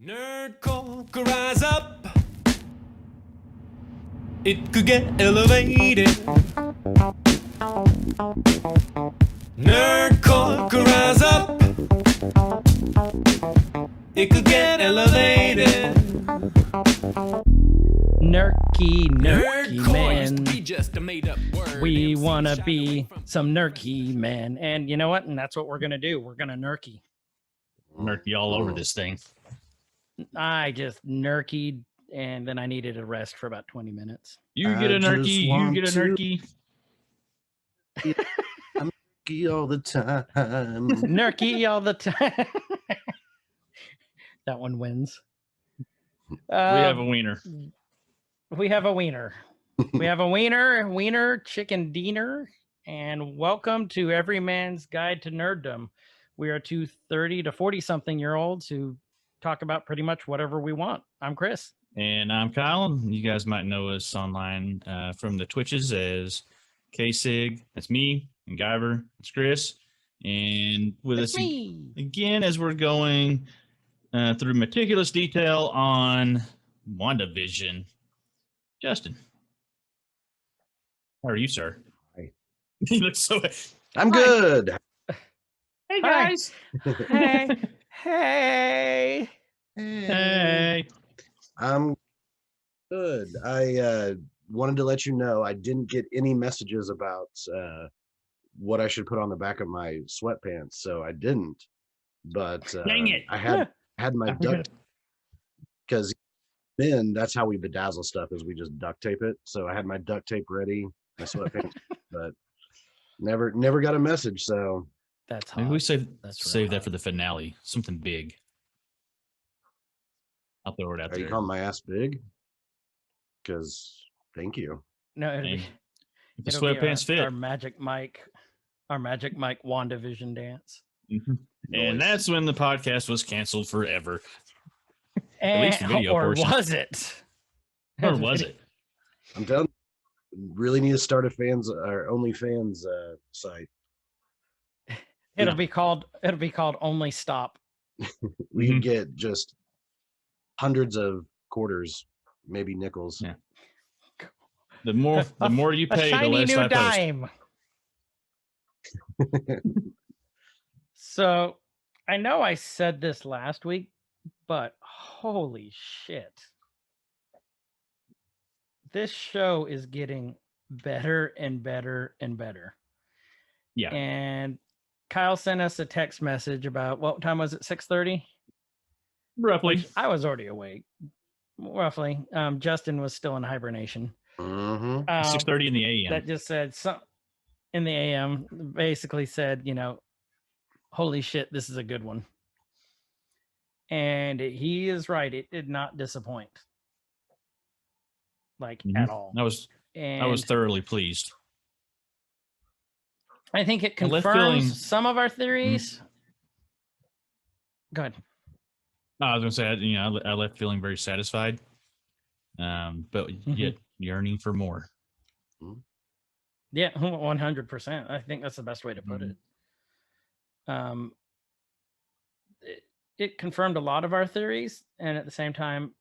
Nerd could rise up. It could get elevated. Nerd could rise up. It could get elevated. Nerkie Nerdcore man. used to be just a made-up word. We MC want to shy be away from some Nerkie man. And you know what? And that's what we're going to do. We're going to Nerkie. Nerkie all over this thing. I just Nerkied, and then I needed a rest for about 20 minutes. You get a I Nerkie, just you want get a to- Nerkie. All the time. Nerkie all the time. That one wins. We have a Um, wiener. we have a wiener. We have a wiener chicken diener, and welcome to Every Man's Guide to Nerddom. We are two 30 to 40 something year olds who talk about pretty much whatever we want. I'm Chris. And I'm Kyle. You guys might know us online from the Twitches as K-Sig. That's me. And Guyver. It's Chris. And with That's us me. again as we're going through meticulous detail on WandaVision. Justin. How are you, sir? Hi. You look so... I'm good. Hey, Hi. guys. Hey, hey. Hey. I'm good. I wanted to let you know I didn't get any messages about what I should put on the back of my sweatpants, so I didn't. But Dang it. I had my I duct forgot. because then that's how we bedazzle stuff is we just duct tape it. So I had my duct tape ready, my sweatpants, but never got a message. So That's hot. Maybe we save That's real save that hot. for the finale. Something big. I'll throw it out are you there. calling my ass big? Because thank you. No, it'll Hey, be, if the it'll be sweatpants fit. our Magic Mike WandaVision dance. Mhm. And Noise. that's when the podcast was canceled forever. And, least the video or portion. was it? Or was it? I'm telling you, really need to start a fans or OnlyFans site. It'll be called Only Stop. We Mhm. could get just hundreds of quarters, maybe nickels. Yeah. The more you A pay, the shiny less new I post. dime. So I know I said this last week, but holy shit. This show is getting better and better and better. Yeah. And Kyle sent us a text message about what time was it? 6:30? Roughly. Which I was already awake. Roughly. Justin was still in hibernation. Mm-hmm. 6:30 in the AM. That just said some in the AM, basically said, holy shit, this is a good one. And he is right. It did not disappoint. Like Mhm. at all. I was And thoroughly pleased. I think it I left confirms feeling- some of our theories. Go ahead. No, I was gonna say, I left feeling very satisfied, but yet yearning for more. Yeah, 100%. I think that's the best way to put Mhm. it. It confirmed a lot of our theories, and at the same time,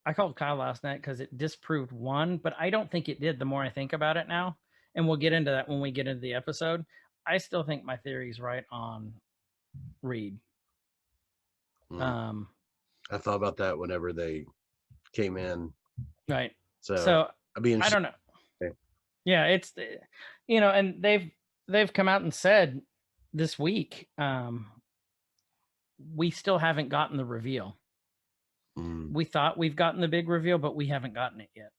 I called Kyle last night because it disproved one, but I don't think it did. The more I think about it now, and we'll get into that when we get into the episode. I still think my theory is right on Reed. I thought about that whenever they came in. Right. So, So I'd be I interested. don't know. Okay. Yeah, it's and they've come out and said this week, we still haven't gotten the reveal. We thought we've gotten the big reveal, but we haven't gotten it yet.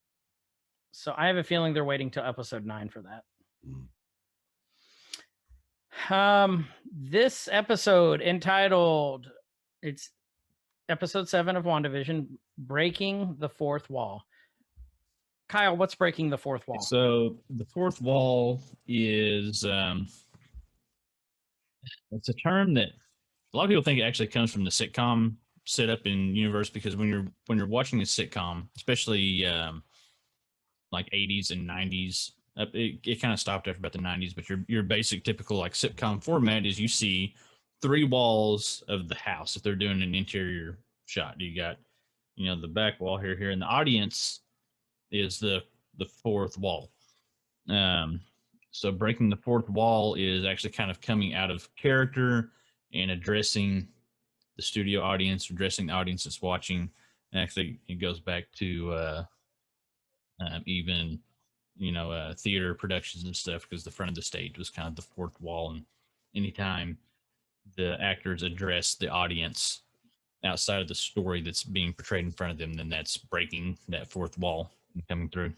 So I have a feeling they're waiting till episode 9 for that. This episode entitled, it's episode 7 of WandaVision, Breaking the Fourth Wall. Kyle, what's breaking the fourth wall? So the fourth wall is it's a term that a lot of people think it actually comes from the sitcom setup in universe, because when you're watching a sitcom, especially like 80s and 90s, it kind of stopped after about the 90s, but your basic typical like sitcom format is you see 3 walls of the house if they're doing an interior shot. You got, the back wall here, and the audience is the fourth wall. So breaking the fourth wall is actually kind of coming out of character and addressing the studio audience, addressing the audience that's watching. And actually, it goes back to even theater productions and stuff, because the front of the stage was kind of the fourth wall, and anytime the actors address the audience outside of the story that's being portrayed in front of them, then that's breaking that fourth wall and coming through.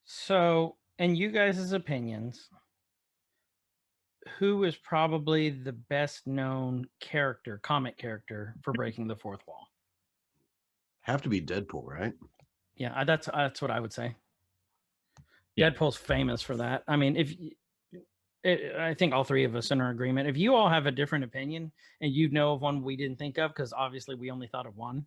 So, in you guys' opinions, who is probably the best known comic character for breaking the fourth wall? Have to be Deadpool, right? Yeah, that's what I would say. Yeah. Deadpool's famous for that. I mean, I think all three of us are in agreement. If you all have a different opinion and you know of one we didn't think of, because obviously we only thought of one,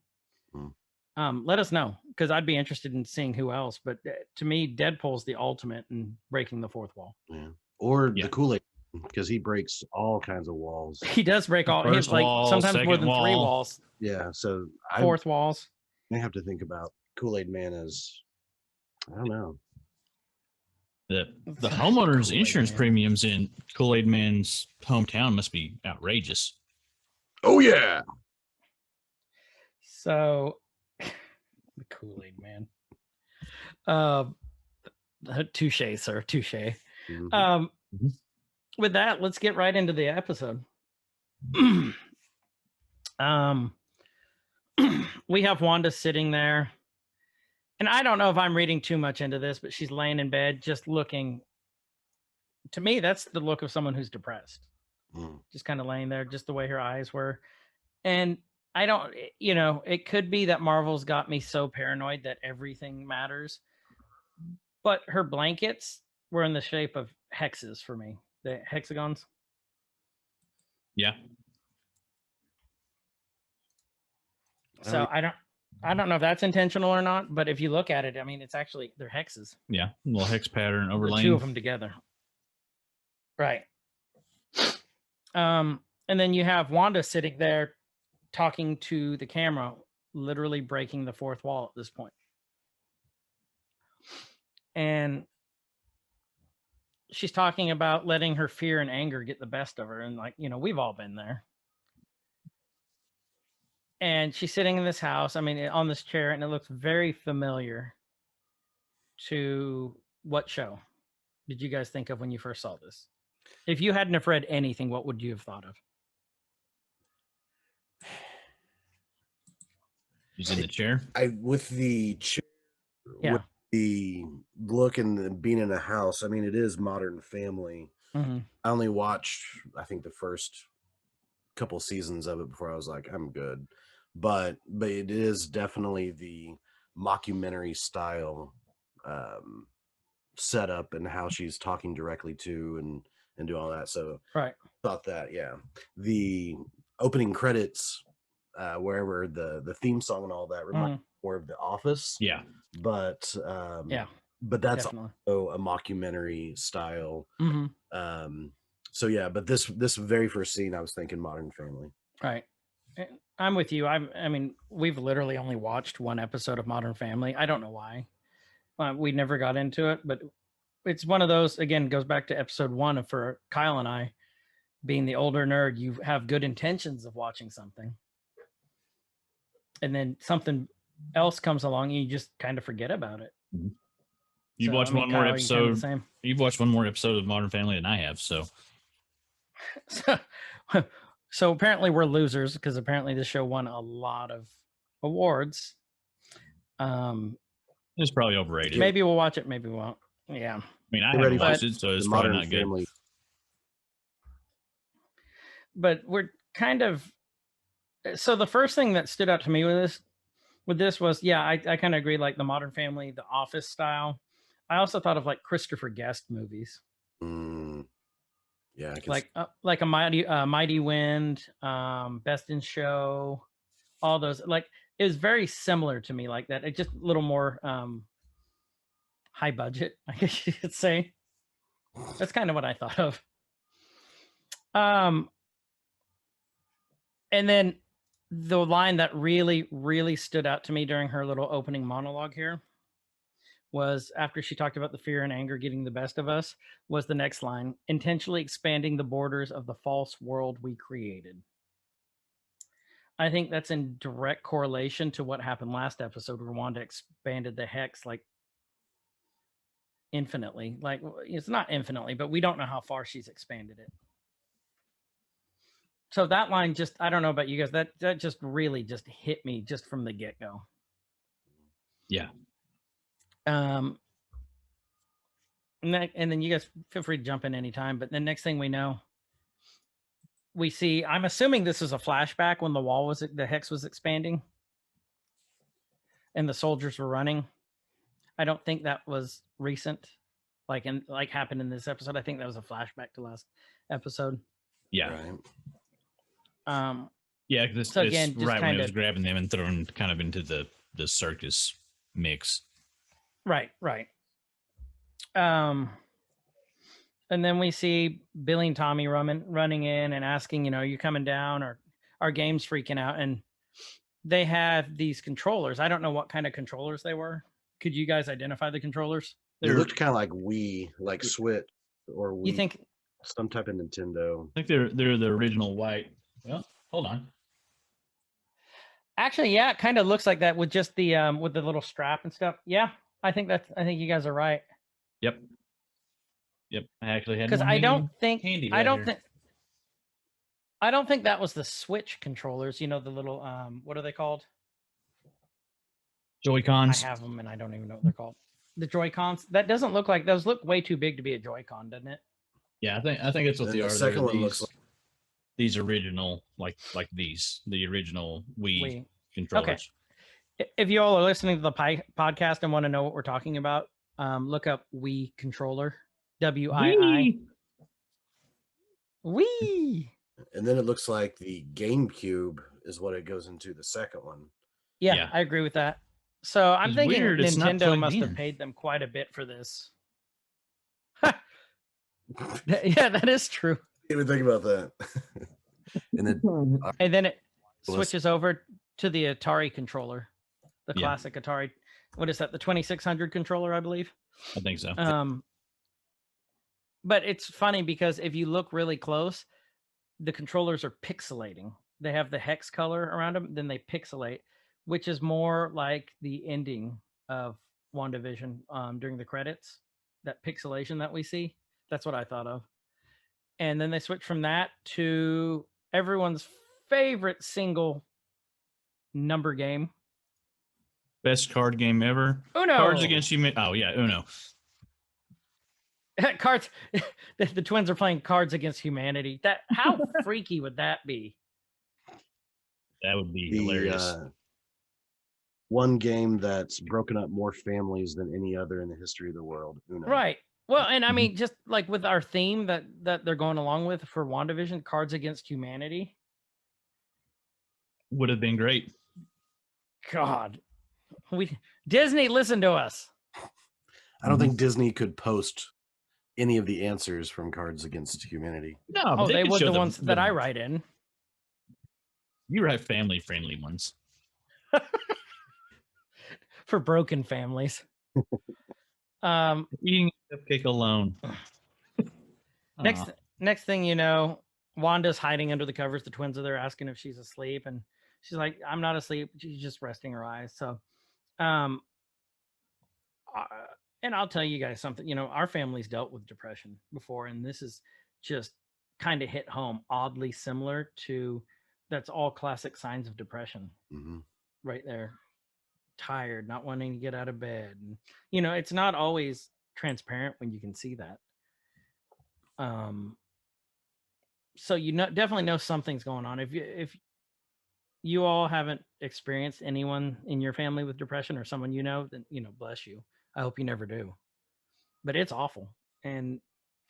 let us know, because I'd be interested in seeing who else. But to me, Deadpool's the ultimate in breaking the fourth wall. Yeah. Or the Kool-Aid, because he breaks all kinds of walls. He does break all. He has like wall, sometimes more than second 3 wall. walls. Yeah. So Fourth walls. I have to think about Kool-Aid Man as, I don't know. The homeowner's Kool-Aid insurance Man. premiums in Kool-Aid Man's hometown must be outrageous. Oh yeah. So the Kool-Aid Man. Touche, sir. Touche. Mhm. With that, let's get right into the episode. We have Wanda sitting there, and I don't know if I'm reading too much into this, but she's laying in bed just looking. To me, that's the look of someone who's depressed. Just kind of laying there, just the way her eyes were. And I don't, it could be that Marvel's got me so paranoid that everything matters. But her blankets were in the shape of hexes for me, the hexagons. Yeah. So I don't know if that's intentional or not, but if you look at it, I mean, it's actually, they're hexes. Yeah. A little hex pattern The overlaying. 2 of them together. Right. And then you have Wanda sitting there talking to the camera, literally breaking the fourth wall at this point. And she's talking about letting her fear and anger get the best of her. And we've all been there. And she's sitting in this house, on this chair, and it looks very familiar to what show did you guys think of when you first saw this? If you hadn't have read anything, what would you have thought of? He's in the chair. With the chair, with the look and the being in a house, it is Modern Family. Mm-hmm. I only watched, I think, the first couple seasons of it before I was like, I'm good. But it is definitely the mockumentary style setup and how she's talking directly to and do all that. So right. Thought that, yeah. The opening credits, wherever the theme song and all that reminds me more of The Office. Yeah. But but that's definitely also a mockumentary style. Mm-hmm. So yeah, but this very first scene, I was thinking Modern Family. Right. I'm with you. We've literally only watched one episode of Modern Family. I don't know why. We never got into it, but it's one of those, again, goes back to episode 1 for Kyle and I, being the older nerd, you have good intentions of watching something. And then something else comes along and you just kind of forget about it. You've watched one more Kyle, episode. You've watched one more episode of Modern Family than I have, so. So apparently we're losers, because apparently this show won a lot of awards. It's probably overrated. Maybe we'll watch it. Maybe we won't. Yeah. I haven't watched it, so it's probably not good. But we're kind of. So the first thing that stood out to me with this was, I kind of agree, like the Modern Family, the Office style. I also thought of like Christopher Guest movies. Yeah, like a Mighty Wind, Best in Show, all those. Like, it was very similar to me, like that. It just a little more high budget, I guess you could say. That's kind of what I thought of. And then the line that really, really stood out to me during her little opening monologue here was after she talked about the fear and anger getting the best of us, was the next line, intentionally expanding the borders of the false world we created. I think that's in direct correlation to what happened last episode where Wanda expanded the hex like infinitely. Like, it's not infinitely, but we don't know how far she's expanded it. So that line just, I don't know about you guys, that just really just hit me just from the get-go. Yeah. And then you guys feel free to jump in anytime. But the next thing we know, we see, I'm assuming this is a flashback when the hex was expanding and the soldiers were running. I don't think that was recent, like happened in this episode. I think that was a flashback to last episode. Yeah. Right. Yeah, this So again, just right when kinda- it was grabbing them and thrown kind of into the circus mix. Right. And then we see Billy and Tommy running in and asking, you coming down, or our game's freaking out. And they have these controllers. I don't know what kind of controllers they were. Could you guys identify the controllers? It looked kind of like Wii, like Switch or Wii. You think? Some type of Nintendo. I think they're the original white. Well, hold on. Actually, yeah, it kind of looks like that with just the little strap and stuff. Yeah, I think you guys are right. Yep. I actually had Because one I don't handy I right don't here. think I don't think that was the Switch controllers. The little what are they called? Joy-Cons. I have them and I don't even know what they're called. The Joy-Cons. That doesn't look like those. Look way too big to be a Joy-Con, doesn't it? Yeah, I think that's what And they the are. second They're one looks these- these original like these, the original Wii controllers. If you all are listening to the podcast and want to know what we're talking about, look up Wii controller. WII. Wii. And then it looks like the GameCube is what it goes into the second one. Yeah, I agree with that. So I'm It's thinking weird, it's not Nintendo plugged must have in. paid them quite a bit for this. Yeah, that is true. Didn't even think about that. And then And then it Well, switches over to the Atari controller, the Yeah. classic Atari. What is that? The 2600 controller, I believe. I think so. But it's funny because if you look really close, the controllers are pixelating. They have the hex color around them, then they pixelate, which is more like the ending of WandaVision during the credits. That pixelation that we see, that's what I thought of. And then they switch from that to everyone's favorite single number game, Best card game ever. Uno. Cards Against Humanity. Oh yeah, Uno. Cards. The twins are playing Cards Against Humanity. That how freaky would that be? That would be the hilarious. one game that's broken up more families than any other in the history of the world. Uno. Right. Well, and I Mhm. mean, just like with our theme that they're going along with for WandaVision, Cards Against Humanity. Would have been great. God, Disney, listen to us. I don't think Disney could post any of the answers from Cards Against Humanity. No, Oh, they could would show the ones that I write in. You write family friendly ones. For broken families. Eating a cupcake alone. Next thing you know, Wanda's hiding under the covers. The twins are there asking if she's asleep, and she's like, "I'm not asleep. She's just resting her eyes." So, and I'll tell you guys something. Our family's dealt with depression before, and this is just kind of hit home. Oddly similar to that's all classic signs of depression, Mm-hmm. right there. Tired, not wanting to get out of bed, and it's not always transparent when you can see that. So definitely know something's going on. If you all haven't experienced anyone in your family with depression or someone then bless you. I hope you never do. But it's awful. And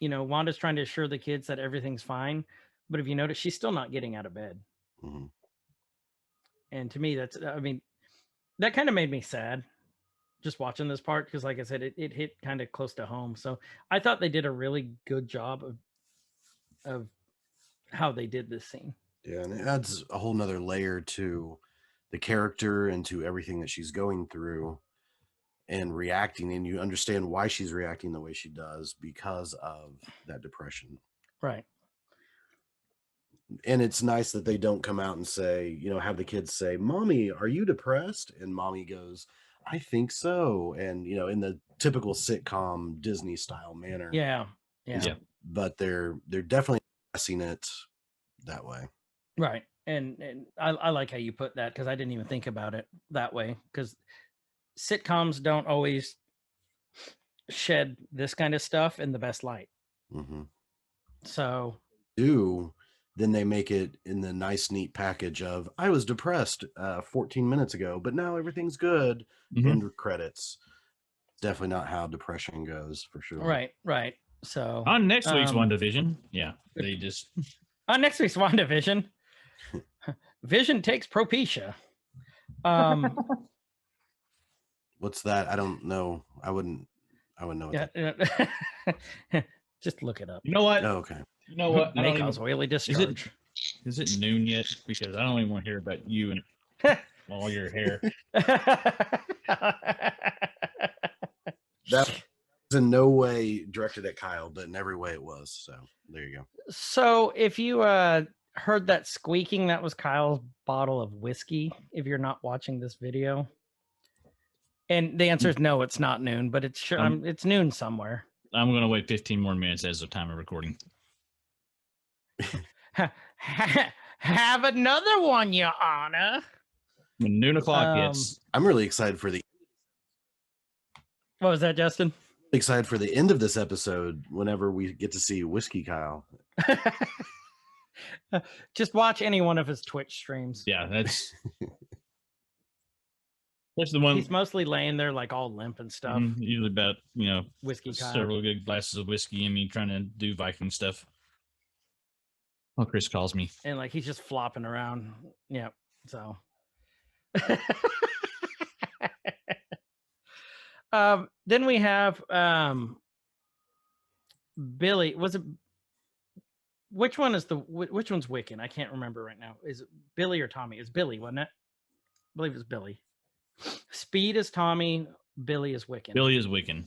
Wanda's trying to assure the kids that everything's fine, but if you notice, she's still not getting out of bed. Mm-hmm. And to me, that kind of made me sad just watching this part, because like I said, it hit kind of close to home. So I thought they did a really good job of how they did this scene. Yeah, and it adds a whole nother layer to the character and to everything that she's going through and reacting, and you understand why she's reacting the way she does because of that depression. Right. And it's nice that they don't come out and say, have the kids say, "Mommy, are you depressed?" And mommy goes, "I think so." And, in the typical sitcom Disney style manner. Yeah. Yeah. Yeah. But they're definitely addressing it that way. Right. And I like how you put that, because I didn't even think about it that way, because sitcoms don't always shed this kind of stuff in the best light. Mm-hmm. So Then they make it in the nice, neat package of, "I was depressed 14 minutes ago, but now everything's good." Mhm. End credits. Definitely not how depression goes, for sure. right. So On next week's WandaVision, they just on next week's WandaVision, Vision takes Propecia. What's that? I don't know. I wouldn't know. Just look it up. you know what? Oh, okay. You know what? I May don't cause even, oily discharge. is it noon yet? Because I don't even want to hear about you and all your hair. That was in no way directed at Kyle, but in every way it was. So there you go. So if you heard that squeaking, that was Kyle's bottle of whiskey, if you're not watching this video. And the answer is no, it's not noon, but it's sure it's noon somewhere. I'm going to wait 15 more minutes as of time of recording. Have another one, Your Honor. When noon o'clock hits, I'm really excited for the What was that, Justin? end of this episode whenever we get to see Whiskey Kyle. Just watch any one of his Twitch streams. yeah, that's the one. He's mostly laying there like all limp and stuff. Usually about Whiskey Kyle. several good glasses of whiskey and me trying to do Viking stuff. Oh, Chris calls me. And like he's just flopping around. Yeah. So then we have Billy. Was it which one's Wiccan? I can't remember right now. Is it Billy or Tommy? It's Billy, wasn't it? I believe it's Billy. Speed is Tommy, Billy is Wiccan. Billy is Wiccan.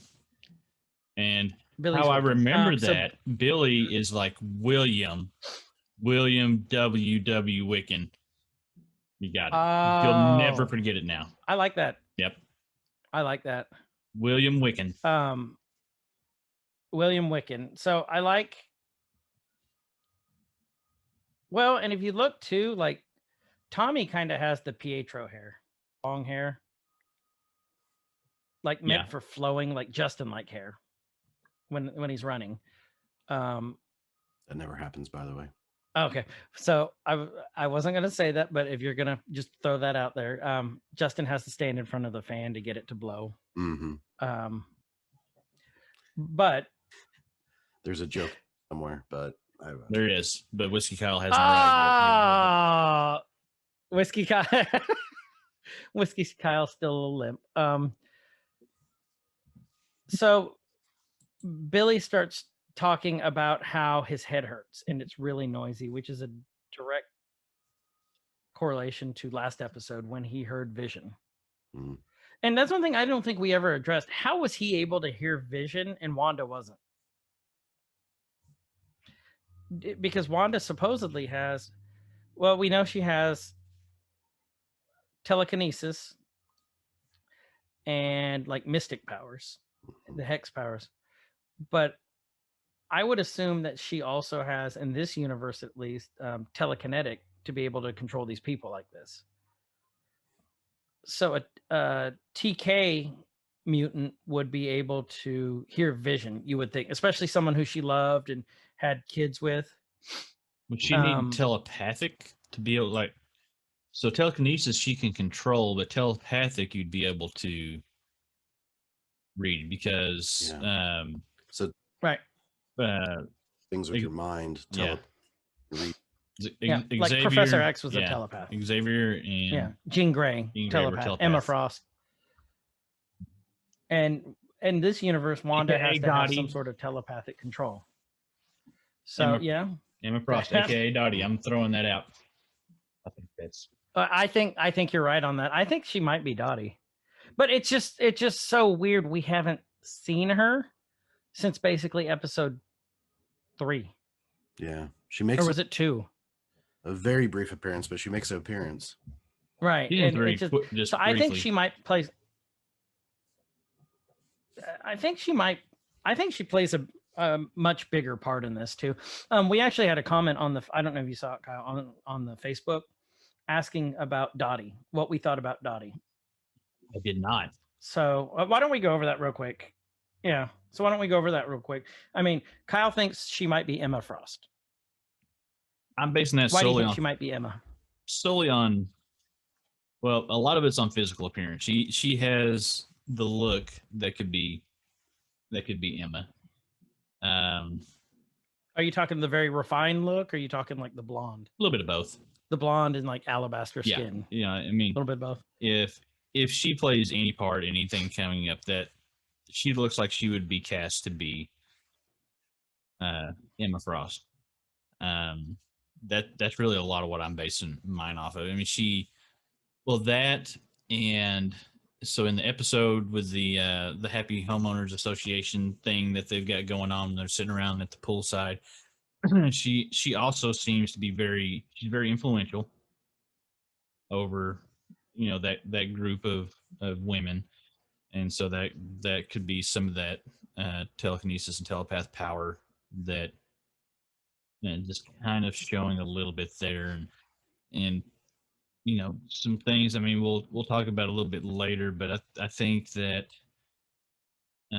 And Billy's how I Wiccan. remember that, Billy is like William W. Wiccan. You got it. You'll never forget it now. I like that. Yep. I like that. William Wiccan. William Wiccan. So I like. Well, and if you look too, like Tommy kind of has the Pietro hair, long hair, like meant for flowing, like Justin-like hair when he's running. That never happens, by the way. Okay, so I wasn't gonna say that, but if you're gonna just throw that out there, Justin has to stand in front of the fan to get it to blow. Mm-hmm. But there's a joke somewhere, but there it is. But Whiskey Kyle hasn't arrived yet. Whiskey Kyle, Whiskey Kyle's still a little limp. So Billy starts talking about how his head hurts and it's really noisy, which is a direct correlation to last episode when he heard Vision. Mm. And that's one thing I don't think we ever addressed. How was he able to hear Vision and Wanda wasn't? Because Wanda supposedly has, well, we know she has telekinesis and like mystic powers, the hex powers. But I would assume that she also has, in this universe at least, telekinetic to be able to control these people like this. So a TK mutant would be able to hear Vision, you would think, especially someone who she loved and had kids with. Would she need telepathic to be able, like, so telekinesis she can control, but telepathic you'd be able to read because so right. Things with your mind. Like Professor X was a telepath. Xavier and Jean Grey, telepath. Emma Frost. And in this universe, Wanda has to have some sort of telepathic control. So Emma Frost, aka Dottie. I'm throwing that out. It's I think you're right on that. I think she might be Dottie, but it's just so weird. We haven't seen her since basically episode 3, Yeah, she or makes was it 2? a very brief appearance, but she makes an appearance. Right, yeah, and very it just just so I think briefly. she might play. I think she might. I think she plays a much bigger part in this too. We actually had a comment on the. I don't know if you saw it, Kyle, on the Facebook, asking about Dottie, what we thought about Dottie. I did not. So why don't we go over that real quick? Yeah. So why don't we go over that real quick? I mean, Kyle thinks she might be Emma Frost. I'm basing that Why do you solely think on she might be Emma? solely on. Well, a lot of it's on physical appearance. She has the look that could be Emma. Are you talking the very refined look? Or are you talking like the blonde? A little bit of both. The blonde and like alabaster Yeah, skin. yeah. I A mean, little bit of both. if she plays any part, anything coming up, that she looks like she would be cast to be Emma Frost. That's really a lot of what I'm basing mine off of. I mean, that, and so in the episode with the Happy Homeowners Association thing that they've got going on, they're sitting around at the poolside. she also seems to be she's very influential over that group of women, and so that could be some of that telekinesis and telepath power that just kind of showing a little bit there, and some things. I mean, we'll talk about a little bit later, but I think that she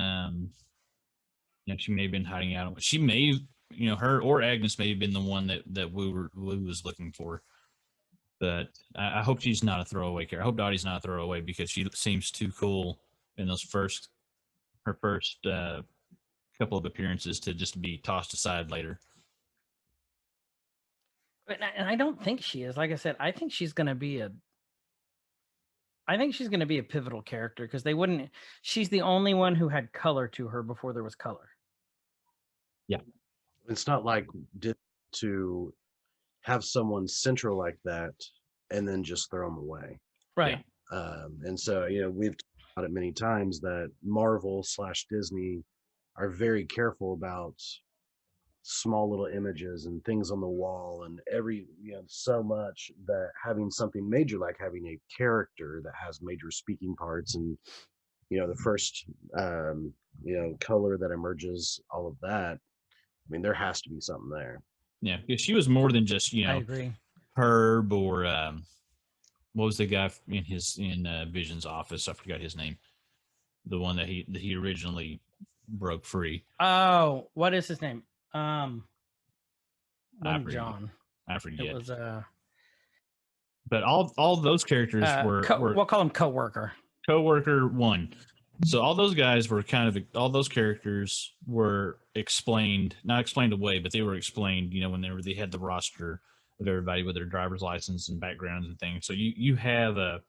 may have been hiding out. She may her or Agnes may have been the one that Wu was looking for. But I hope she's not a throwaway character. I hope Dottie's not a throwaway, because she seems too cool in her first couple of appearances to just be tossed aside later. And I don't think she is. Like I said, I think she's going to be a pivotal character, because they wouldn't. She's the only one who had color to her before there was color. Yeah, It's not like to have someone central like that and then just throw them away. Right. And so, we've talked about it many times that Marvel/Disney are very careful about small little images and things on the wall, and so much that having something major, like having a character that has major speaking parts, and the first color that emerges, all of that. I mean, there has to be something there. Yeah, because she was more than just I agree. Herb, or what was the guy in Vision's office? I forgot his name. The one that he originally broke free. Oh, what is his name? I forget. John. I forget. It was But all those characters were we'll call him coworker. Coworker 1. So all those guys were all those characters were explained, not explained away, but they were explained, when they had the roster of everybody with their driver's license and backgrounds and things. So you have a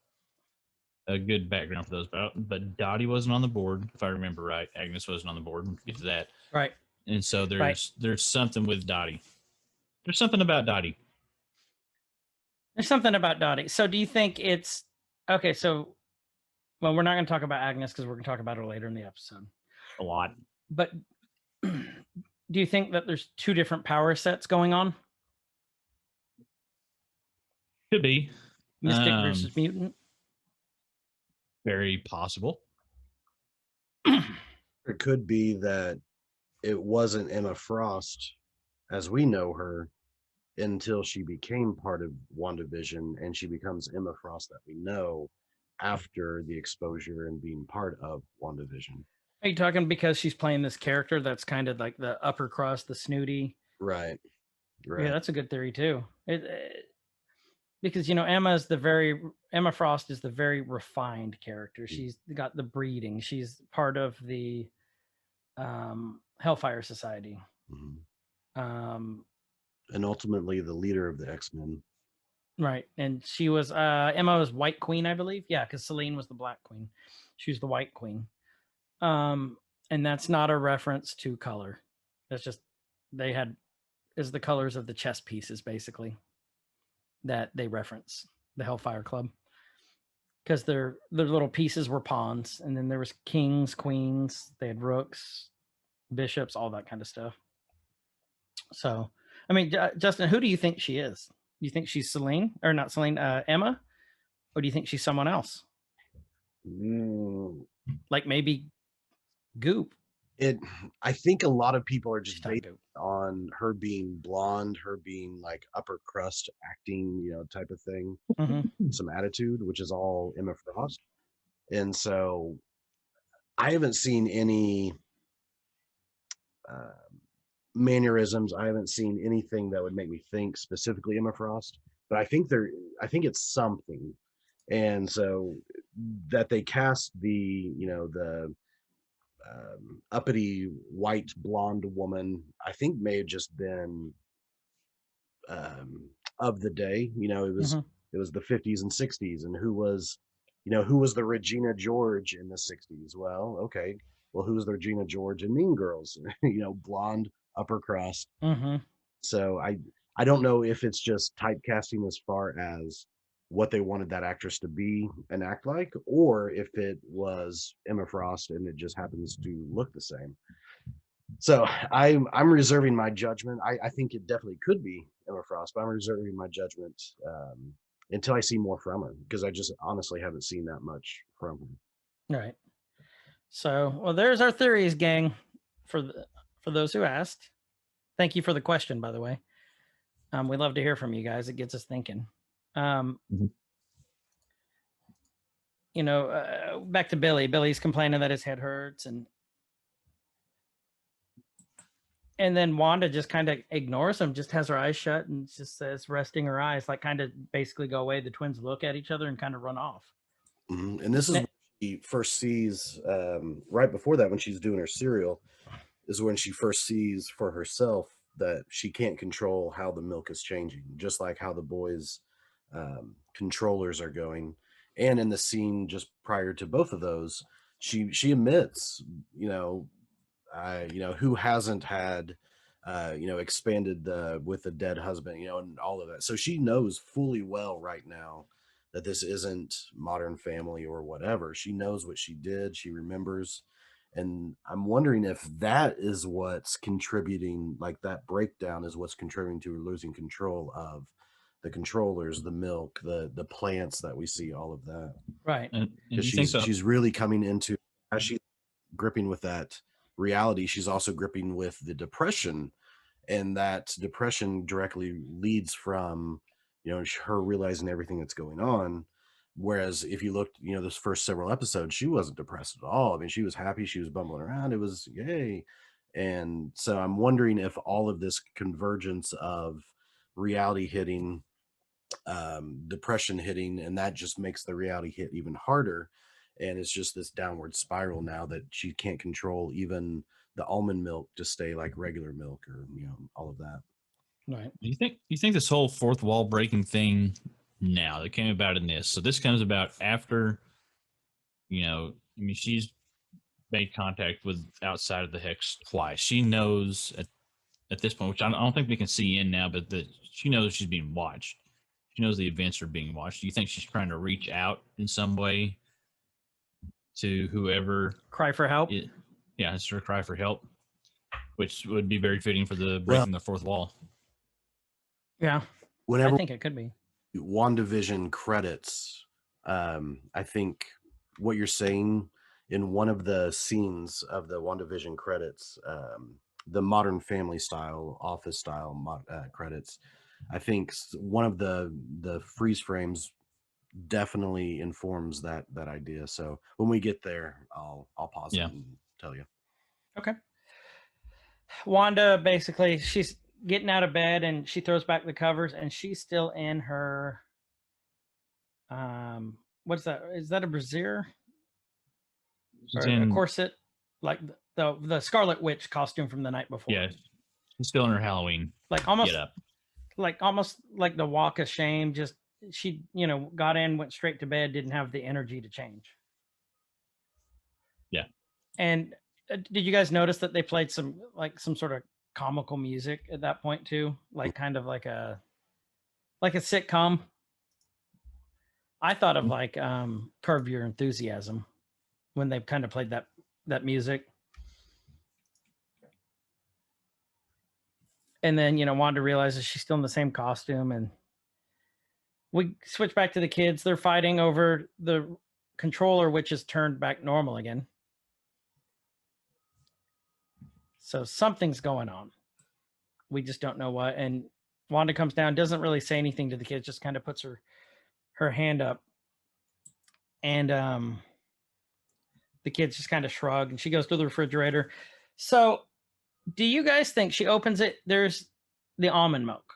good background for those. But Dottie wasn't on the board, if I remember right. Agnes wasn't on the board. We'll get to that. Right. And so there's something with Dottie. There's something about Dottie. There's something about Dottie. So do you think it's okay? So, well, we're not going to talk about Agnes because we're going to talk about her later in the episode. A lot. But do you think that there's 2 different power sets going on? Could be. Mystic versus mutant? Very possible. It could be that it wasn't Emma Frost as we know her until she became part of WandaVision, and she becomes Emma Frost that we know after the exposure and being part of WandaVision. Are you talking because she's playing this character that's kind of like the upper crust, the snooty? Right. Yeah, that's a good theory too. Because Emma Frost is the very refined character. She's got the breeding. She's part of the Hellfire Society. Mm-hmm. And ultimately the leader of the X-Men. Right. And she was Emma was White Queen, I believe. Yeah, because Selene was the Black Queen. She was the White Queen. And that's not a reference to color. That's just the colors of the chess pieces, basically. that they reference, the Hellfire Club, because their little pieces were pawns, and then there was kings, queens, they had rooks, bishops, all that kind of stuff. So, I mean, Justin, who do you think she is? Do you think she's Celine, or not Celine, Emma, or do you think she's someone else? Like maybe Goop. I think a lot of people are just She's not based Goop. on her being blonde, her being like upper crust acting, type of thing, some attitude, which is all Emma Frost. And so I haven't seen any mannerisms. I haven't seen anything that would make me think specifically Emma Frost, but I think it's something. And so that they cast the uppity white blonde woman, I think may have just been of the day. It was the 50s and 60s, and who was the Regina George in the 60s? Well, okay, well, who was the Regina George in Mean Girls? Blonde, upper crust. So I don't know if it's just typecasting as far as what they wanted that actress to be and act like, or if it was Emma Frost and it just happens to look the same. So I'm reserving my judgment. I think it definitely could be Emma Frost, but I'm reserving my judgment until I see more from her, because I just honestly haven't seen that much from her. All right. So, well, there's our theories, gang. For those who asked, thank you for the question, by the way. We love to hear from you guys. It gets us thinking. Back to Billy. Billy's complaining that his head hurts, and then Wanda just kind of ignores him, just has her eyes shut and just says, resting her eyes, like kind of basically go away. The twins look at each other and kind of run off. And this is when she first sees, right before that, when she's doing her cereal, is when she first sees for herself that she can't control how the milk is changing, just like how the boys' controllers are going. And in the scene just prior to both of those, she admits, who hasn't had, expanded with the dead husband, and all of that. So she knows fully well right now that this isn't Modern Family or whatever. She knows what she did. She remembers. And I'm wondering if that is what's contributing, like that breakdown is what's contributing to her losing control of the controllers, the milk, the plants that we see, all of that. Right. Because she's really coming into, as she's gripping with that reality, she's also gripping with the depression, and that depression directly leads from her realizing everything that's going on. Whereas if you looked, those first several episodes, she wasn't depressed at all. I mean, she was happy, she was bumbling around, it was yay. And so I'm wondering if all of this convergence of reality hitting, depression hitting, and that just makes the reality hit even harder. And it's just this downward spiral now that she can't control even the almond milk to stay like regular milk, or all of that. Right. Do you think this whole fourth wall breaking thing now that came about in this? So this comes about after, she's made contact with outside of the Hex twice. She knows at this point, which I don't think we can see in now, but that she knows she's being watched. She knows the events are being watched. Do you think she's trying to reach out in some way to whoever? Cry for help? Yeah, it's her cry for help, which would be very fitting for the breaking the fourth wall. Yeah, whenever I think it could be. WandaVision credits, I think what you're saying in one of the scenes of the WandaVision credits, the Modern Family style, office style credits, I think one of the freeze frames definitely informs that idea. So when we get there, I'll pause it and tell you. Okay. Wanda, basically, she's getting out of bed and she throws back the covers, and she's still in her what's that? Is that a brassiere? Or a corset? Like the Scarlet Witch costume from the night before. Yeah. She's still in her Halloween. Like almost like the walk of shame. Just she, got in, went straight to bed, didn't have the energy to change. Yeah. And did you guys notice that they played some sort of comical music at that point too? Like kind of like a like a sitcom. I thought of like Curb Your Enthusiasm when they kind of played that music. And then, Wanda realizes she's still in the same costume, and we switch back to the kids. They're fighting over the controller, which is turned back normal again. So something's going on. We just don't know what. And Wanda comes down, doesn't really say anything to the kids, just kind of puts her hand up. And the kids just kind of shrug, and she goes to the refrigerator. So do you guys think she opens it? There's the almond milk.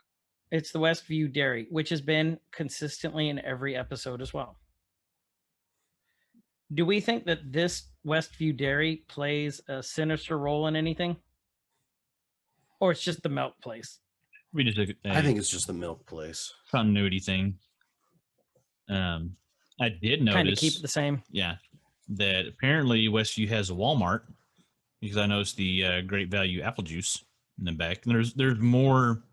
It's the Westview Dairy, which has been consistently in every episode as well. Do we think that this Westview Dairy plays a sinister role in anything? Or it's just the milk place? We just I think it's just the milk place. continuity thing. I did notice Kind of keep it the same. Yeah, that apparently Westview has a Walmart, because I noticed the Great Value apple juice in the back. And there's more.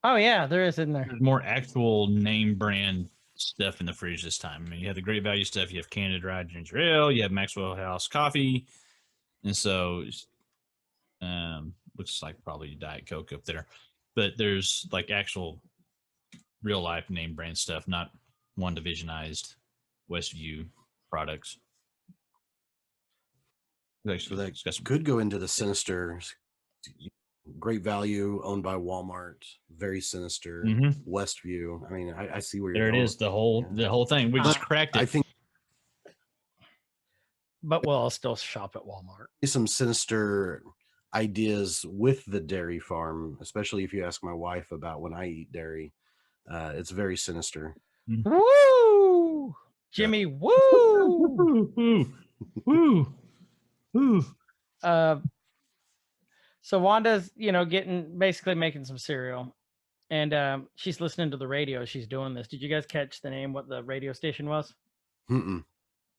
Oh yeah, there is in there. There's more actual name brand stuff in the fridge this time. I mean, you have the Great Value stuff. You have Canada Dry Ginger Ale. You have Maxwell House coffee, and so looks like probably Diet Coke up there. But there's like actual real life name brand stuff, not WandaVisionized Westview products. So that could go into the sinister. Great Value, owned by Walmart, very sinister. Westview. I mean, I see where you're There it going. is, the whole thing. We just cracked it. I think But we'll all still shop at Walmart. some sinister ideas with the dairy farm, especially if you ask my wife about when I eat dairy. It's very sinister. Woo! Jimmy, woo! Woo! Woo! So Wanda's, basically making some cereal, and she's listening to the radio. She's doing this. Did you guys catch the name? What the radio station was?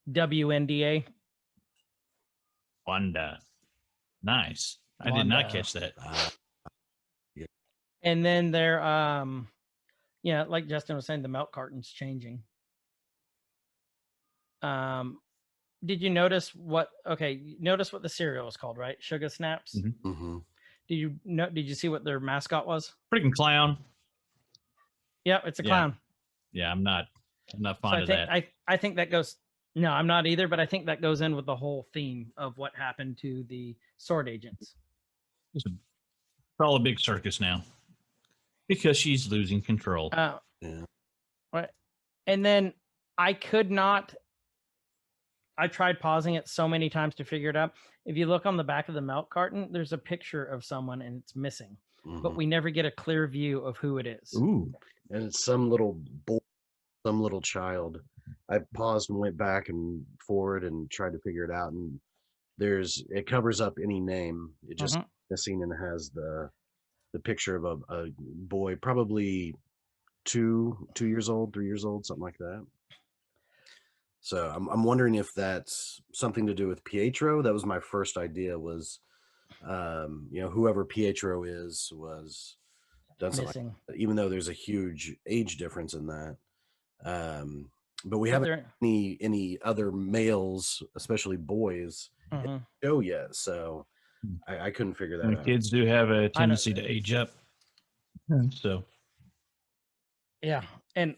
WNDA. Wanda. Nice. I did not catch that. And then they're, like Justin was saying, the milk carton's changing. Did you notice notice what the cereal is called, right? Sugar Snaps. Mm-hmm. Did you see what their mascot was? Freaking clown. Yep, it's a clown. Yeah, I'm not fond of that. I think that goes. No, I'm not either, but I think that goes in with the whole theme of what happened to the sword agents. It's all a big circus now because she's losing control. Yeah. Right. And then I could not. I tried pausing it so many times to figure it out. If you look on the back of the milk carton, there's a picture of someone and it's missing, but we never get a clear view of who it is. Ooh. And it's some little boy, some little child. I paused and went back and forward and tried to figure it out. And it covers up any name. It just missing and has the picture of a boy, probably 2 years old, 3 years old, something like that. So I'm wondering if that's something to do with Pietro. That was my first idea. Was whoever Pietro is was done something like that, even though there's a huge age difference in that. But we haven't any other males, especially boys, in the show yet. So I couldn't figure that out. Kids do have a tendency to age up. So yeah, and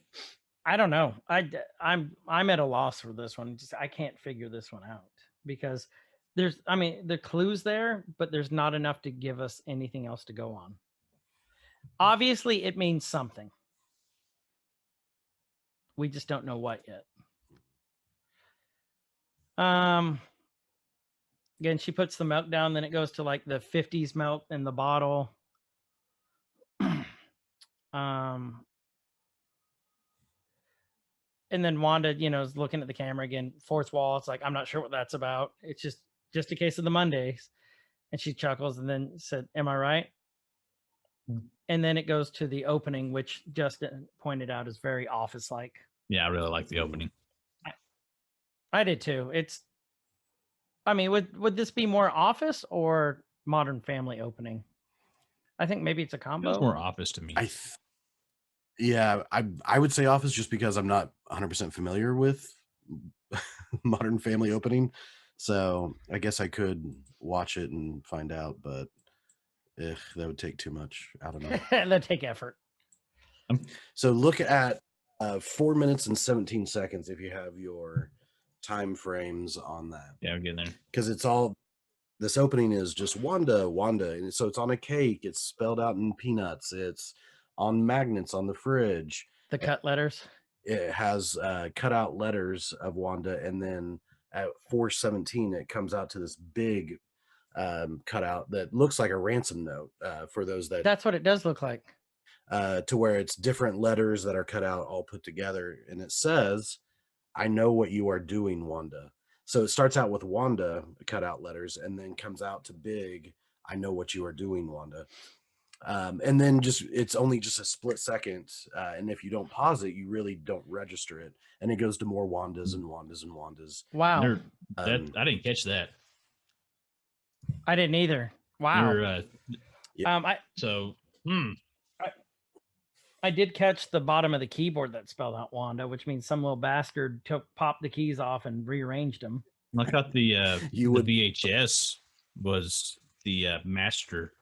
I don't know. I'm at a loss for this one. I can't figure this one out because the clue's there, but there's not enough to give us anything else to go on. Obviously, it means something. We just don't know what yet. Again, she puts the milk down, then it goes to like the 50s milk in the bottle. And then Wanda, is looking at the camera again, fourth wall. It's like, I'm not sure what that's about. It's just a case of the Mondays. And she chuckles and then said, am I right? And then it goes to the opening, which Justin pointed out is very office-like. Yeah, I really like the opening. I did too. Would this be more Office or Modern Family opening? I think maybe it's a combo. It's more Office to me. Yeah, I would say Office just because I'm not 100% familiar with Modern Family opening. So I guess I could watch it and find out, but that would take too much. I don't know. That'd take effort. So look at 4 minutes and 17 seconds if you have your time frames on that. Yeah, we're getting there. Because it's all, this opening is just Wanda. And so it's on a cake. It's spelled out in peanuts. It's on magnets on the fridge. The cut letters. It has cut out letters of Wanda. And then at 4:17, it comes out to this big cutout that looks like a ransom note for those that. That's what it does look like. To where it's different letters that are cut out all put together, and it says, "I know what you are doing, Wanda." So it starts out with Wanda cut out letters, and then comes out to big, "I know what you are doing, Wanda." And then it's only just a split second, and if you don't pause it, you really don't register it, and it goes to more Wandas and Wandas and Wandas. Wow. I didn't catch that. I didn't either. Wow. I did catch the bottom of the keyboard that spelled out Wanda, which means some little bastard popped the keys off and rearranged them. I thought the VHS was the master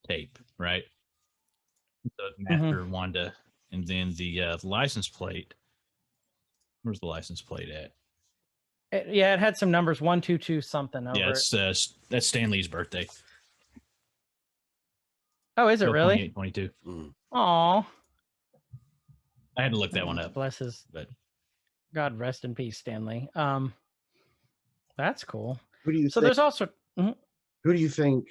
tape, right? So it's Master Wanda, and then the license plate. Where's the license plate at? It had some numbers, 122 something over it. That's Stan Lee's birthday. Oh, is it really? 22. Aw. I had to look that one up. Bless his. But God rest in peace, Stanley. That's cool. Who do you So think, there's also. who do you think?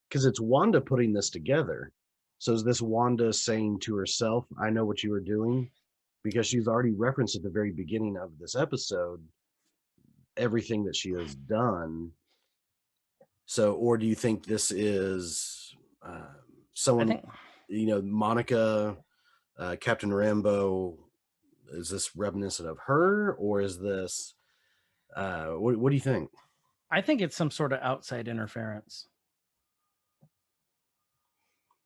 Because it's Wanda putting this together. So is this Wanda saying to herself, "I know what you were doing," because she's already referenced at the very beginning of this episode everything that she has done. So, or do you think this is someone? Monica, Captain Rambo. Is this reminiscent of her, or is this? What do you think? I think it's some sort of outside interference.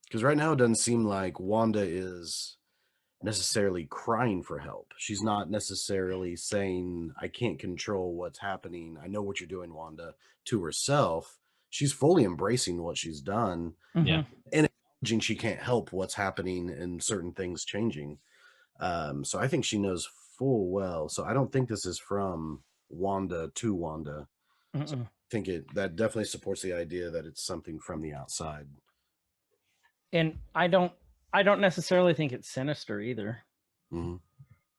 Because right now it doesn't seem like Wanda is necessarily crying for help. She's not necessarily saying, "I can't control what's happening. I know what you're doing, Wanda," to herself. She's fully embracing what she's done. Yeah. And acknowledging she can't help what's happening and certain things changing. So I think she knows full well. So I don't think this is from Wanda to Wanda. So I think that definitely supports the idea that it's something from the outside. And I don't necessarily think it's sinister either. Mm-hmm.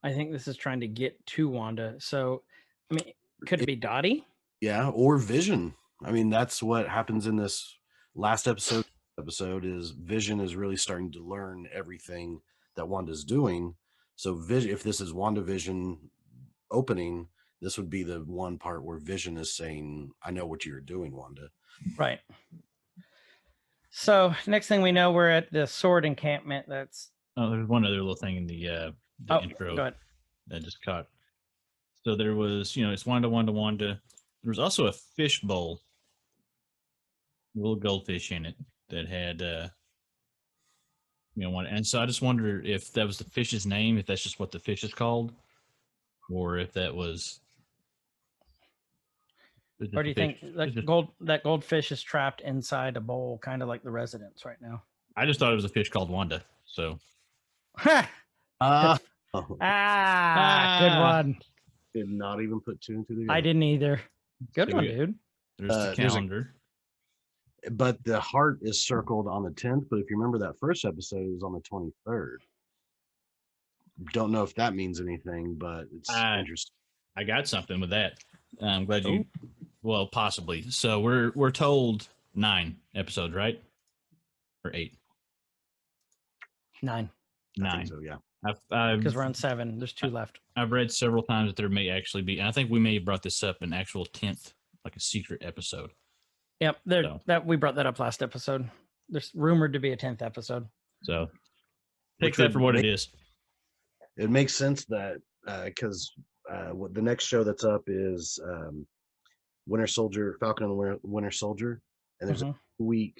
I think this is trying to get to Wanda. So, I mean, could it be Dottie? Yeah, or Vision. I mean, that's what happens in this last episode is Vision is really starting to learn everything that Wanda's doing. So Vision, if this is WandaVision opening, this would be the one part where Vision is saying, "I know what you're doing, Wanda." Right. So next thing we know, we're at the sword encampment. There's one other little thing in the intro go ahead. that I just caught. So there was, it's Wanda. There was also a fish bowl, a little goldfish in it that had, one. And so I just wonder if that was the fish's name, if that's just what the fish is called, or if that was. Or do you think that goldfish is trapped inside a bowl, kind of like the Residents right now? I just thought it was a fish called Wanda. So. Good one. Did not even put two and two together. I didn't either. Good one, dude. There's the calendar. But the heart is circled on the 10th. But if you remember that first episode, it was on the 23rd. Don't know if that means anything, but it's interesting. I got something with that. I'm glad you. Well, possibly. So we're told 9 episodes, right? Or 8? 9. 9. I think so, yeah. Because we're on 7. There's 2 left. I've read several times that there may actually be, and I think we may have brought this up, an actual 10th, like a secret episode. Yep, we brought that up last episode. There's rumored to be a 10th episode. So take that for what it is. It makes sense that because what the next show that's up is Winter Soldier, Falcon and the Winter Soldier, and there's a week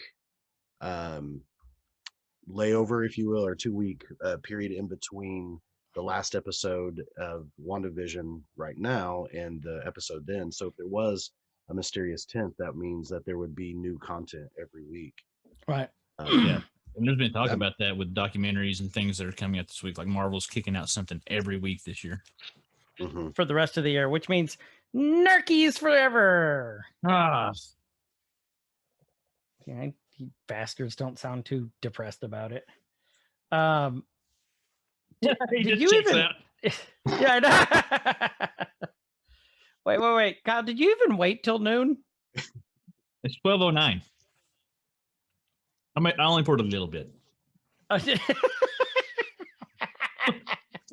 layover, if you will, or 2 week period in between the last episode of WandaVision right now and the episode then. So if there was a mysterious 10th, that means that there would be new content every week. Right. Yeah. And there's been talk That- about that with documentaries and things that are coming out this week. Like Marvel's kicking out something every week this year. Mhm. For the rest of the year, which means Nerkies forever. Ah, Yeah, you bastards don't sound too depressed about it. he Did just you checks even- out. Yeah, I know. Wait. Kyle, did you even wait till noon? It's 12:09. I only poured a little bit. It's It's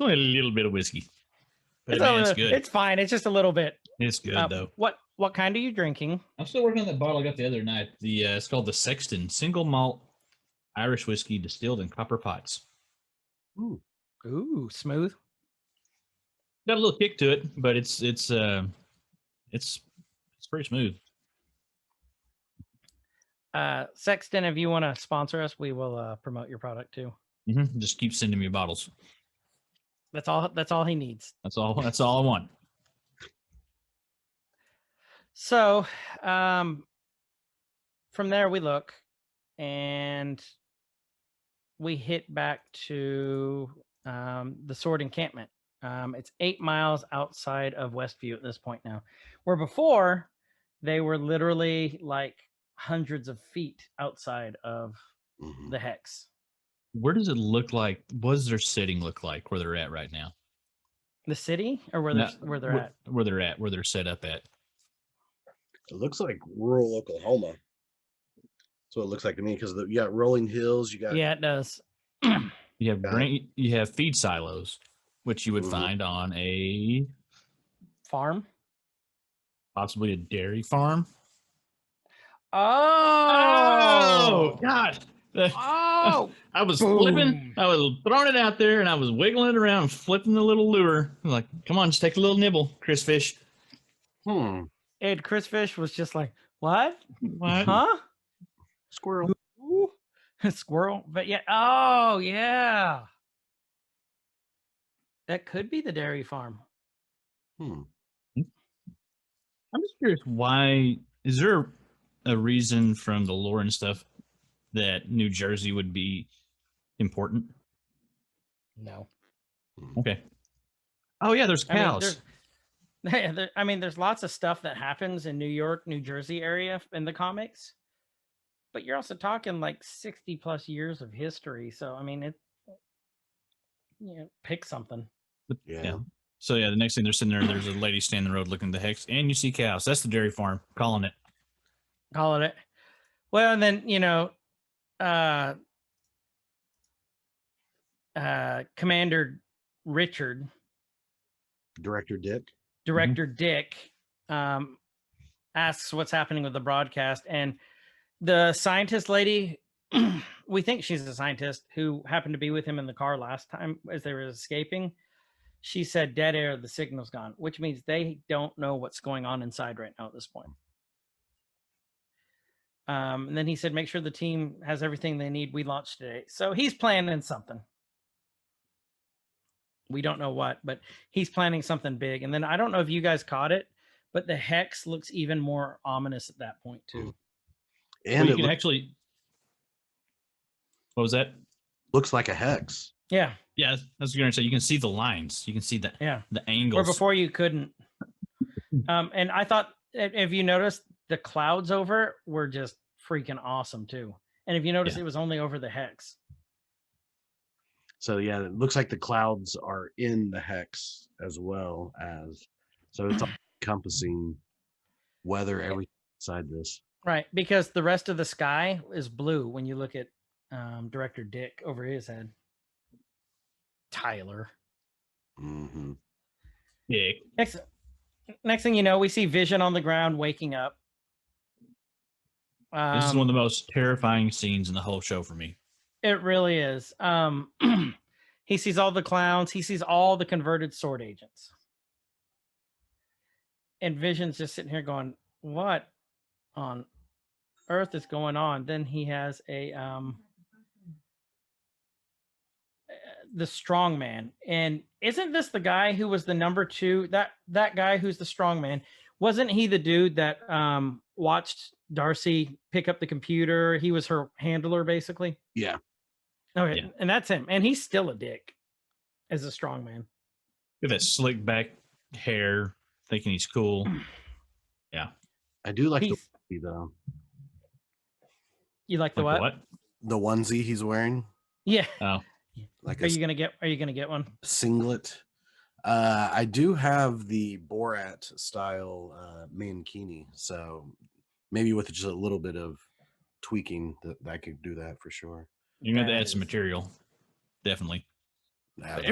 only a little bit of whiskey, but man, it's good. It's fine. It's just a little bit. It's good though. What kind are you drinking? I'm still working on that bottle I got the other night. It's called the Sexton Single Malt Irish Whiskey distilled in copper pots. Ooh, smooth. Got a little kick to it, but it's pretty smooth. Sexton, if you want to sponsor us, we will promote your product too. Just keep sending me bottles. That's all he needs. That's all I want. So, from there we look, and we hit back to the Sword encampment. It's 8 miles outside of Westview at this point now, where before they were literally like hundreds of feet outside of Mhm. the hex. Where does it look like? What does their setting look like where they're at right now? The city, or where No, they're at? Where they're at, where they're set up at. It looks like rural Oklahoma. So it looks like to me because you got rolling hills, you got Yeah, it does. You have Got it. you have feed silos, which you would Mhm. find on a Farm. possibly a dairy farm. Oh, God! oh! I was Boom. flipping. I was throwing it out there, and I was wiggling it around, flipping the little lure. I'm like, come on, just take a little nibble, Chris Fish. Hmm. And Chris Fish was just like, "What? What? Huh? Squirrel. Ooh. Squirrel?" But yeah. Oh, yeah. That could be the dairy farm. Hmm. I'm just curious, why is there a reason from the lore and stuff that New Jersey would be important? No. Okay. Oh yeah, there's cows. I mean, there's lots of stuff that happens in New York, New Jersey area in the comics, but you're also talking like 60 plus years of history. So, I mean, pick something. Yeah. So yeah, the next thing they're sitting there, there's a lady standing in the road looking at the hex, and you see cows. That's the dairy farm. Calling it. Call it. Well, and then, Commander Richard, Director Dick. Director Dick, asks what's happening with the broadcast, and the scientist lady, we think she's a scientist who happened to be with him in the car last time as they were escaping. She said, "Dead air, the signal's gone," which means they don't know what's going on inside right now at this point. And then he said, "Make sure the team has everything they need. We launched today." So he's planning something. We don't know what, but he's planning something big. And then I don't know if you guys caught it, but the hex looks even more ominous at that point too. And you it can actually. What was that? looks like a hex. Yeah. Yeah, that's what you're gonna say. You can see the lines. You can see the Where angles. before you couldn't. And I thought, if you noticed, the clouds over it were just freaking awesome too. And if you notice, it was only over the hex. So yeah, it looks like the clouds are in the hex as well as, so it's all encompassing weather, everything inside this. Right, because the rest of the sky is blue when you look at Director Dick over his head. Tyler. Mm-hmm. Yeah. Next thing you know, we see Vision on the ground waking up. This is one of the most terrifying scenes in the whole show for me. It really is. He sees all the clowns. He sees all the converted sword agents. And Vision's just sitting here going, "What on earth is going on?" Then he has a the strong man. And isn't this the guy who was the number 2? That guy who's the strong man, wasn't he the dude that watched Darcy pick up the computer? He was her handler, basically. Yeah. Okay, Yeah. and that's him. And he's still a dick as a strong man. With that slick back hair, thinking he's cool. Yeah. I do like the He's- onesie, though. You like the Like what? The onesie he's wearing, Yeah. Oh, like Are a you gonna get one? singlet. I do have the Borat style mankini, so maybe with just a little bit of tweaking, that I could do that for sure. you're going to That add some is- material. Definitely. Nah, But I don't-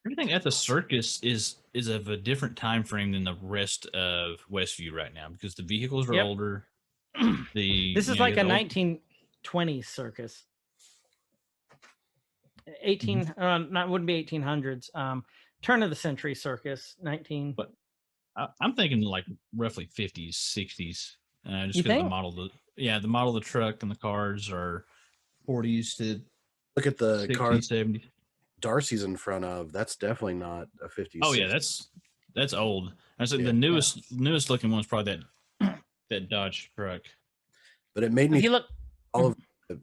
everything at the circus is of a different time frame than the rest of Westview right now because the vehicles are Yep. older. This is like a 1920s circus. 18 not wouldn't be 1800s. Turn of the century circus, 19. But I'm thinking like roughly 50s, 60s. Just You because the think? model, the model of the truck and the cars are 40s to Look at the 60s, car 70s. Darcy's in front of. That's definitely not a 50s. Oh yeah, 60s. that's old. I said Yeah. the newest looking one's probably that Dodge truck. But it made me If you look, all of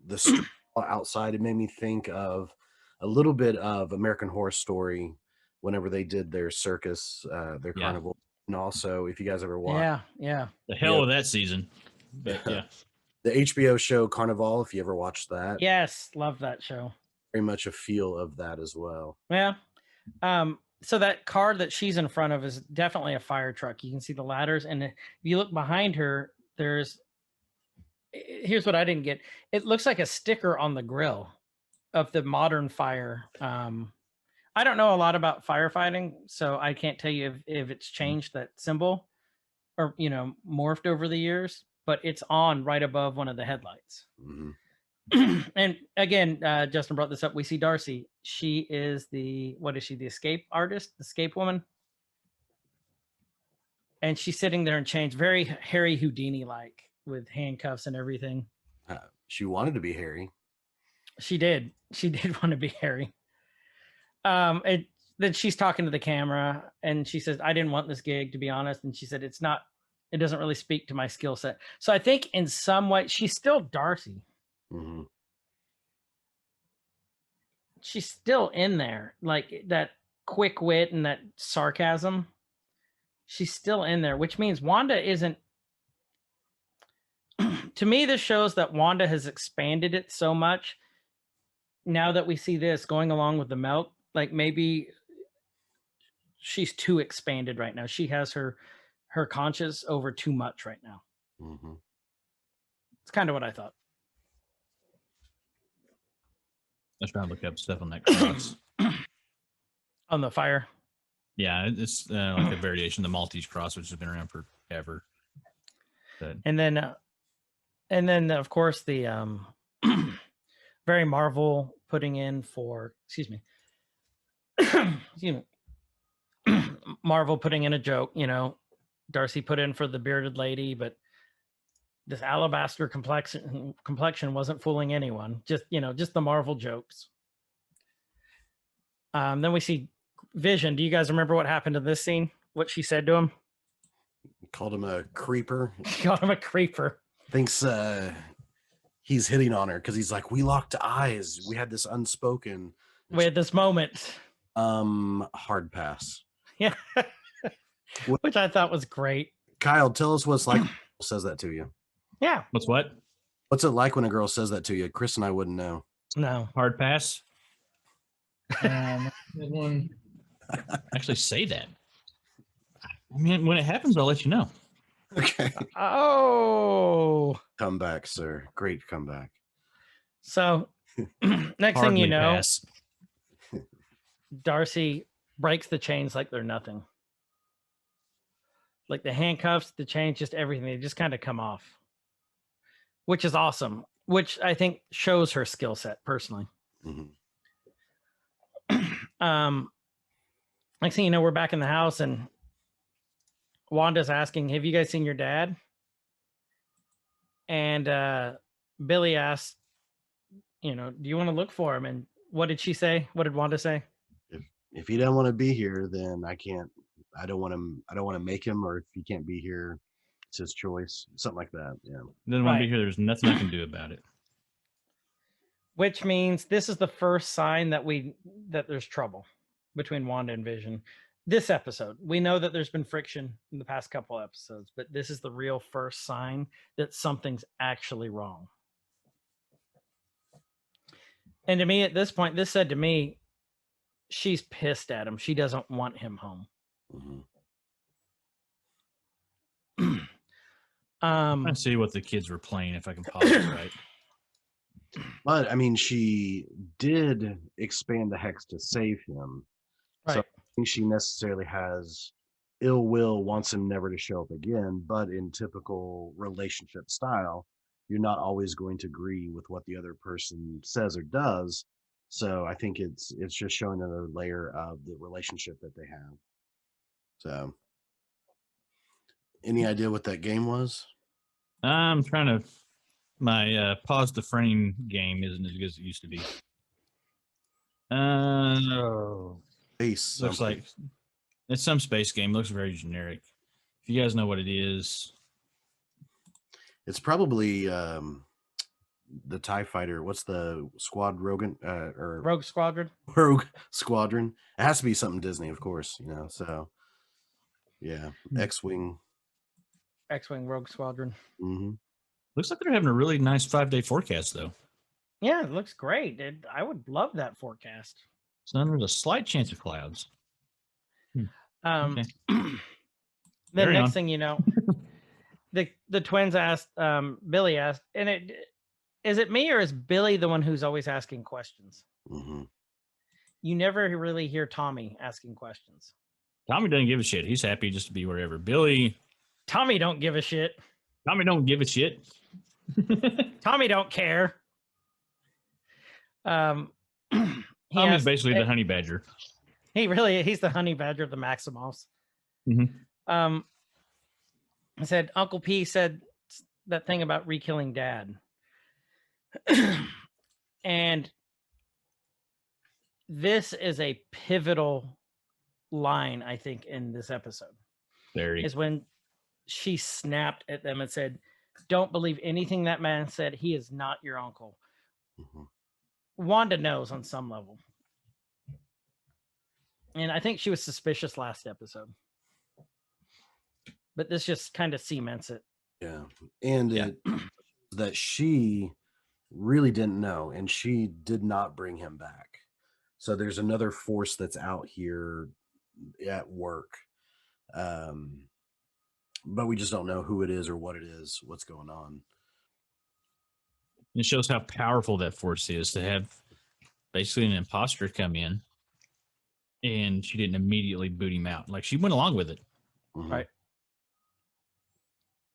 the straw outside. It made me think of a little bit of American Horror Story whenever they did their circus, their Yeah. carnival, and also if you guys ever watched yeah. The hell Yep. with that season. But yeah. the HBO show Carnival, if you ever watched that, Yes, love that show. very much a feel of that as well. Yeah. So that car that she's in front of is definitely a fire truck. You can see the ladders, and if you look behind her, here's what I didn't get. It looks like a sticker on the grill of the modern fire. I don't know a lot about firefighting, so I can't tell you if it's changed that symbol or morphed over the years, but it's on right above one of the headlights. hmm And again, Justin brought this up. We see Darcy. She is the escape artist, the escape woman. And she's sitting there in chains, very Harry Houdini like, with handcuffs and everything. She wanted to be Harry. She did want to be Harry. Then she's talking to the camera and she says, I didn't want this gig, to be honest. And she said, it doesn't really speak to my skill set. So I think in some way she's still Darcy. hmm She's still in there, like that quick wit and that sarcasm. She's still in there, which means Wanda isn't. To me, this shows that Wanda has expanded it so much. Now that we see this going along with the melt, like maybe she's too expanded right now. She has her conscience over too much right now. hmm It's kind of what I thought. Let's try to look up stuff on that cross. On the fire. Yeah, it's like a variation of the Maltese cross, which has been around forever. But And then of course the very Marvel putting in for excuse me Marvel putting in a joke, Darcy put in for the bearded lady, but this alabaster complexion wasn't fooling anyone. Just the Marvel jokes. Then we see Vision. Do you guys remember what happened in this scene? What she said to him? Called him a creeper. She called him a creeper. Thinks he's hitting on her because he's like, we locked eyes. We had this unspoken. We had this moment. Hard pass. Yeah. Which I thought was great. Kyle, tell us what's like when a girl says that to you. Yeah. what's what? What's it like when a girl says that to you? Chris and I wouldn't know. No. Hard pass. One actually say that. I mean, when it happens, I'll let you know. Okay. Oh. Comeback, sir. Great comeback. So next thing you Hardly know, pass. Darcy breaks the chains like they're nothing. Like the handcuffs, the chains, just everything. They just kind of come off, which is awesome, which I think shows her skill set personally. hmm Next thing you know, we're back in the house and Wanda's asking, have you guys seen your dad? And Billy asks, do you want to look for him? And What did she say? What did Wanda say? If he doesn't want to be here, then I can't. I don't want him. I don't want to make him. Or if he can't be here, it's his choice. Something like that. Yeah. Doesn't want to Right. be here. There's nothing I can do about it. Which means this is the first sign that there's trouble between Wanda and Vision. This episode, we know that there's been friction in the past couple episodes, but this is the real first sign that something's actually wrong. And to me, at this point, this said to me, she's pissed at him. She doesn't want him home. I see what the kids were playing. If I can pause it right. But I mean, she did expand the hex to save him. So I Right. don't think she necessarily has ill will, wants him never to show up again. But in typical relationship style, you're not always going to agree with what the other person says or does. So I think it's just showing another layer of the relationship that they have. So, any idea what that game was? I'm trying to. My pause the frame game isn't as good as it used to be. Space. Looks something. like it's some space game. Looks very generic. If you guys know what it is, It's probably the TIE fighter. What's the squad Rogan or Rogue Squadron. Rogue Squadron? It has to be something Disney, of course, so yeah, X-Wing. X-Wing Rogue Squadron. looks like they're having a really nice 5-day forecast though. Yeah, it looks great. I would love that forecast. So there's a slight chance of clouds. Okay. The Carry next on. thing you know, the twins asked, Billy asked, and is it me or is Billy the one who's always asking questions? You never really hear Tommy asking questions. Tommy doesn't give a shit. He's happy just to be wherever. Billy, Tommy don't give a shit. Tommy don't give a shit. Tommy don't care. Tommy's Tommy's basically the honey badger. He's the honey badger of the Maximoffs. I said, Uncle P said that thing about re-killing Dad. And this is a pivotal line, I think, in this episode. Very. Is when she snapped at them and said, don't believe anything that man said. He is not your uncle. Wanda knows on some level. And I think she was suspicious last episode. But this just kind of cements it. Yeah. And that she really didn't know, and she did not bring him back. So there's another force that's out here at work. But we just don't know who it is or what it is, what's going on. It shows how powerful that force is to have basically an imposter come in, and she didn't immediately boot him out. Like, she went along with it. Right.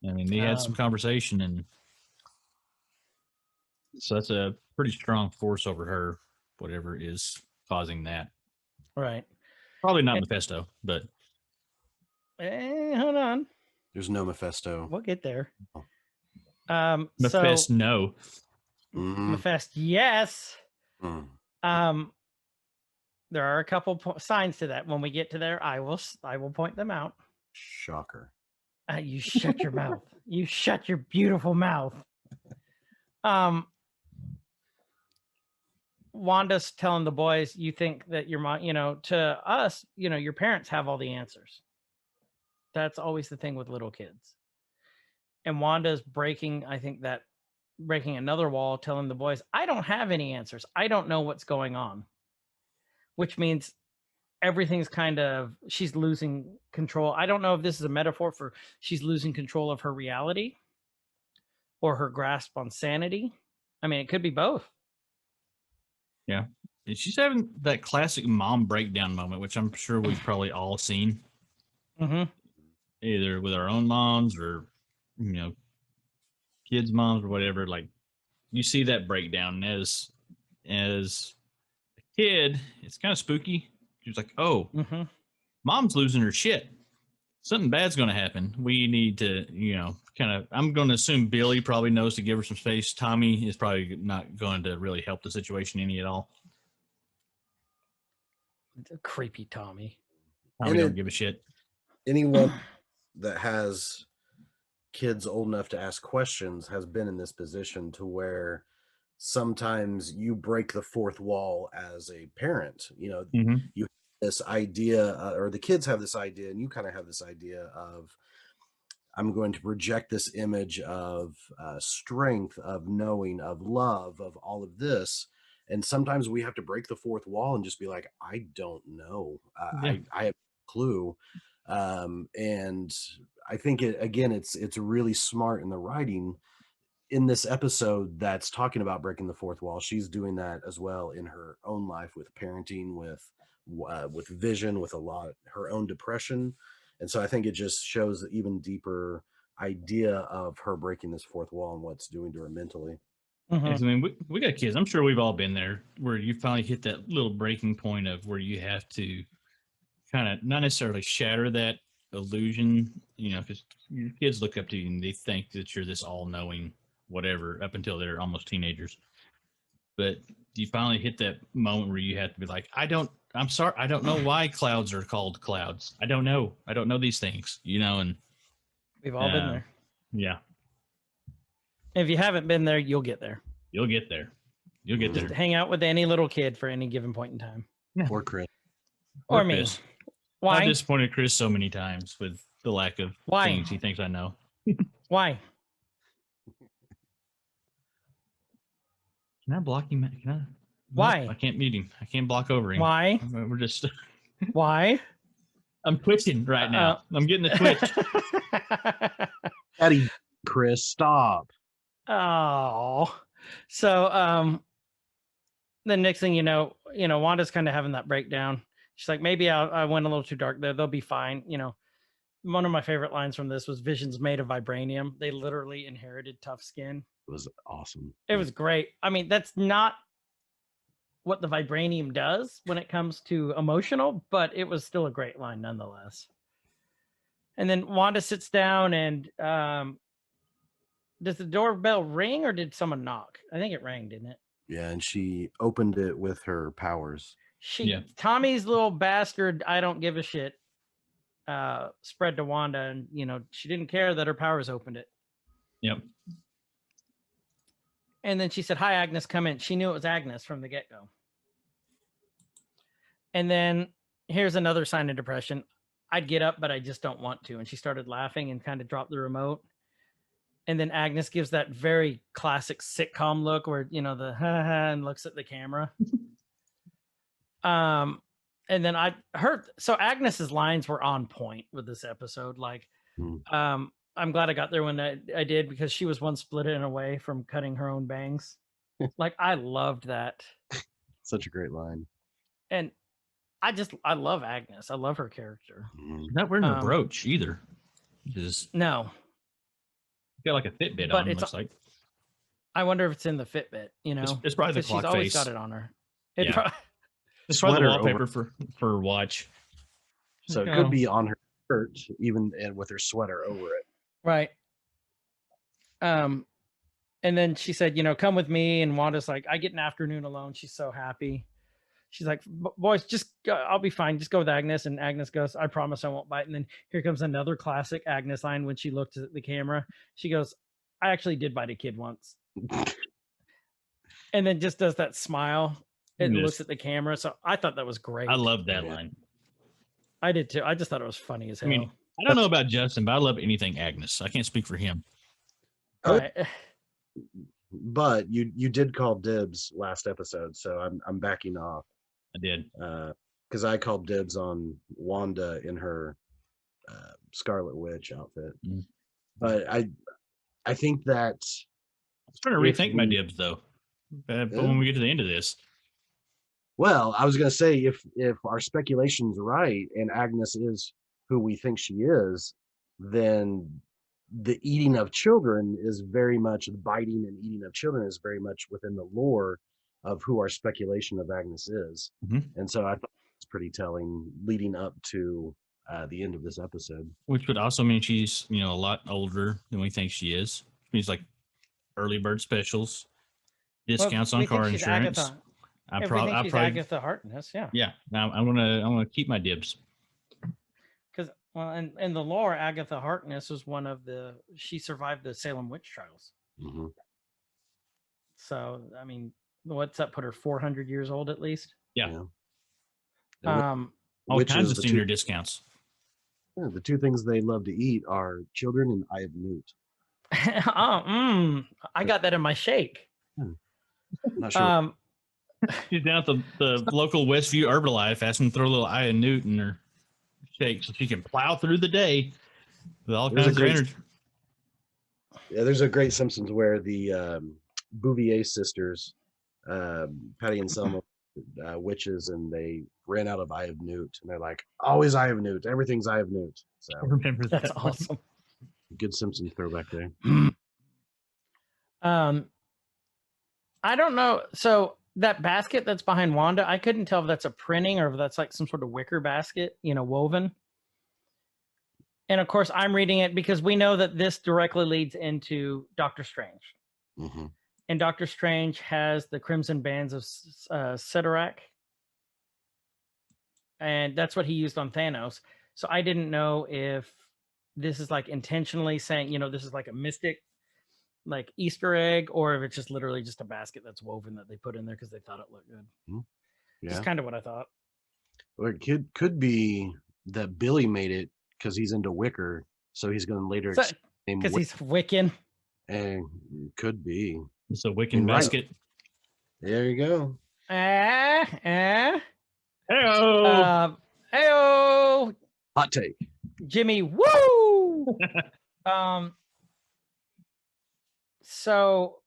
I mean, they had some conversation, and so that's a pretty strong force over her, whatever is causing that. Right. Probably not Mephisto, but hold on. There's no Mephisto. We'll get there. Mephisto, So no. Mephisto, yes. There are a couple signs to that. When we get to there, I will point them out. Shocker. You shut your mouth. You shut your beautiful mouth. Wanda's telling the boys, you think that your mom, to us, your parents have all the answers. That's always the thing with little kids. And Wanda's breaking another wall, telling the boys, I don't have any answers. I don't know what's going on. Which means everything's she's losing control. I don't know if this is a metaphor for she's losing control of her reality or her grasp on sanity. I mean, it could be both. Yeah. She's having that classic mom breakdown moment, which I'm sure we've probably all seen. Either with our own moms or, kids' moms or whatever. Like, you see that breakdown. As a kid, it's kind of spooky. She's like, oh, mom's losing her shit. Something bad's going to happen. We need to, I'm going to assume Billy probably knows to give her some space. Tommy is probably not going to really help the situation any at all. Creepy Tommy. Tommy And don't it- give a shit. Anyone that has kids old enough to ask questions has been in this position to where sometimes you break the fourth wall as a parent. You know, Mhm. you have this idea, or the kids have this idea, and you kind of have this idea of, I'm going to project this image of strength, of knowing, of love, of all of this. And sometimes we have to break the fourth wall and just be like, I don't know. Yeah. I have no clue. And I think it's really smart in the writing in this episode that's talking about breaking the fourth wall. She's doing that as well in her own life with parenting, with vision, with a lot her own depression. And so I think it just shows the even deeper idea of her breaking this fourth wall and what's doing to her mentally. Mhm. Yes, I mean, we got kids. I'm sure we've all been there where you finally hit that little breaking point of where you have to kind of not necessarily shatter that illusion, you know, because your kids look up to you and they think that you're this all knowing whatever up until they're almost teenagers. But you finally hit that moment where you have to be like, I'm sorry, I don't know why clouds are called clouds. I don't know these things, you know, and We've all been there. yeah, If you haven't been there, you'll get there. you'll get there. You'll get Just there. hang out with any little kid for any given point in time. Or Chris. Or me. Chris. Why? I've disappointed Chris so many times with the lack of Why? things he thinks I know. Why? Can I block him? Can I? Why? Nope, I can't mute him. I can't block over him. Why? We're just. Why? I'm twitching right now. I'm getting a twitch. Daddy, Chris, stop. Oh, so the next thing you know, Wanda's kind of having that breakdown. She's like, maybe I went a little too dark there. They'll be fine. You know, one of my favorite lines from this was Vision's made of vibranium. They literally inherited tough skin. It was awesome. It was great. I mean, that's not what the vibranium does when it comes to emotional, but it was still a great line nonetheless. And then Wanda sits down and does the doorbell ring or did someone knock? I think it rang, didn't it? Yeah, and she opened it with her powers. Yeah. Tommy's little bastard, I don't give a shit, spread to Wanda, and she didn't care that her powers opened it. Yep. And then she said, "Hi, Agnes, come in." She knew it was Agnes from the get-go. And then here's another sign of depression. I'd get up, but I just don't want to. And she started laughing and kind of dropped the remote. And then Agnes gives that very classic sitcom look where, the ha ha and looks at the camera. And then I heard, so Agnes's lines were on point with this episode. Like, I'm glad I got there when I did, because she was one split in away from cutting her own bangs. Like, I loved that. Such a great line. And I love Agnes. I love her character. She's not wearing a brooch either. Just No. got like a Fitbit But on, it's- looks like. I wonder if it's in the Fitbit, It's probably the 'cause clock she's always face. got it on her. Yeah. It's probably the Sweater wallpaper for watch. So it Oh. could be on her shirt, even and with her sweater over it. Right. And then she said, come with me. And Wanda's like, I get an afternoon alone. She's so happy. She's like, boys, just go, I'll be fine. Just go with Agnes. And Agnes goes, I promise I won't bite. And then here comes another classic Agnes line when she looked at the camera. She goes, I actually did bite a kid once. And then just does that smile and Yes. looks at the camera. So I thought that was great. I love that Yeah. line. I did too. I just thought it was funny as I hell. mean, I don't know about Justin, but I love anything Agnes. I can't speak for him. Right. But you did call dibs last episode, so I'm backing off. I did. Because I called dibs on Wanda in her Scarlet Witch outfit. Mm. But I think that I'm trying to If rethink my we- dibs though. But when we get to the end of this, well, I was gonna say if our speculation's right and Agnes is who we think she is, then the eating of children is very much the biting and eating of children is very much within the lore of who our speculation of Agnes is. Mhm. And so I thought it's pretty telling leading up to the end of this episode. which would also mean she's a lot older than we think she is. Which means like early bird specials, discounts Well, on we think car she's insurance. Agatha. I If we think she's probably Agatha Harkness, yeah. yeah. I'm gonna keep my dibs. Because well, in the lore, Agatha Harkness was one of she survived the Salem witch trials. Mm-hmm. So I mean, what's that put her 400 years old at least? Yeah. Um, All Which kinds is of the senior two, discounts. the two things they love to eat are children and Eye of Newt. I got that in my shake. Not sure. She's down at the local Westview Herbalife, asking to throw a little Eye of Newt in her shake so she can plow through the day with all There's a kinds of great- energy. Yeah, there's a great Simpsons where the Bouvier sisters, Patty and Selma, witches, and they ran out of Eye of Newt, and they're like, always Eye of Newt, everything's Eye of Newt. So I remember that. That's one. awesome. good Simpsons throwback there. I don't know. So that basket that's behind Wanda, I couldn't tell if that's a printing or if that's like some sort of wicker basket, woven. And of course, I'm reading it because we know that this directly leads into Doctor Strange. Mm-hmm. And Doctor Strange has the Crimson Bands of Sidorak. And that's what he used on Thanos. So I didn't know if this is like intentionally saying, this is like a mystic, like Easter egg, or if it's just literally just a basket that's woven that they put in there because they thought it looked good. Yeah. That's kind of what I thought. Or it could be that Billy made it because he's into wicker, so he's going to later explain Because he's Wiccan. could be. It's a Wiccan You're right. basket. There you go. Hey-o! Heyo, Hot take. Jimmy, woo! So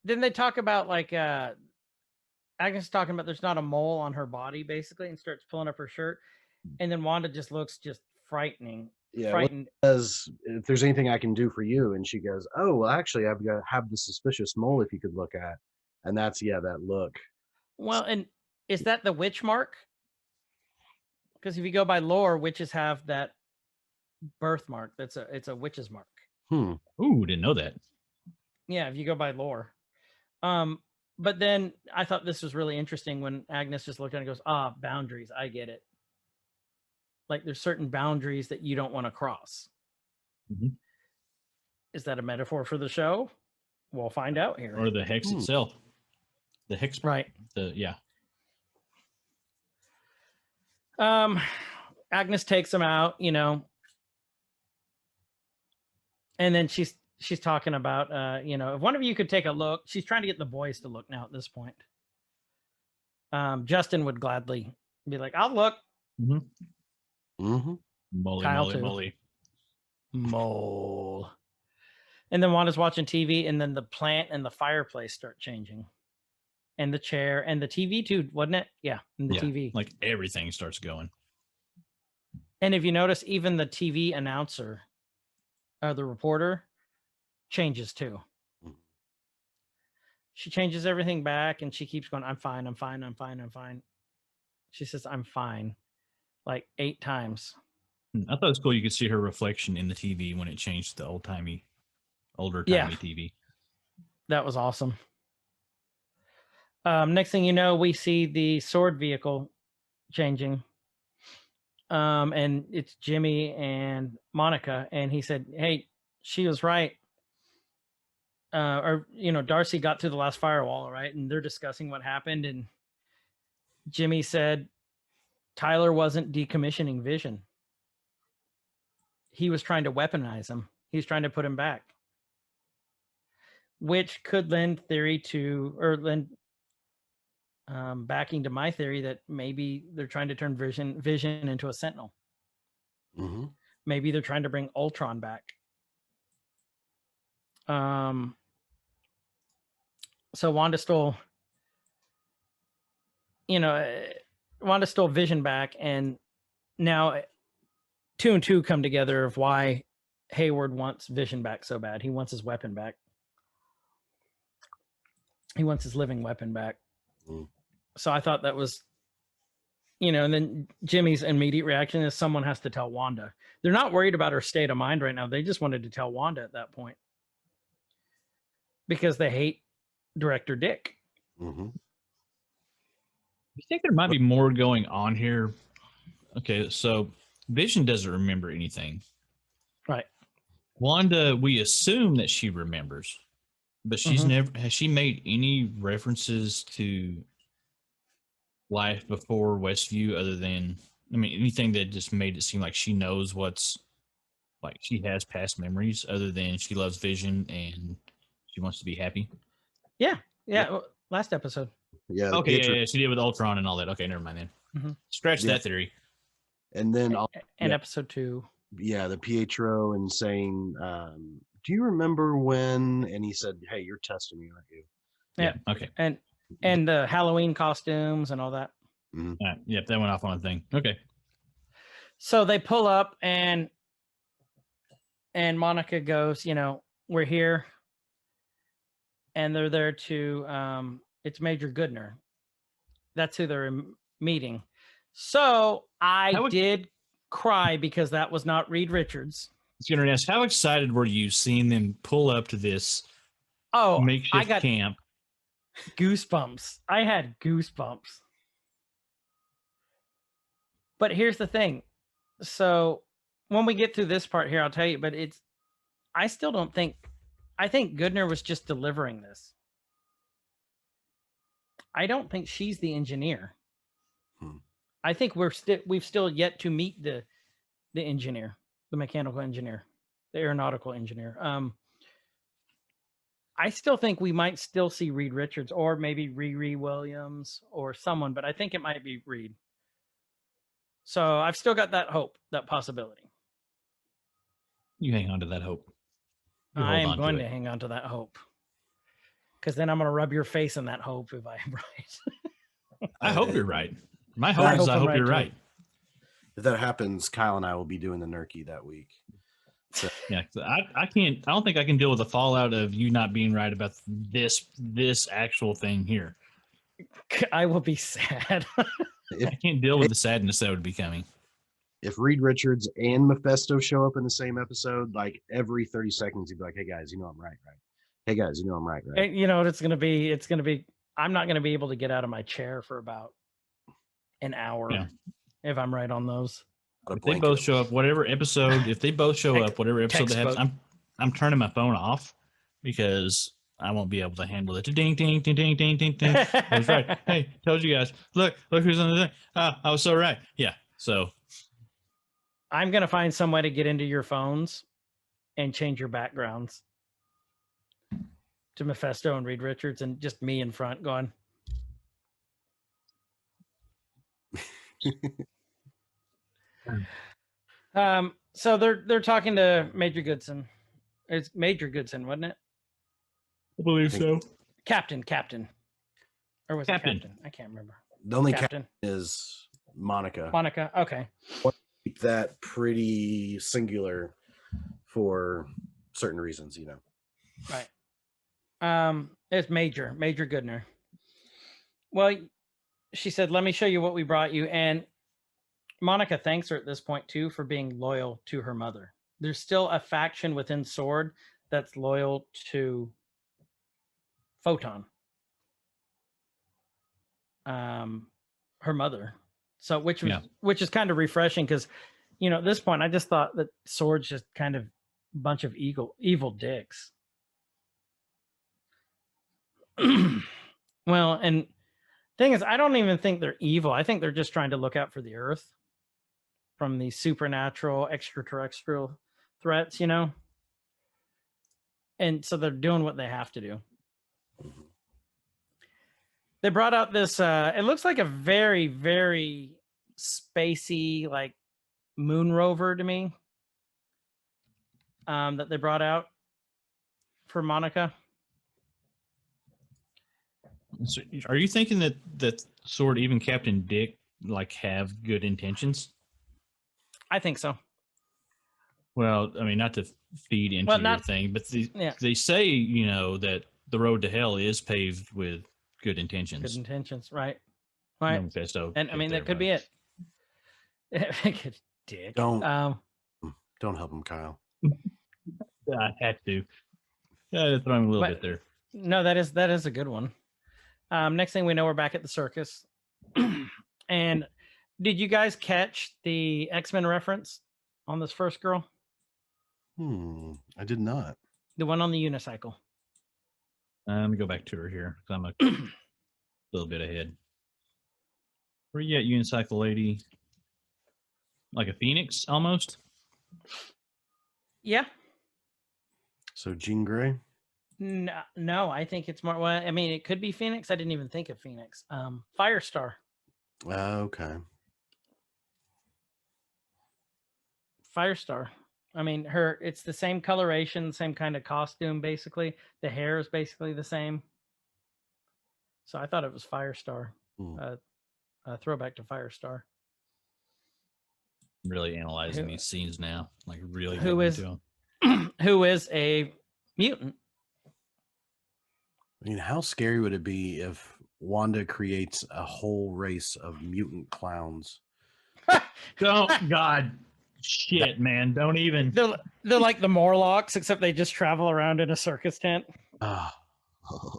then they talk about like Agnes talking about there's not a mole on her body basically, and starts pulling up her shirt, and then Wanda just looks just frightening. Yeah. Frightened. Says, if there's anything I can do for you, and she goes, oh well, actually I've got have the suspicious mole if you could look at, and that's that look. Well, and is that the witch mark? Because if you go by lore, witches have that birthmark. It's a witch's mark. Ooh, didn't know that. Yeah, if you go by lore. But then I thought this was really interesting when Agnes just looked at it and goes, boundaries. I get it. Like there's certain boundaries that you don't want to cross. Mm-hmm. Is that a metaphor for the show? We'll find out here. Or the hex itself. The hex. Right. Yeah. Agnes takes him out, and then she's talking about, if one of you could take a look. She's trying to get the boys to look now at this point. Justin would gladly be like, I'll look. Mm-hmm. Mm-hmm. Molly. And then Wanda's watching TV, and then the plant and the fireplace start changing. And the chair and the TV too, wasn't it? Yeah, and the TV. Like everything starts going. And if you notice, even the TV announcer, the reporter, changes too. She changes everything back, and she keeps going, I'm fine, I'm fine, I'm fine, I'm fine. She says, I'm fine, like 8 times. I thought it was cool. You could see her reflection in the TV when it changed to the older timey TV. That was awesome. Next thing you know, we see the sword vehicle changing. And it's Jimmy and Monica. And he said, hey, she was right. Darcy got through the last firewall, right? And they're discussing what happened. And Jimmy said, Tyler wasn't decommissioning Vision. He was trying to weaponize him. He was trying to put him back. Which could lend backing to my theory that maybe they're trying to turn Vision into a Sentinel. Mm-hmm. Maybe they're trying to bring Ultron back. So Wanda stole Vision back, and now 2 and 2 come together of why Hayward wants Vision back so bad. He wants his weapon back. He wants his living weapon back. Mm. So I thought that was, and then Jimmy's immediate reaction is someone has to tell Wanda. They're not worried about her state of mind right now. They just wanted to tell Wanda at that point because they hate Director Dick. Mm-hmm. You think there might be more going on here? Okay, so Vision doesn't remember anything. Right. Wanda, we assume that she remembers, but she's never has she made any references to life before Westview other than anything that just made it seem like she knows what's like she has past memories other than she loves Vision and she wants to be happy. Yeah. Well, last episode. Yeah. the Okay, Pietro- yeah, she did with Ultron and all that. Okay, never mind then. Mhm. Scratch Yeah. that theory. And then, And yeah. episode 2. yeah, the Pietro and saying, "Do you remember when?" And he said, "Hey, you're testing me, aren't you?" Yeah. Okay. And the Halloween costumes and all that. Yep, that went off on a thing. Okay. So they pull up and Monica goes, we're here. And they're there to it's Major Goodner. That's who they're meeting. So I did cry because that was not Reed Richards. I was going to ask, how excited were you seeing them pull up to this makeshift I got camp? goosebumps. I had goosebumps. But here's the thing. So when we get through this part here, I'll tell you, but I still don't think, I think Goodner was just delivering this. I don't think she's the engineer. I think we've still yet to meet the engineer, the mechanical engineer, the aeronautical engineer. I still think we might still see Reed Richards or maybe Riri Williams or someone, but I think it might be Reed. So I've still got that hope, that possibility. You hang on to that hope. I am going to hang on to that hope. Because then I'm going to rub your face in that hope if I'm right. I hope you're right. My hope is I hope you're right. If that happens, Kyle and I will be doing the Nerkie that week. So. Yeah, I don't think I can deal with the fallout of you not being right about this actual thing here. I will be sad. I can't deal with the sadness that would be coming. If Reed Richards and Mephisto show up in the same episode, like every 30 seconds, he'd be like, "Hey guys, I'm right? Hey guys, I'm right? And you know what it's gonna be? It's gonna be. I'm not gonna be able to get out of my chair for about an hour if I'm right on those. If they both show up, whatever episode, if they both show up, whatever episode they have, I'm turning my phone off because I won't be able to handle it. Ding, ding, ding, ding, ding, ding, ding. I was right. Hey, told you guys. Look who's on the thing. I was so right. Yeah. So I'm gonna find some way to get into your phones and change your backgrounds to Mephisto and Reed Richards and just me in front going. So they're talking to Major Goodson. It's Major Goodson, wasn't it? I believe so. Captain. Or was Captain. it Captain? I can't remember. The only captain is Monica. Monica, okay. Keep that pretty singular for certain reasons, Right. It's Major Goodner. Well, she said, "Let me show you what we brought you." And Monica thanks her at this point too for being loyal to her mother. There's still a faction within Sword that's loyal to Photon, her mother. So which is kind of refreshing because, at this point I just thought that Sword's just kind of a bunch of evil dicks. Well, and thing is, I don't even think they're evil. I think they're just trying to look out for the Earth from these supernatural, extraterrestrial threats, And so they're doing what they have to do. They brought out this, it looks like a very, very spacey, like moon rover to me, that they brought out for Monica. So are you thinking that Sword, even Captain Dick, like have good intentions? I think so. Well, not to feed into your thing, but they say, that the road to hell is paved with good intentions. Good intentions, right? Right. Mephisto, and that could be it. Dick. Don't help him, Kyle. I had to. Yeah, throw him a little bit there. No, that is a good one. Next thing we know, we're back at the circus. And did you guys catch the X-Men reference on this first girl? I did not. The one on the unicycle. Let me go back to her here because I'm a little bit ahead. Where you at, unicycle lady? Like a phoenix, almost. Yeah. So Jean Grey. No, I think it's more. Well, I mean, it could be Phoenix. I didn't even think of Phoenix. Firestar. Okay. Firestar. I mean, it's the same coloration, same kind of costume, basically. The hair is basically the same. So I thought it was Firestar. A throwback to Firestar. Really analyzing these scenes now. Like really. Who is a mutant. I mean, how scary would it be if Wanda creates a whole race of mutant clowns? Don't God. Shit, man. Don't even. They're like the Morlocks, except they just travel around in a circus tent. I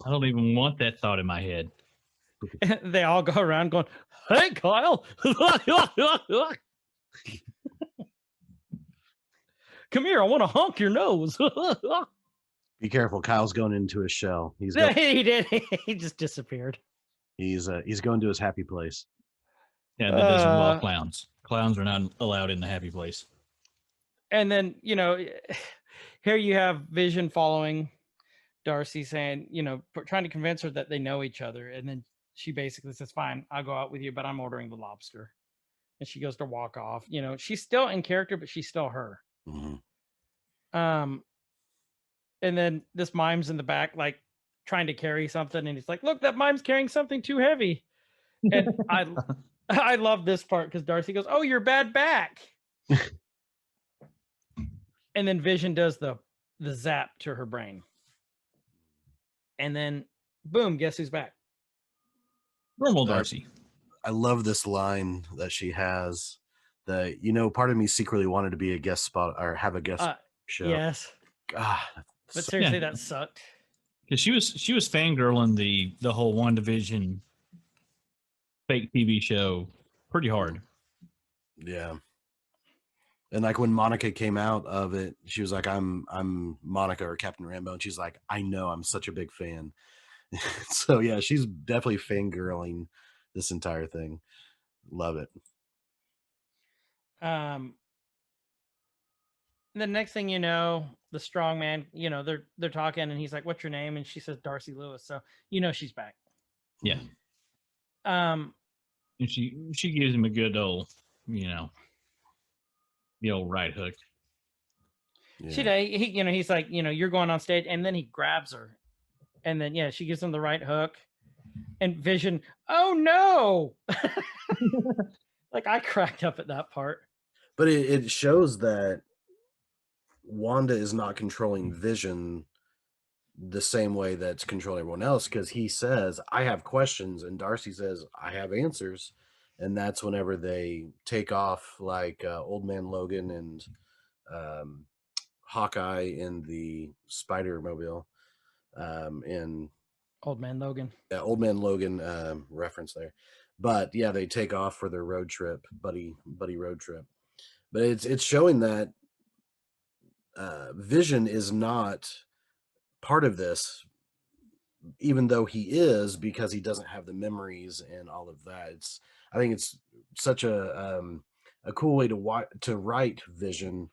don't even want that thought in my head. They all go around going, "Hey, Kyle, come here. I want to honk your nose." Be careful, Kyle's going into his shell. He did. He just disappeared. He's going to his happy place. Yeah, that doesn't involve clowns. Clowns are not allowed in the happy place. And then, here you have Vision following Darcy, saying, trying to convince her that they know each other. And then she basically says, "Fine, I'll go out with you, but I'm ordering the lobster." And she goes to walk off. She's still in character, but she's still her. Mm-hmm. And then this mime's in the back, like trying to carry something. And he's like, "Look, that mime's carrying something too heavy." And I love this part because Darcy goes, "Oh, your bad back." And then Vision does the zap to her brain. And then, boom, guess who's back? Normal Darcy. I love this line that she has. Part of me secretly wanted to be a guest spot or have a guest show. Yes. God, But seriously, that sucked. Because she was fangirling the whole WandaVision fake TV show pretty hard. Yeah. And like when Monica came out of it, she was like, I'm Monica or Captain Rambo. And she's like, "I know, I'm such a big fan." So yeah, she's definitely fangirling this entire thing. Love it. The next thing you know, the strong man, they're talking and he's like, "What's your name?" And she says, "Darcy Lewis." So she's back. Yeah. And she gives him a good old, the old right hook. Yeah. He's like, "You're going on stage," and then he grabs her, and then she gives him the right hook, and Vision, "Oh no!" Like I cracked up at that part. But it shows that Wanda is not controlling Vision the same way that's controlling everyone else, because he says, "I have questions," and Darcy says, "I have answers." And that's whenever they take off, like Old Man Logan and Hawkeye in the Spider-Mobile. In Old Man Logan. Yeah, Old Man Logan reference there. But yeah, they take off for their road trip, buddy road trip. But it's showing that Vision is not part of this, even though he is, because he doesn't have the memories and all of that. I think it's such a cool way to write Vision,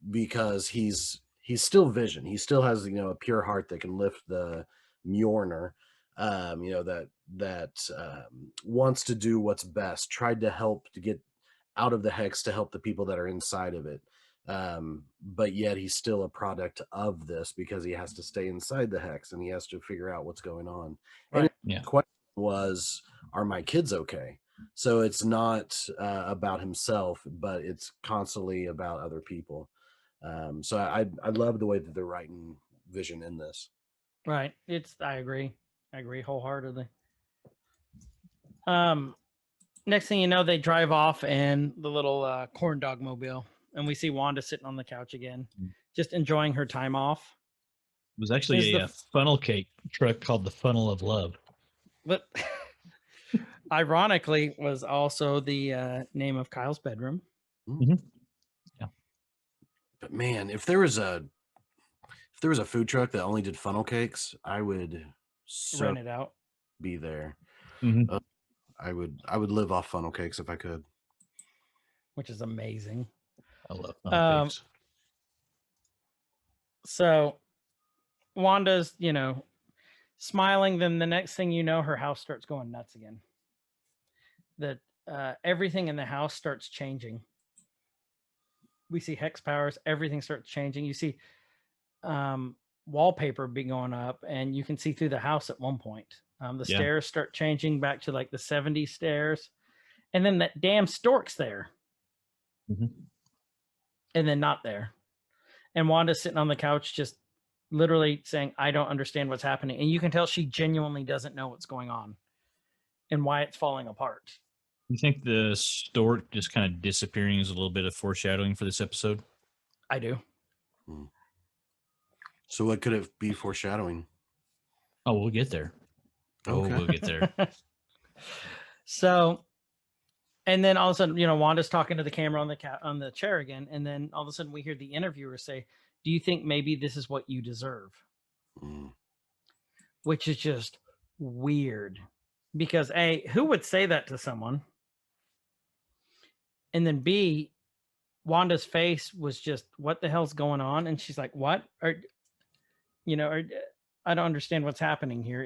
because he's still Vision. He still has a pure heart that can lift the Mjolnir, that wants to do what's best. Tried to help to get out of the hex to help the people that are inside of it. But yet he's still a product of this because he has to stay inside the hex and he has to figure out what's going on. Right. And the question was, are my kids okay? So it's not about himself, but it's constantly about other people. So I love the way that they're writing Vision in this. Right. I agree wholeheartedly. Next thing you know, they drive off in the little corn dog mobile, and we see Wanda sitting on the couch again, just enjoying her time off. It was actually a funnel cake truck called the Funnel of Love. But Ironically, was also the name of Kyle's bedroom. But man, if there was a food truck that only did funnel cakes, I would so Rent it out. be there. Mhm. I would live off funnel cakes if I could. Which is amazing. I love funnel cakes. So Wanda's, smiling. Then the next thing you know, her house starts going nuts again. That everything in the house starts changing. We see hex powers. Everything starts changing. You see wallpaper be going up, and you can see through the house at one point. The stairs start changing back to like the 70s stairs. And then that damn stork's there. And then not there. And Wanda's sitting on the couch just literally saying, I don't understand what's happening. And you can tell she genuinely doesn't know what's going on and why it's falling apart. You think the stork just kind of disappearing is a little bit of foreshadowing for this episode? I do. So what could it be foreshadowing? Oh, we'll get there. Okay. We'll get there. So, and then all of a sudden, Wanda's talking to the camera on the chair again. And then all of a sudden we hear the interviewer say, do you think maybe this is what you deserve? Which is just weird because A, who would say that to someone? And then B, Wanda's face was just, what the hell's going on? And she's like, what? I don't understand what's happening here.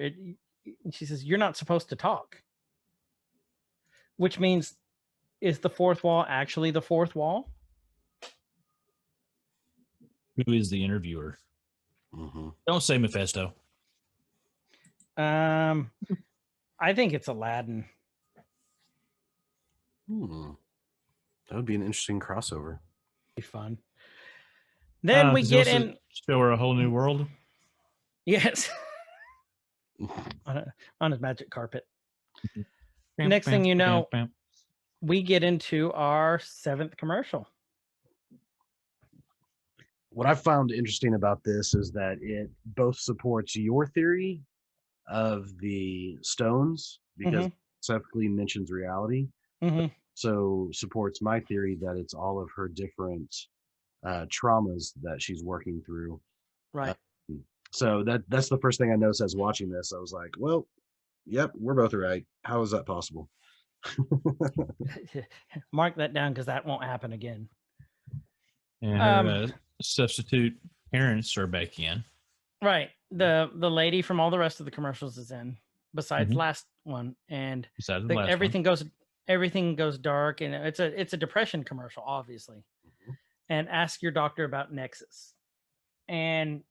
And she says, you're not supposed to talk. Which means, is the fourth wall actually the fourth wall? Who is the interviewer? Don't say Mephisto. I think it's Aladdin. That would be an interesting crossover. Be fun. Then we get in. Show her a whole new world. Yes. on his magic carpet. Next thing you know, we get into our 7th commercial. What I found interesting about this is that it both supports your theory of the stones because it specifically mentions reality. So supports my theory that it's all of her different traumas that she's working through. Right. So that's the first thing I noticed as watching this. I was like, well, yep, we're both right. How is that possible? Mark that down because that won't happen again. And her substitute parents are back in. Right. The lady from all the rest of the commercials is in, besides last one, and everything goes dark, and it's a depression commercial, obviously. And ask your doctor about Nexus. And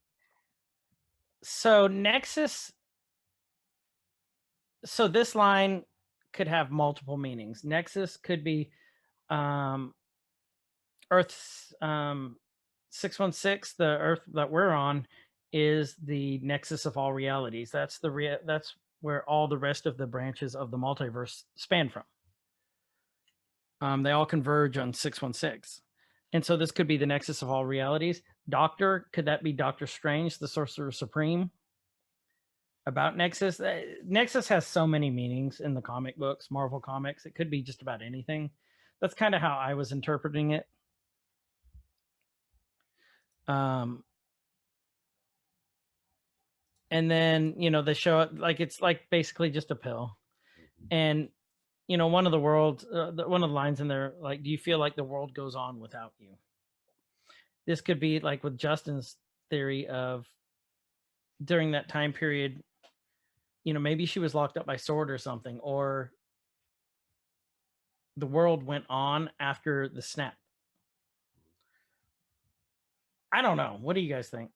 so Nexus. So this line could have multiple meanings. Nexus could be Earth's 616, the Earth that we're on, is the nexus of all realities. That's that's where all the rest of the branches of the multiverse span from. They all converge on 616. And so this could be the nexus of all realities. Doctor, could that be Doctor Strange, the Sorcerer Supreme? About Nexus. Nexus has so many meanings in the comic books, Marvel comics. It could be just about anything. That's kind of how I was interpreting it. And then, they show it like it's like basically just a pill. And, one of the lines in there, like, do you feel like the world goes on without you? This could be like with Justin's theory of during that time period, maybe she was locked up by Sword or something, or the world went on after the snap. I don't know. What do you guys think?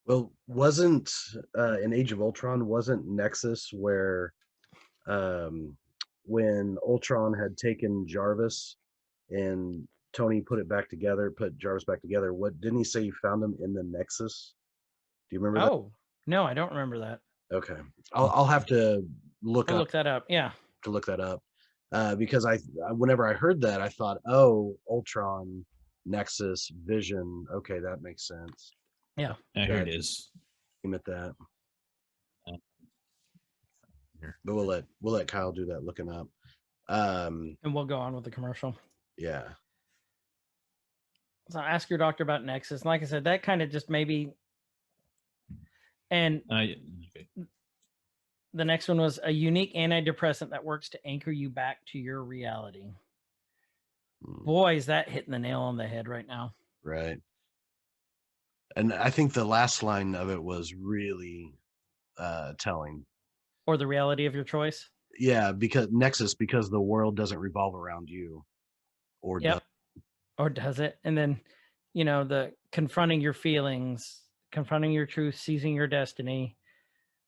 Well, wasn't in Age of Ultron, wasn't Nexus where when Ultron had taken Jarvis and Tony put Jarvis back together, what didn't he say he found him in the Nexus? Do you remember that? Oh, no, I don't remember that. Okay. I'll have to look that up. Yeah. To look that up. Because whenever I heard that, I thought, oh, Ultron, Nexus, Vision. Okay, that makes sense. Yeah. Here it is. Aim at that. but we'll let Kyle do that looking up. And we'll go on with the commercial. Yeah. So ask your doctor about Nexus. And like I said, that kind of just maybe. And Okay. the next one was a unique antidepressant that works to anchor you back to your reality. Boy, is that hitting the nail on the head right now. Right. And I think the last line of it was really telling. Or the reality of your choice. Yeah, because Nexus, because the world doesn't revolve around you. Or Yep. Or does it? And then, the confronting your feelings, confronting your truth, seizing your destiny.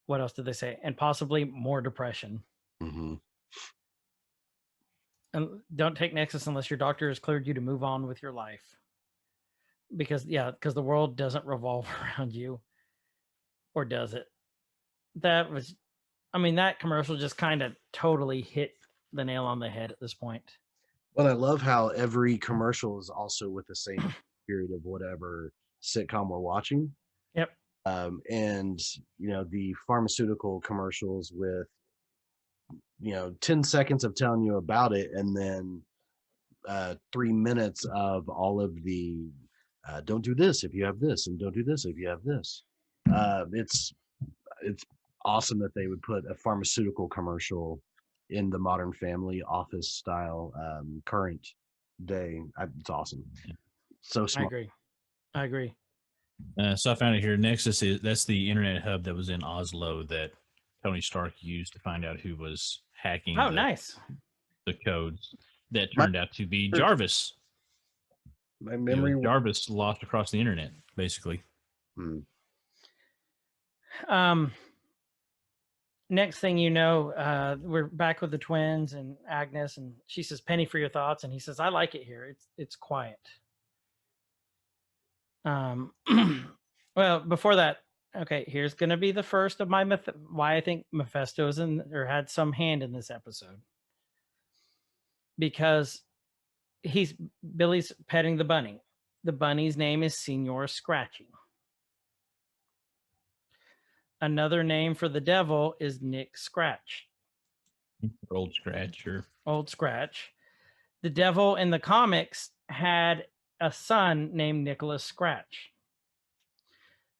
What else did they say? And possibly more depression. Mm-hmm. And don't take Nexus unless your doctor has cleared you to move on with your life. Because the world doesn't revolve around you. Or does it? That commercial just kind of totally hit the nail on the head at this point. Well, I love how every commercial is also with the same period of whatever sitcom we're watching. Yep. And the pharmaceutical commercials with 10 seconds of telling you about it, and then 3 minutes of all of the don't do this if you have this, and don't do this if you have this. It's awesome that they would put a pharmaceutical commercial in the Modern Family office style current day. It's awesome. So smart. I agree. So I found it here. Nexus that's the internet hub that was in Oslo that Tony Stark used to find out who was hacking. Nice. The codes that turned out to be Jarvis. My memory. Jarvis lost across the internet, basically. Next thing you know, we're back with the twins and Agnes, and she says, "Penny, for your thoughts," and he says, "I like it here. It's quiet." Well, before that, okay, here's going to be the first of my why I think Mephisto's had some hand in this episode. Because Billy's petting the bunny. The bunny's name is Senor Scratchy. Another name for the devil is Nick Scratch. Old Scratcher. Old Scratch. The devil in the comics had a son named Nicholas Scratch,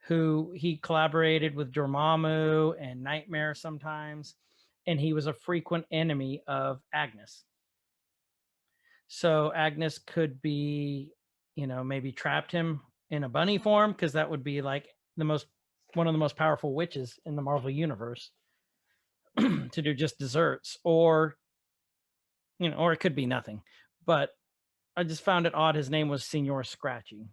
who he collaborated with Dormammu and Nightmare sometimes, and he was a frequent enemy of Agnes. So Agnes could be, maybe trapped him in a bunny form, because that would be like one of the most powerful witches in the Marvel universe to do just desserts, or it could be nothing. But I just found it odd his name was Senor Scratchy.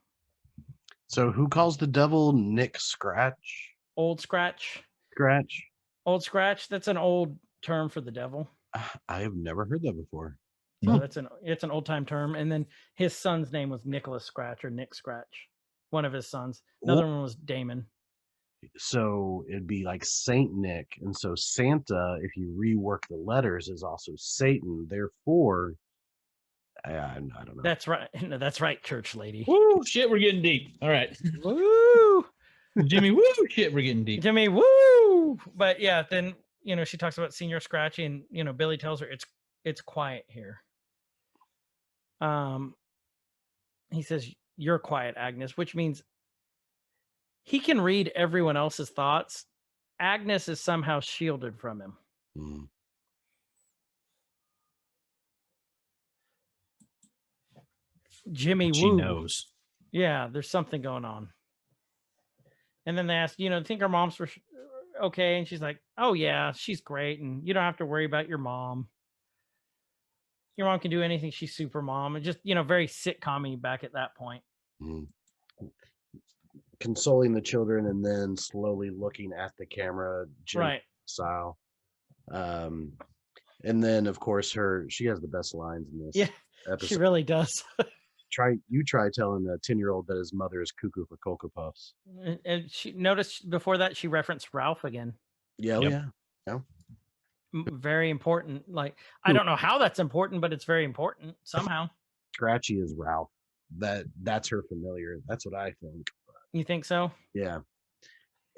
So who calls the devil Nick Scratch? Old Scratch. Scratch. Old Scratch. That's an old term for the devil. I have never heard that before. So it's an old time term. And then his son's name was Nicholas Scratch, or Nick Scratch. One of his sons. Another one was Damon. So it'd be like Saint Nick, and so Santa, if you rework the letters, is also Satan. Therefore, I don't know. That's right. No, that's right, church lady. Woo! Shit, we're getting deep. All right. Woo! Jimmy, woo! Shit, we're getting deep. Jimmy, woo! But yeah, then she talks about Senior Scratchy, and Billy tells her it's quiet here. He says, "You're quiet, Agnes," which means he can read everyone else's thoughts. Agnes is somehow shielded from him. Jimmy She Woo knows. Yeah, there's something going on. And then they ask, think our moms were okay? And she's like, "Oh yeah, she's great, and you don't have to worry about your mom. Your mom can do anything. She's super mom." And just very sitcom-y back at that point. Consoling the children and then slowly looking at the camera, Right? Style. And then of course she has the best lines in this episode. She really does. Try telling a 10-year-old that his mother is cuckoo for Cocoa Puffs. And she noticed before that she referenced Ralph again. Yeah, Yep. Yeah. Very important. Like, I don't know how that's important, but it's very important somehow. Scratchy is Ralph. That's her familiar. That's what I think. You think so? Yeah.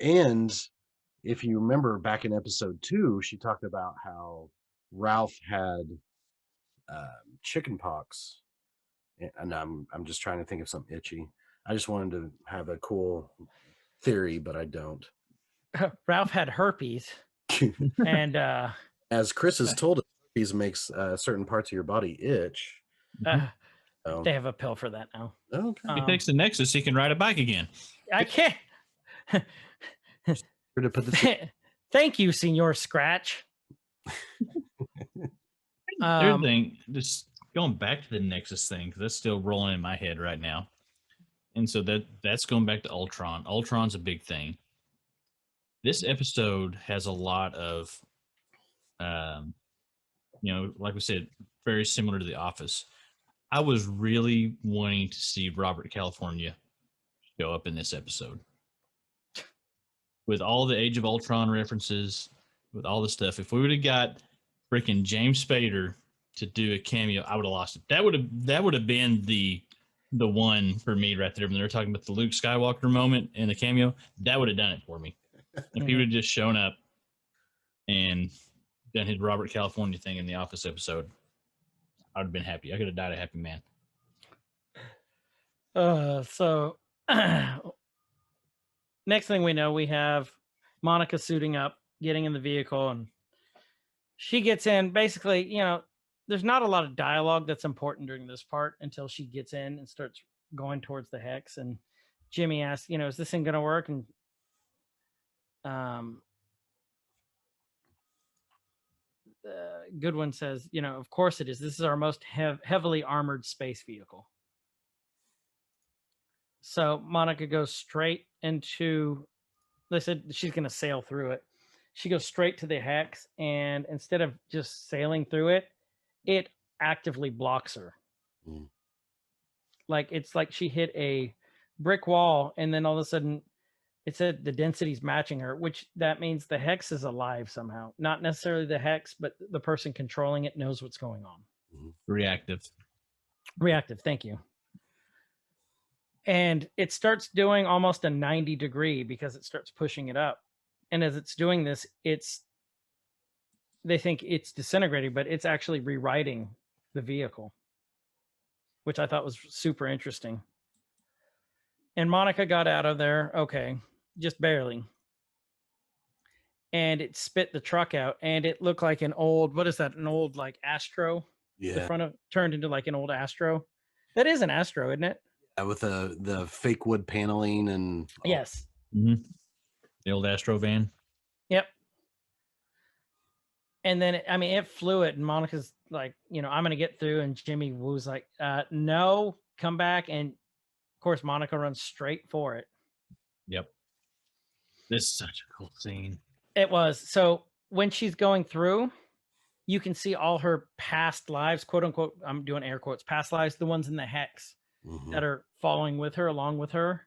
And if you remember back in episode 2, she talked about how Ralph had chicken pox, and I'm just trying to think of something itchy. I just wanted to have a cool theory, but I don't. Ralph had herpes, and As Chris has told us, herpes makes certain parts of your body itch. So, they have a pill for that now. okay. He takes the Nexus, he can ride a bike again. I can't. Here to put this. Thank you, Senor Scratch. Third thing, just going back to the Nexus thing, because that's still rolling in my head right now. And so that's going back to Ultron. Ultron's a big thing. This episode has a lot of, like we said, very similar to The Office. I was really wanting to see Robert California show up in this episode. With all the Age of Ultron references, with all the stuff, if we would have got freaking James Spader to do a cameo, I would have lost it. That would have been the one for me right there. When they were talking about the Luke Skywalker moment and the cameo, that would have done it for me. If he would have just shown up and done his Robert California thing in the Office episode, I would have been happy. I could have died a happy man. So next thing we know, we have Monica suiting up, getting in the vehicle, and she gets in. Basically, there's not a lot of dialogue that's important during this part until she gets in and starts going towards the hex. And Jimmy asks, is this thing going to work? And Goodwin says, of course it is. This is our most heavily armored space vehicle. So Monica goes straight into, they said she's going to sail through it. She goes straight to the hex, and instead of just sailing through it, it actively blocks her. Like, it's like she hit a brick wall, and then all of a sudden it said the density's matching her, which that means the hex is alive somehow. Not necessarily the hex, but the person controlling it knows what's going on. Reactive, thank you. And it starts doing almost a 90-degree because it starts pushing it up. And as it's doing this, they think it's disintegrating, but it's actually rewriting the vehicle, which I thought was super interesting. And Monica got out of there, okay, just barely. And it spit the truck out, and it looked like an old, what is that? An old like Astro. Yeah. The front of turned into like an old Astro. That is an Astro, isn't it? With the fake wood paneling and Yes. Mm-hmm. The old Astro van. Yep. And then it flew it, and Monica's like, I'm gonna get through, and Jimmy Woo's like, no, come back. And of course Monica runs straight for it. Yep. This is such a cool scene. It was. So when she's going through, you can see all her past lives, quote unquote, I'm doing air quotes, past lives, the ones in the hex that are following with her, along with her.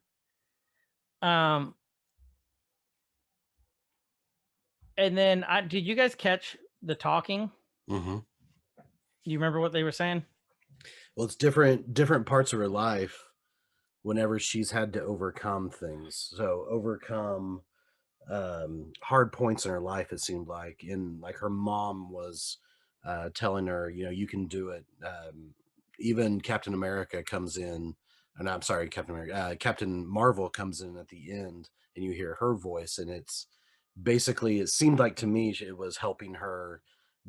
And then did you guys catch the talking? Do you remember what they were saying? Well, it's different parts of her life whenever she's had to overcome things. So overcome hard points in her life, it seemed like. Like her mom was telling her, you can do it. Even Captain America comes in, and I'm sorry, Captain Marvel comes in at the end, and you hear her voice, and it's basically, it seemed like to me it was helping her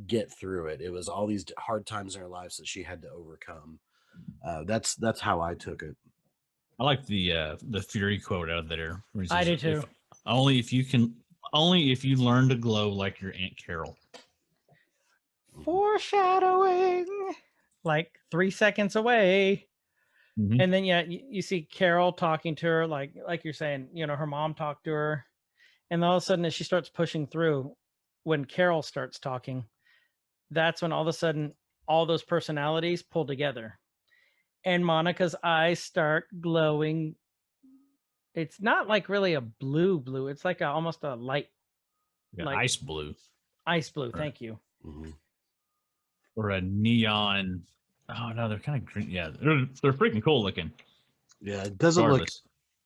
get through it. It was all these hard times in her life that she had to overcome. That's how I took it. I like the Fury quote out there. Where he says, I do too. Only if you learn to glow like your Aunt Carol. Foreshadowing, like 3 seconds away. And then you see Carol talking to her, like you're saying, her mom talked to her, and all of a sudden as she starts pushing through, when Carol starts talking, that's when all of a sudden all those personalities pull together, and Monica's eyes start glowing. It's not like really a blue. It's like almost a light, like ice blue. Ice blue. Thank you. Or a neon. Oh no, they're kind of green. Yeah, they're freaking cool looking. Yeah, it doesn't look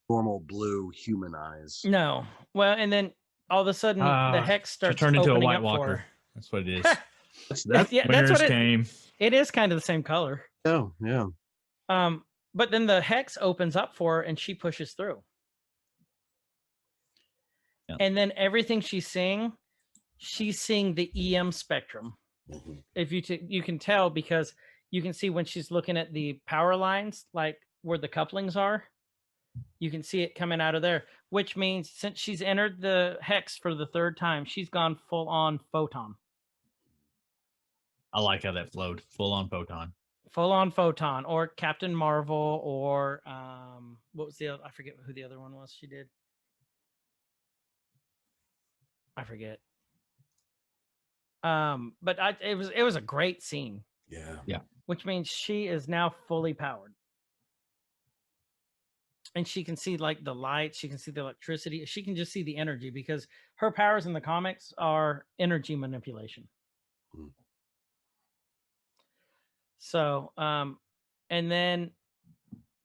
normal blue human eyes. No. Well, and then all of a sudden the hex She starts turned into a opening White up Walker. for That's what it is. her. That's Yeah, that's what Winners it came. it is, kind of the same color. oh yeah. But then the hex opens up for her and she pushes through. Yeah. And then everything she's seeing the EM spectrum. Mhm. If you can tell, because you can see when she's looking at the power lines, like where the couplings are, you can see it coming out of there, which means since she's entered the hex for the third time, she's gone full on photon. I like how that flowed. Full on photon. Full on photon, or Captain Marvel, or what was the other? I forget who the other one was. She did. I forget. But it was a great scene. Yeah. Which means she is now fully powered. And she can see like the lights, she can see the electricity, she can just see the energy, because her powers in the comics are energy manipulation. Hmm. So, and then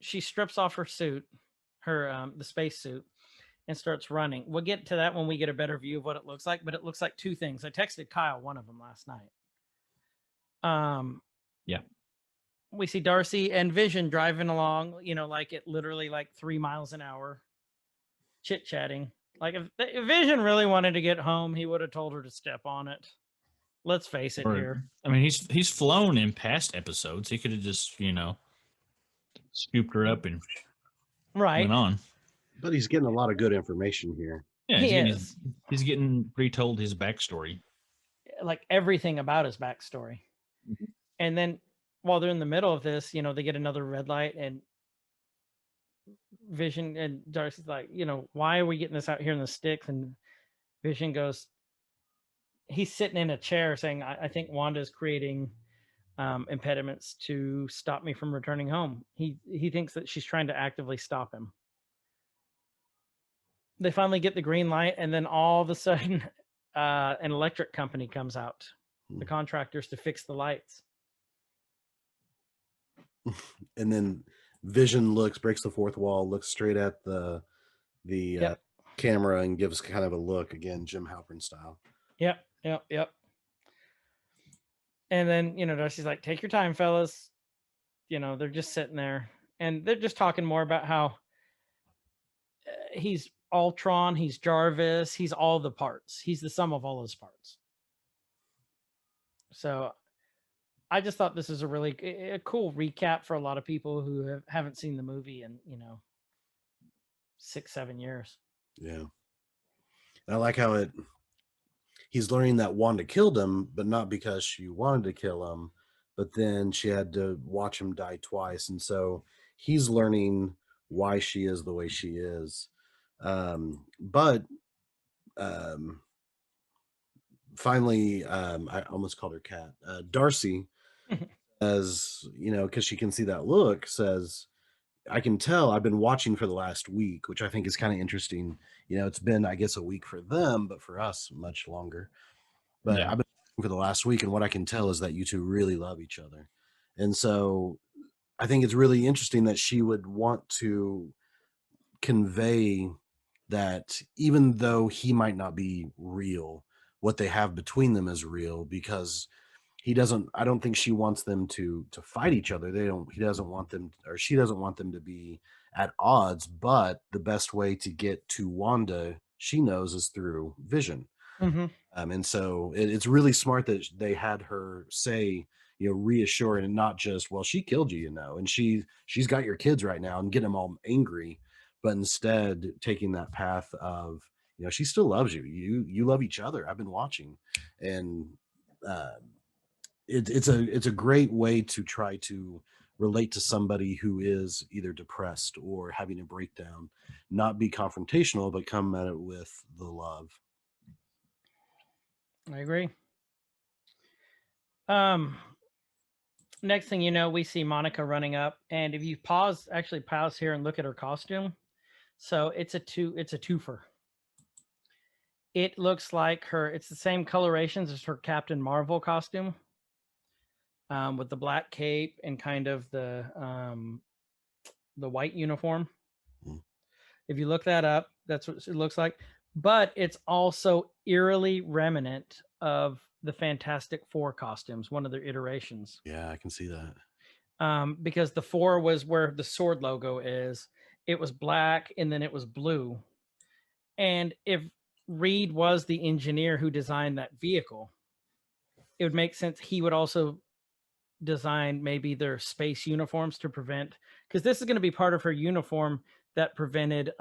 she strips off her suit, her the space suit, and starts running. We'll get to that when we get a better view of what it looks like, but it looks like two things. I texted Kyle one of them last night. Yeah. We see Darcy and Vision driving along, like at literally like 3 miles an hour, chit-chatting. Like if Vision really wanted to get home, he would have told her to step on it. Let's face it here. I mean, he's flown in past episodes. He could have just, scooped her up and Right. went on. But he's getting a lot of good information here. Yeah, He he's getting retold his backstory. Like everything about his backstory. Mhm. And then while they're in the middle of this, they get another red light, and Vision and Darcy's like, why are we getting this out here in the sticks? And Vision goes, he's sitting in a chair saying, I think Wanda's creating impediments to stop me from returning home. He thinks that she's trying to actively stop him. They finally get the green light, and then all of a sudden an electric company comes out, the contractors to fix the lights. And then Vision breaks the fourth wall, looks straight at the Yep. camera, and gives kind of a look again, Jim Halpern style. Yep. And then, Darcy's like, take your time, fellas. They're just sitting there, and they're just talking more about how he's Ultron, he's Jarvis, he's all the parts. He's the sum of all those parts. So I just thought this is a cool recap for a lot of people who haven't seen the movie in, 6-7 years. Yeah. And I like how he's learning that Wanda killed him, but not because she wanted to kill him, but then she had to watch him die twice. And so he's learning why she is the way she is. But finally, I almost called her Cat. Darcy, as because she can see that look, says, I can tell I've been watching for the last week, which I think is kind of interesting. It's been, I guess, a week for them, but for us, much longer. But Yeah. I've been watching for the last week, and what I can tell is that you two really love each other. And so I think it's really interesting that she would want to convey that even though he might not be real, what they have between them is real, because I don't think she wants them to fight each other. He doesn't want them, or she doesn't want them to be at odds, but the best way to get to Wanda, she knows, is through Vision. Mm-hmm. And so it's really smart that they had her say, reassuring, and not just, well, she killed you, and she's got your kids right now, and get them all angry, but instead taking that path of, she still loves you. You love each other. I've been watching. And it's a great way to try to relate to somebody who is either depressed or having a breakdown, not be confrontational, but come at it with the love. I agree. Next thing you know, we see Monica running up, and if you pause here and look at her costume, so it's a twofer. It looks like it's the same colorations as her Captain Marvel costume, with the black cape and kind of the white uniform. Mm. If you look that up, that's what it looks like. but it's also eerily remnant of the Fantastic Four costumes, one of their iterations. Yeah, I can see that. Because the 4 was where the sword logo is. It was black and then it was blue. And if Reed was the engineer who designed that vehicle, it would make sense he would also design maybe their space uniforms to prevent, because this is going to be part of her uniform that prevented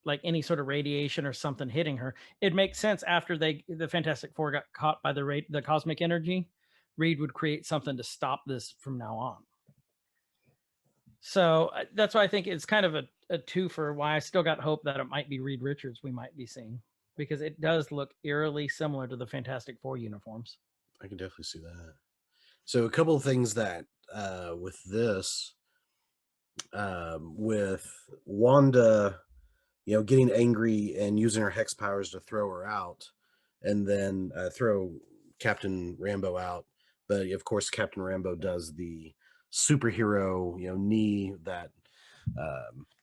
like any sort of radiation or something hitting her. It makes sense after the Fantastic Four got caught by the cosmic energy, Reed would create something to stop this from now on. So that's why I think it's kind of a twofer. Why I still got hope that it might be Reed Richards we might be seeing, because it does look eerily similar to the Fantastic Four uniforms. I can definitely see that. So a couple of things that with this, with Wanda, getting angry and using her hex powers to throw her out, and then throw Captain Rambo out. But of course, Captain Rambo does the superhero, knee that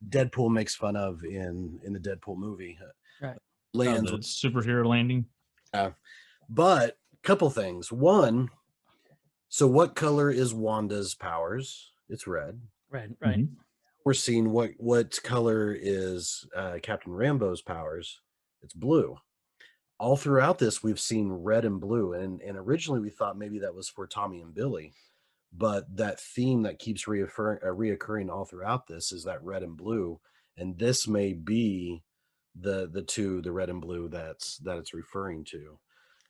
Deadpool makes fun of in the Deadpool movie. Right. Lands the superhero landing. But couple things. One, so what color is Wanda's powers? It's red. Right. Right. Mhm. We're seeing what color is Captain Rambo's powers. It's blue. All throughout this, we've seen red and blue, and originally we thought maybe that was for Tommy and Billy, but that theme that keeps reoccurring all throughout this is that red and blue, and this may be the red and blue that it's referring to.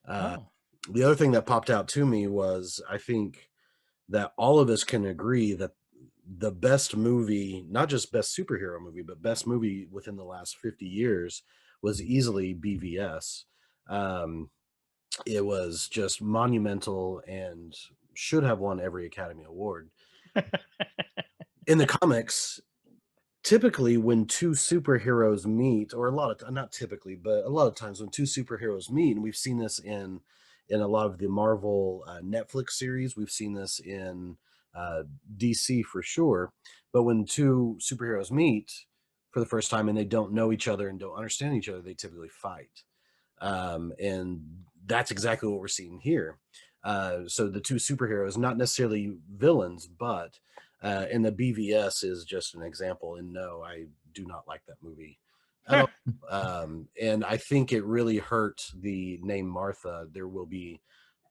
Oh. The other thing that popped out to me was, I think that all of us can agree that the best movie, not just best superhero movie, but best movie within the last 50 years was easily BVS. It was just monumental and should have won every Academy Award. In the comics, typically when two superheroes meet, or not typically, but a lot of times when two superheroes meet, and we've seen this in a lot of the Marvel Netflix series, we've seen this in DC for sure, but when two superheroes meet for the first time and they don't know each other and don't understand each other, they typically fight. And that's exactly what we're seeing here. So the two superheroes, not necessarily villains, but and the BVS is just an example. And no, I do not like that movie at all. And I think it really hurt the name Martha. There will be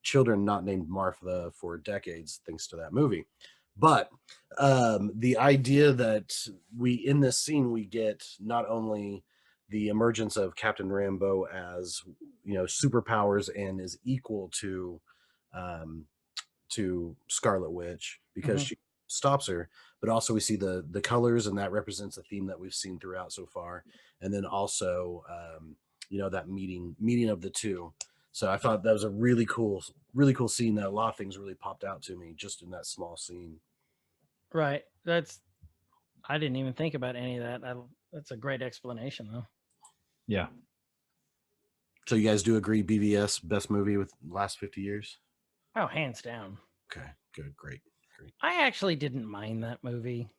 children not named Martha for decades thanks to that movie. But the idea that in this scene we get not only the emergence of Captain Rambo as superpowers and is equal to Scarlet Witch because she stops her, but also we see the colors, and that represents a theme that we've seen throughout so far, and then also that meeting of the two. So I thought that was a really cool scene that a lot of things really popped out to me just in that small scene. Right. I didn't even think about any of that. That's a great explanation, though. Yeah. So you guys do agree BVS best movie with the last 50 years? Oh, hands down. Okay, good, great. I actually didn't mind that movie.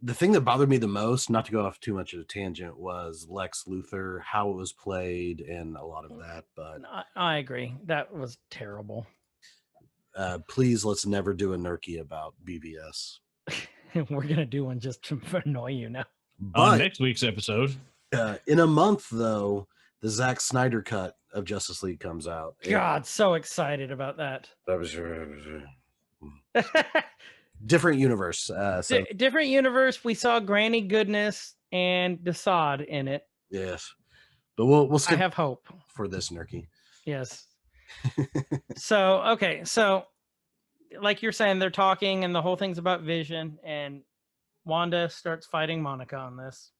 The thing that bothered me the most, not to go off too much of a tangent, was Lex Luthor, how it was played, and a lot of that. But I agree. That was terrible. Please, let's never do a Nerkie about BVS. We're going to do one just to annoy you now. On next week's episode. In a month, though, the Zack Snyder cut of Justice League comes out. God, so excited about that. Different universe. Different universe. We saw Granny Goodness and Desaad in it. Yes. But we'll skip I have hope for this, Nerkie. Yes. So, okay. So, like you're saying, they're talking and the whole thing's about Vision, and Wanda starts fighting Monica on this.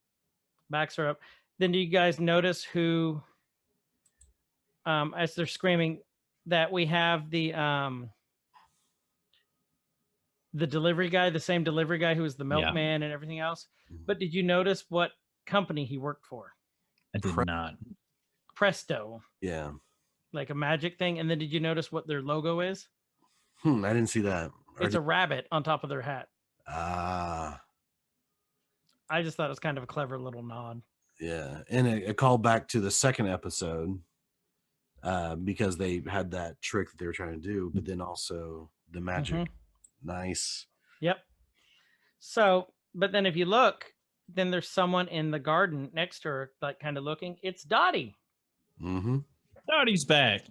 Backs her up. Then do you guys notice who, as they're screaming, that we have the delivery guy, the same delivery guy who was the milkman and everything else? But did you notice what company he worked for? I did not. Presto. Yeah. Like a magic thing. And then did you notice what their logo is? I didn't see that. It's a rabbit on top of their hat. Ah. I just thought it was kind of a clever little nod. Yeah, and a callback to the second episode, because they had that trick that they were trying to do, but then also the magic. Mhm. Nice. Yep. So, but then if you look, then there's someone in the garden next to her, like kind of looking. It's Dottie. Mm-hmm. Dotty's back.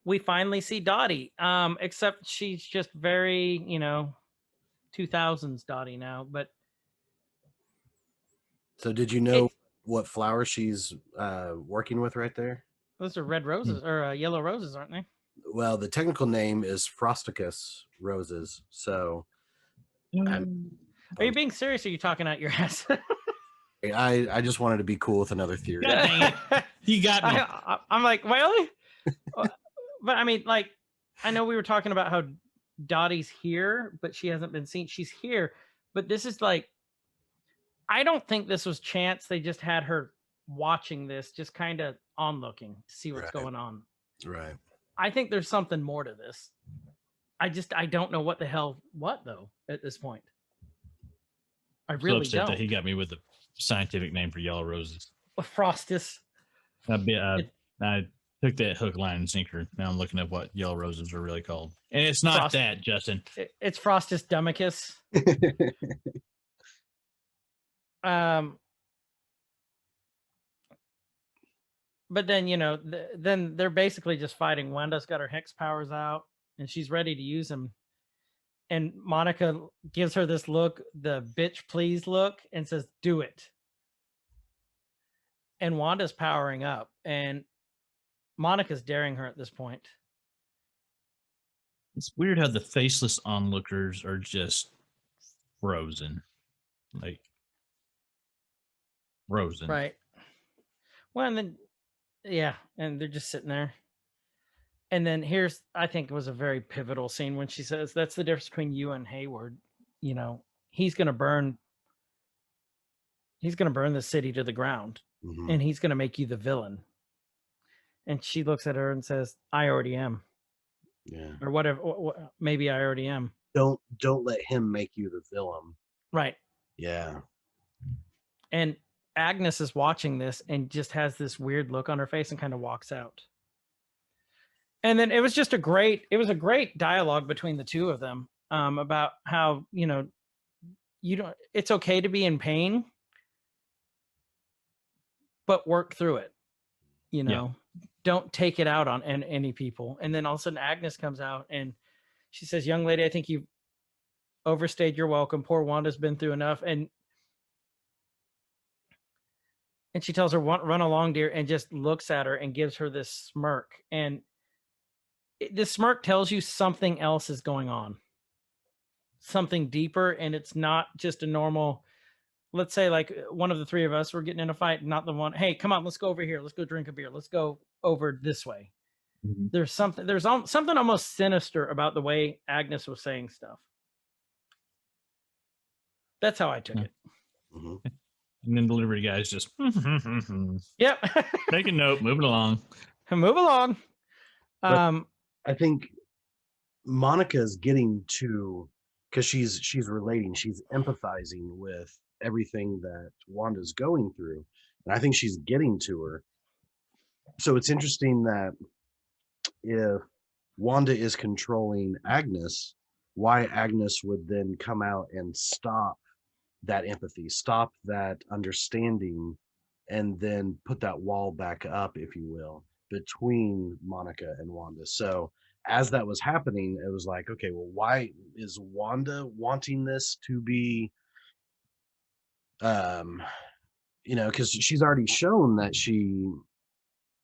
We finally see Dottie. Except she's just very, 2000s Dottie now. But So did you know it, what flower she's working with right there? those are red roses or yellow roses, aren't they? Well, the technical name is Frosticus roses. So Are you being serious? Or are you talking out your ass? I just wanted to be cool with another theory. God dang it. You got me. I'm like, really? But I mean, like, I know we were talking about how Dottie's here, but she hasn't been seen. She's here, but this is like, I don't think this was chance. They just had her watching this, just kind of onlooking to see what's Right. going on. Right. I think there's something more to this. I don't know what the hell, though, at this point. I So really upset don't. that he got me with the scientific name for yellow roses. Frostus. I took that hook, line, and sinker. Now I'm looking at what yellow roses are really called. And it's not that, Justin. It's Frostus Dumicus. But then, then they're basically just fighting. Wanda's got her hex powers out and she's ready to use them. And Monica gives her this look, the bitch please look, and says, do it. And Wanda's powering up and Monica's daring her at this point. It's weird how the faceless onlookers are just frozen. Like, frozen. Right. Well, and then, yeah, and they're just sitting there. And then I think it was a very pivotal scene when she says, that's the difference between you and Hayward. He's going to burn the city to the ground, Mhm. and he's going to make you the villain. And she looks at her and says, I already am. Yeah. Or whatever. Maybe I already am. Don't let him make you the villain. Right. Yeah. And Agnes is watching this and just has this weird look on her face and kind of walks out. And then it was a great dialogue between the two of them, about how, it's okay to be in pain, but work through it. Don't take it out on any people. And then all of a sudden Agnes comes out and she says, young lady, I think you've overstayed your welcome. Poor Wanda's been through enough. And she tells her, run along, dear, and just looks at her and gives her this smirk. And this smirk tells you something else is going on, something deeper. And it's not just a normal, let's say like one of the three of us were getting in a fight, not the one, hey, come on, let's go over here. Let's go drink a beer. Let's go over this way. Mm-hmm. There's something almost sinister about the way Agnes was saying stuff. That's how I took it. Mm-hmm. And then the delivery guy's just, Yep. take a note, move it along. Move along. I think Monica's getting to, because she's relating, she's empathizing with everything that Wanda's going through, and I think she's getting to her. So it's interesting that if Wanda is controlling Agnes, why Agnes would then come out and stop that empathy, stop that understanding, and then put that wall back up, if you will, between Monica and Wanda. So as that was happening, it was like, okay, well, why is Wanda wanting this to be, because she's already shown that she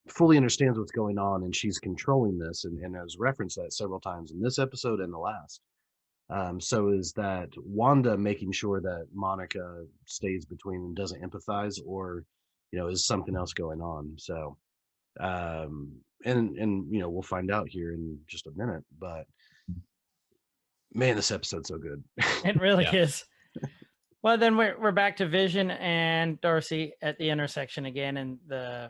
fully understands what's going on and she's controlling this, and has referenced that several times in this episode and the last. So is that Wanda making sure that Monica stays between and doesn't empathize, or, is something else going on? So, and we'll find out here in just a minute, but man, this episode's so good. It really is. Well, then we're back to Vision and Darcy at the intersection again, and the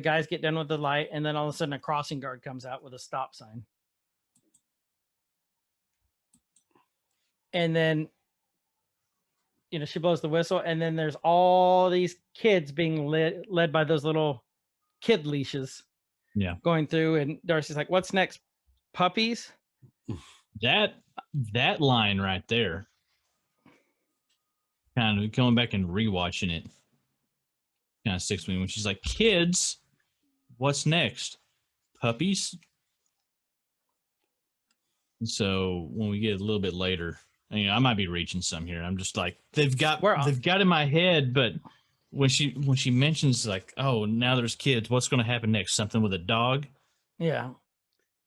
guys get done with the light, and then all of a sudden a crossing guard comes out with a stop sign. And then she blows the whistle, and then there's all these kids being led by those little kid leashes. Yeah. Going through, and Darcy's like, "What's next? Puppies?" That line right there, kind of going back and rewatching it, kind of sticks with me when she's like, "Kids, what's next? Puppies?" And so when we get a little bit later, I might be reaching some here. I'm just like, they've got in my head, but when she mentions like, "Oh, now there's kids, what's going to happen next? Something with a dog?" Yeah.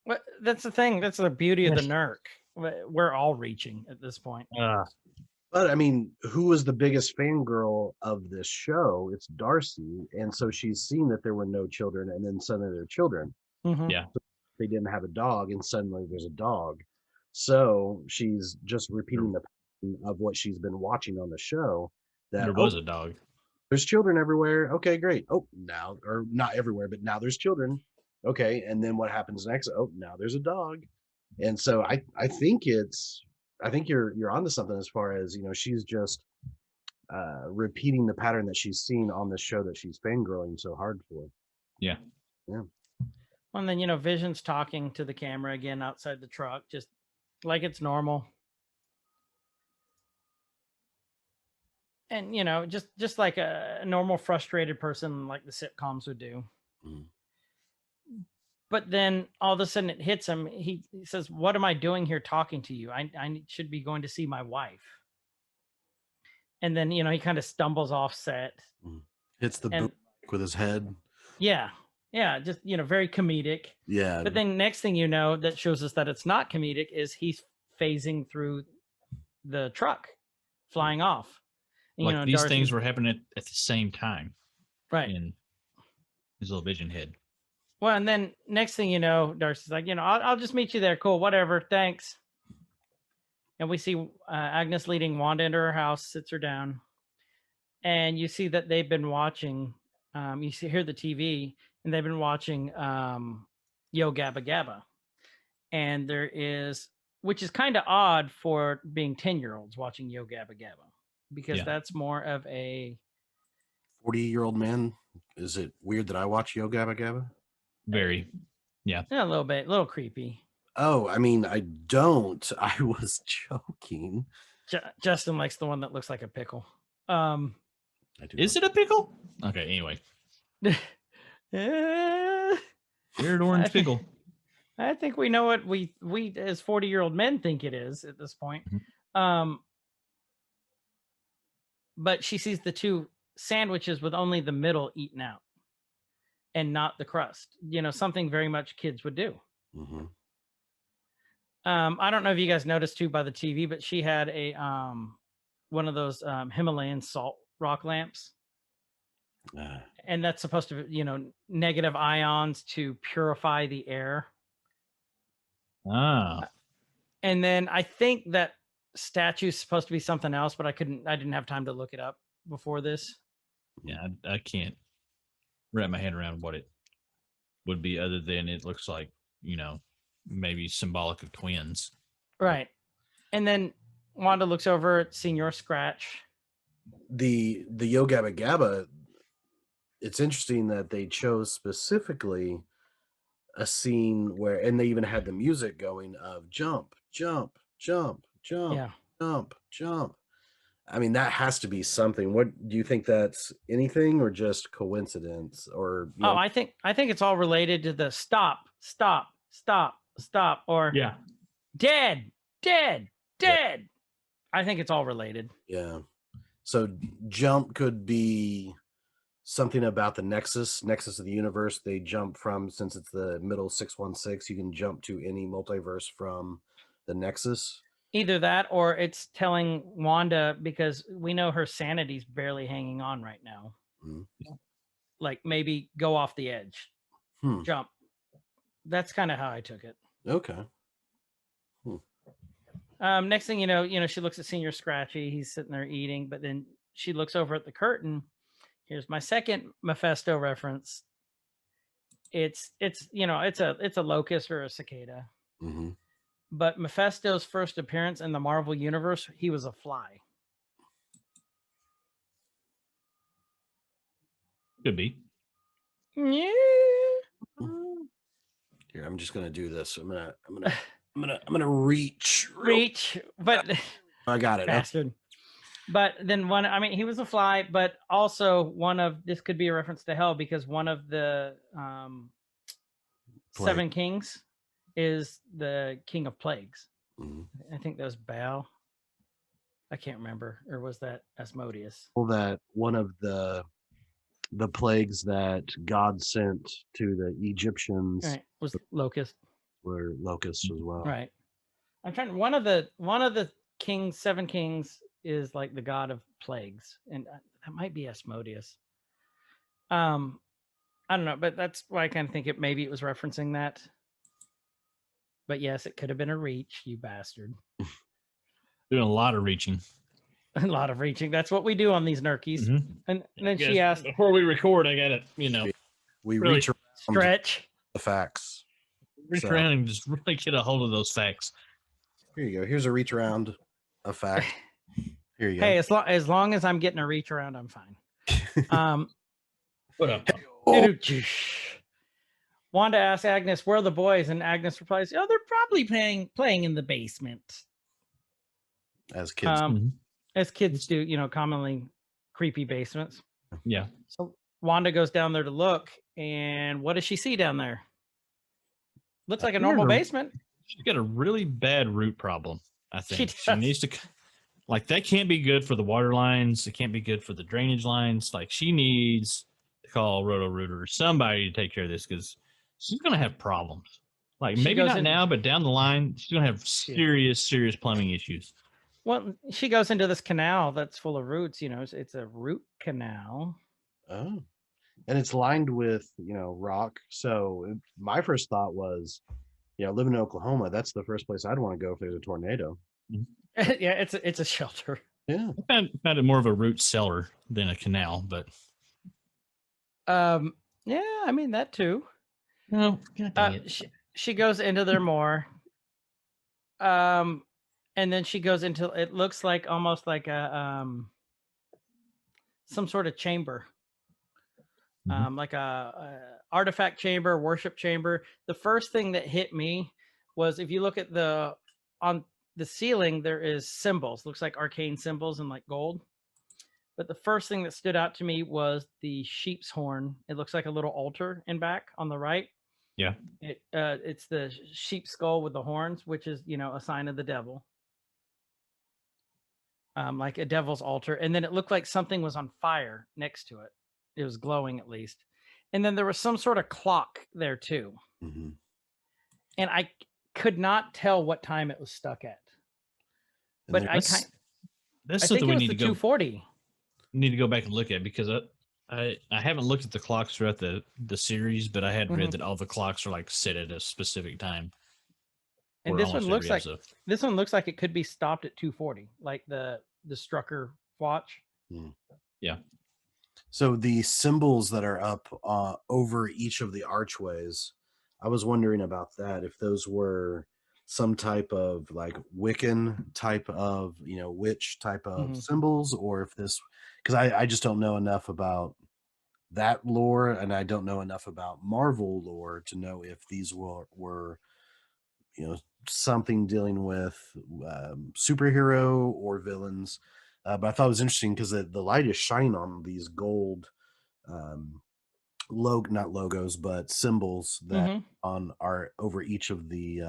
Well, that's the thing. That's the beauty of the Nerk. We're all reaching at this point. But I mean, who was the biggest fangirl of this show? It's Darcy. And so she's seen that there were no children, and then suddenly there are children. Mhm. Yeah. They didn't have a dog, and suddenly there's a dog. So she's just repeating the pattern of what she's been watching on the show. That There was a dog. There's children everywhere. Okay, great. Oh, now, or not everywhere, but now there's children. Okay, and then what happens next? Oh, now there's a dog. And so I think you're onto something as far as, she's just repeating the pattern that she's seen on the show that she's fangirling so hard for. Yeah. Yeah. And then, Vision's talking to the camera again outside the truck, just like it's normal. And, just like a normal frustrated person like the sitcoms would do. Mm. But then all of a sudden it hits him. He says, "What am I doing here talking to you? I should be going to see my wife." And then, he kind of stumbles off set. Hits the boom with his head. Yeah. Yeah. Just, very comedic. Yeah. But then next thing you know, that shows us that it's not comedic is he's phasing through the truck, flying off. Like these things were happening at the same time. Right. In his little vision head. Well, and then next thing you know, Darcy's like, I'll just meet you there. Cool, whatever, thanks. And we see Agnes leading Wanda into her house, sits her down, and you see that they've been watching. Hear the TV, and they've been watching Yo Gabba Gabba, and which is kind of odd for being 10-year-olds watching Yo Gabba Gabba, because that's more of a 40-year-old man. Is it weird that I watch Yo Gabba Gabba? Very, yeah. A little bit, a little creepy. Oh, I mean, I don't. I was joking. Justin likes the one that looks like a pickle. Is it a pickle? Okay, anyway. Weird orange pickle. I think we know what we as 40-year-old men think it is at this point. Mm-hmm. But she sees the two sandwiches with only the middle eaten out and not the crust. Something very much kids would do. Mm-hmm. I don't know if you guys noticed too by the TV, but she had a one of those Himalayan salt rock lamps. And that's supposed to, negative ions to purify the air. And then I think that statue is supposed to be something else, but I didn't have time to look it up before this. Yeah, I can't wrap my head around what it would be other than it looks like, maybe symbolic of twins. Right. And then Wanda looks over at Senior Scratch. The Yo Gabba Gabba, it's interesting that they chose specifically a scene where, and they even had the music going of jump, jump, jump, jump, jump, jump. I mean, that has to be something. What do you think? That's anything or just coincidence? Or I think it's all related to the stop, or dead. I think it's all related. Yeah. So jump could be something about the nexus of the universe. They jump from, since it's the middle 616, you can jump to any multiverse from the nexus. Either that, or it's telling Wanda, because we know her sanity's barely hanging on right now. Mm-hmm. Like maybe go off the edge, jump. That's kind of how I took it. Okay. Next thing you know, she looks at Senior Scratchy. He's sitting there eating, but then she looks over at the curtain. Here's my second Mephisto reference. It's a locust or a cicada. Mm-hmm. But Mephisto's first appearance in the Marvel universe, he was a fly. Could be. Yeah. Here, I'm just gonna do this. I'm gonna reach. Reach, but I got it. Okay. bastard. But then one, I mean, he was a fly, but also one of this could be a reference to hell because one of the Plague. 7 kings is the king of plagues. Mhm. I think that was Baal. I can't remember, or was that Asmodeus? Well, that one of the plagues that God sent to the Egyptians Right, was locust. were locusts as well. Right. I'm trying. One of the kings, 7 kings, is like the god of plagues, and that might be Asmodeus. I don't know, but that's why I kind of think maybe it was referencing that. But yes, it could have been a reach, you bastard. Doing a lot of reaching. A lot of reaching. That's what we do on these Nerkies. Mhm. And then Yes, she asked, before we record, I got to, We Really reach around "Stretch." the facts. reach So- around and just really get a hold of those facts. Here you go. Here's a reach around a fact. Here you go. Hey, as long as I'm getting a reach around, I'm fine. What up? Wanda asks Agnes, "Where are the boys?" And Agnes replies, "Oh, they're probably playing in the basement." As kids, Mhm. As kids do, commonly creepy basements. Yeah. So Wanda goes down there to look, and what does she see down there? Looks like a normal basement. She's got a really bad root problem, I think. She does. needs to, that can't be good for the water lines. It can't be good for the drainage lines. Like, she needs to call Roto-Rooter or somebody to take care of this because she's going to have problems. Like, She maybe goes not in- now, but down the line, she's going to have serious plumbing issues. Well, she goes into this canal that's full of roots. It's a root canal. Oh, and it's lined with rock. So my first thought was, living in Oklahoma, that's the first place I'd want to go if there's a tornado. Yeah, it's a shelter. Yeah. I found it more of a root cellar than a canal, but Yeah, I mean that too. no, God dang it. She goes into there more. And then she goes into, it looks like almost like a some sort of chamber. Like a artifact chamber, worship chamber. The first thing that hit me was, if you look at on the ceiling, there is symbols. Looks like arcane symbols in like gold. But the first thing that stood out to me was the sheep's horn. It looks like a little altar in back on the right. Yeah. It's the sheep skull with the horns, which is a sign of the devil. Like a devil's altar. And then it looked like something was on fire next to it. It was glowing at least. And then there was some sort of clock there too. Mhm. And I could not tell what time it was stuck at. And But there- I That's think something it we was need the to go 240. need to go back and look at, because I haven't looked at the clocks throughout the series, but I had read that all the clocks are like set at a specific time. And for this one almost looks every like episode. it could be stopped at 240, like the Strucker watch. So the symbols that are up over each of the archways, I was wondering about that, if those were some type of like Wiccan type of, witch type of symbols, or if this, because I just don't know enough about that lore, and I don't know enough about Marvel lore to know if these were something dealing with superhero or villains. But I thought it was interesting because the light is shining on these gold not logos, but symbols that are over each of the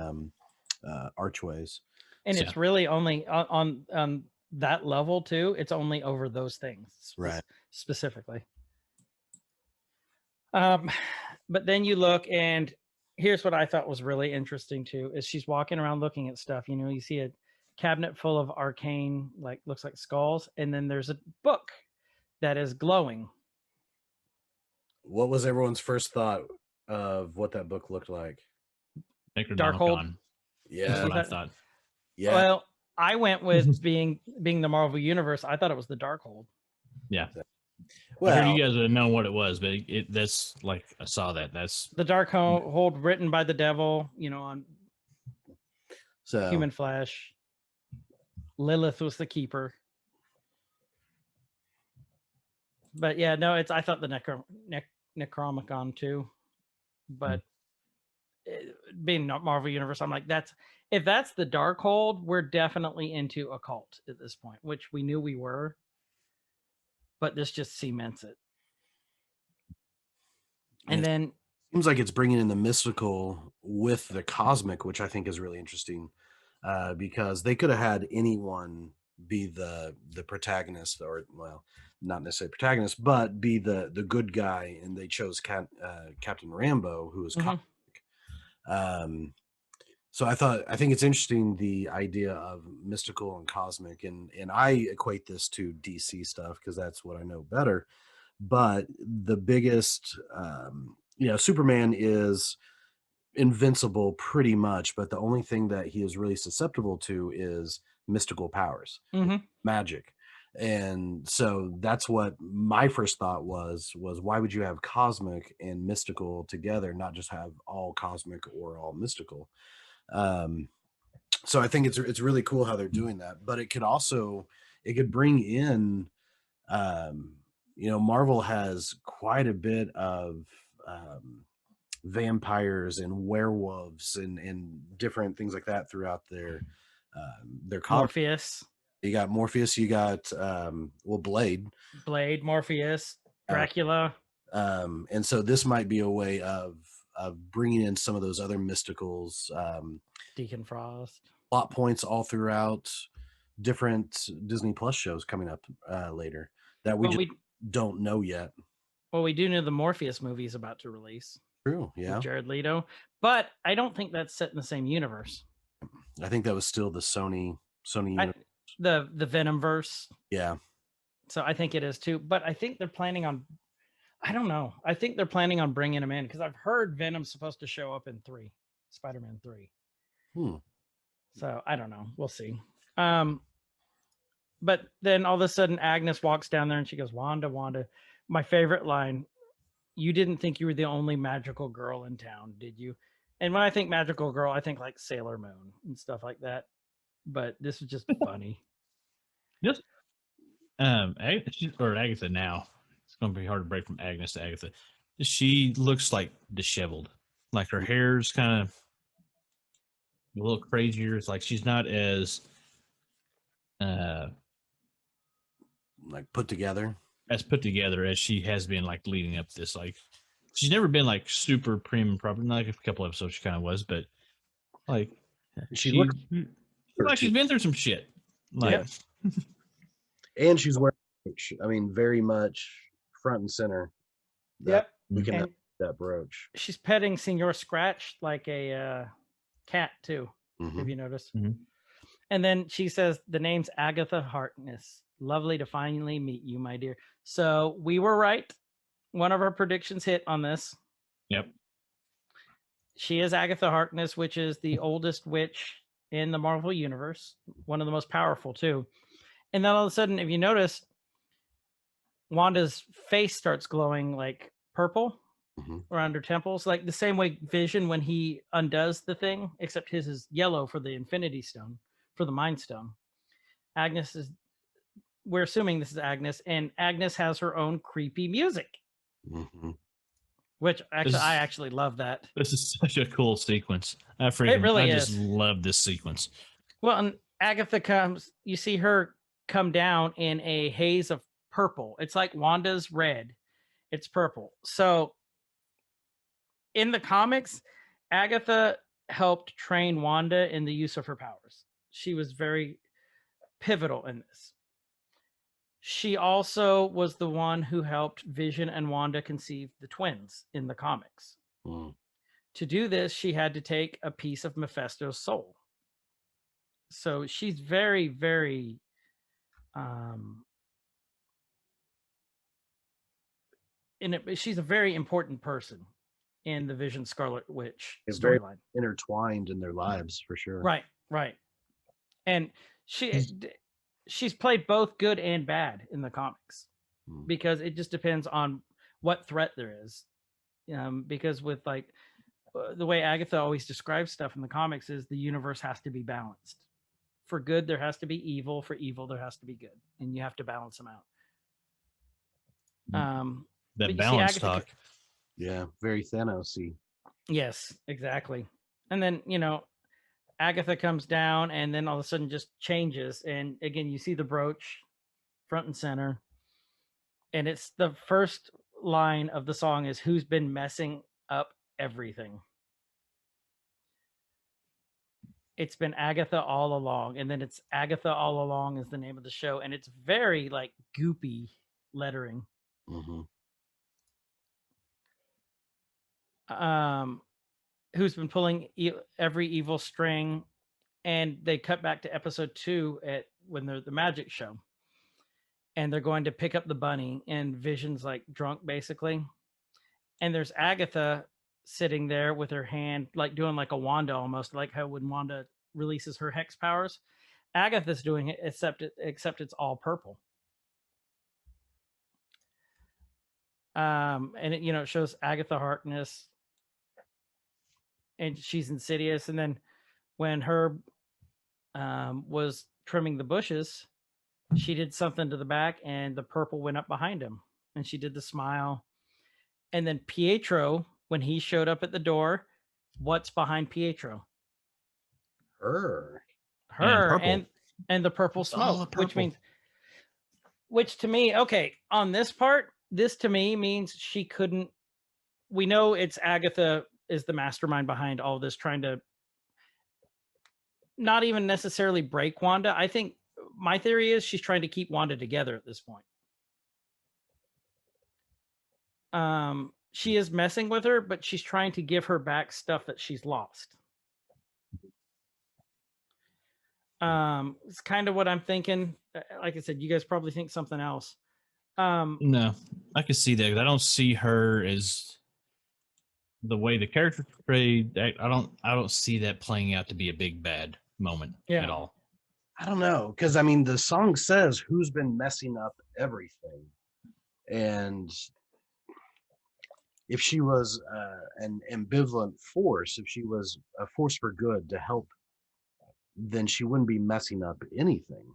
archways. And So- it's really only on that level too. It's only over those things, Right. specifically. But then you look, and here's what I thought was really interesting too: is she's walking around looking at stuff. You see a cabinet full of arcane, like looks like skulls, and then there's a book that is glowing. What was everyone's first thought of what that book looked like? Necronomicon. Yeah, That's what I that- thought. yeah. Well, I went with being the Marvel Universe. I thought it was the Darkhold. Yeah. I Well, heard you guys would have known what it was, but that's like, I saw that. That's The Darkhold written by the devil, on so human flesh. Lilith was the keeper. But yeah, no, it's I thought the Necronomicon too, but being not Marvel Universe, I'm like if that's the Darkhold, we're definitely into occult at this point, which we knew we were, but this just cements it. And then seems like it's bringing in the mystical with the cosmic, which I think is really interesting, because they could have had anyone be the protagonist, or well, not necessarily protagonist, but be the good guy, and they chose Captain Rambo, who was cosmic. So I think it's interesting, the idea of mystical and cosmic, and I equate this to DC stuff because that's what I know better. But the biggest, Superman is invincible pretty much, but the only thing that he is really susceptible to is mystical powers, magic. And so that's what my first thought was why would you have cosmic and mystical together, not just have all cosmic or all mystical? So I think it's really cool how they're doing that, but it could bring in, Marvel has quite a bit of vampires and werewolves and different things like that throughout their Morpheus. You got Morpheus, you got Blade, Morpheus, Dracula. And so this might be a way of bringing in some of those other mysticals, Deacon Frost, plot points all throughout different Disney Plus shows coming up later that we don't know yet. Well, we do know the Morpheus movie is about to release. True, yeah. With Jared Leto, but I don't think that's set in the same universe. I think that was still the Sony universe. The Venomverse. Yeah. So I think it is too, but I think they're planning on. I don't know. I think they're planning on bringing him in because I've heard Venom's supposed to show up in Spider-Man 3. So I don't know. We'll see. But then all of a sudden, Agnes walks down there and she goes, Wanda. My favorite line, you didn't think you were the only magical girl in town, did you? And when I think magical girl, I think like Sailor Moon and stuff like that. But this was just funny. Yes. Agatha now. It's going to be hard to break from Agnes to Agatha. She looks like disheveled. Like her hair's kind of a little crazier. It's like she's not as like put together as she has been, like leading up to this. Like she's never been like super prim and proper. Like a couple episodes she kind of was, but like she looks like she's been through some shit. Like, and she's wearing, I mean, very much front and center. We can have that brooch. She's petting Senor Scratch like a cat too. Have you noticed? And then she says the name's Agatha Harkness. Lovely to finally meet you, my dear. So we were right. One of our predictions hit on this. Yep. She is Agatha Harkness, which is the oldest witch in the Marvel Universe. One of the most powerful, too. And then all of a sudden, if you notice, Wanda's face starts glowing like purple around her temples, like the same way Vision when he undoes the thing, except his is yellow for the Infinity Stone, for the Mind Stone. Agnes is, we're assuming this is Agnes, and Agnes has her own creepy music, which actually I actually love that. This is such a cool sequence. I just love this sequence. Well, and Agatha comes, you see her come down in a haze of purple. It's like Wanda's red. It's purple. So in the comics, Agatha helped train Wanda in the use of her powers. She was very pivotal in this. She also was the one who helped Vision and Wanda conceive the twins in the comics. To do this, she had to take a piece of Mephisto's soul. So she's very, very she's a very important person in the Vision Scarlet Witch storyline. Intertwined in their lives, for sure. Right. And she's played both good and bad in the comics because it just depends on what threat there is. Because with like the way Agatha always describes stuff in the comics is the universe has to be balanced. For good, there has to be evil. For evil, there has to be good. And you have to balance them out. That but you see balance Agatha talk. Yeah, very Thanos-y. Yes, exactly. And then, Agatha comes down and then all of a sudden just changes. And again, you see the brooch front and center. And it's the first line of the song is "Who's been messing up everything?" It's been Agatha all along. And then it's Agatha all along is the name of the show. And it's very like goopy lettering. Hmm. Who's been pulling every evil string. And they cut back to episode 2 when they're the magic show. And they're going to pick up the bunny, and Vision's like drunk basically. And there's Agatha sitting there with her hand, like doing like a Wanda almost, like how when Wanda releases her hex powers. Agatha's doing it, except it's all purple. And it, it shows Agatha Harkness, and she's insidious. And then when Herb was trimming the bushes, she did something to the back, and the purple went up behind him, and she did the smile. And then Pietro, when he showed up at the door, what's behind Pietro? Her. And the purple It's all smoke, the purple. which to me, okay, on this part, this to me means she couldn't. We know it's Agatha is the mastermind behind all this, trying to not even necessarily break Wanda. I think my theory is she's trying to keep Wanda together at this point. She is messing with her, but she's trying to give her back stuff that she's lost. It's kind of what I'm thinking. Like I said, you guys probably think something else. No, I can see that. I don't see her as the way the character portrayed. I don't see that playing out to be a big bad moment at all. I don't know, because I mean, the song says who's been messing up everything, and if she was an ambivalent force, if she was a force for good to help, then she wouldn't be messing up anything.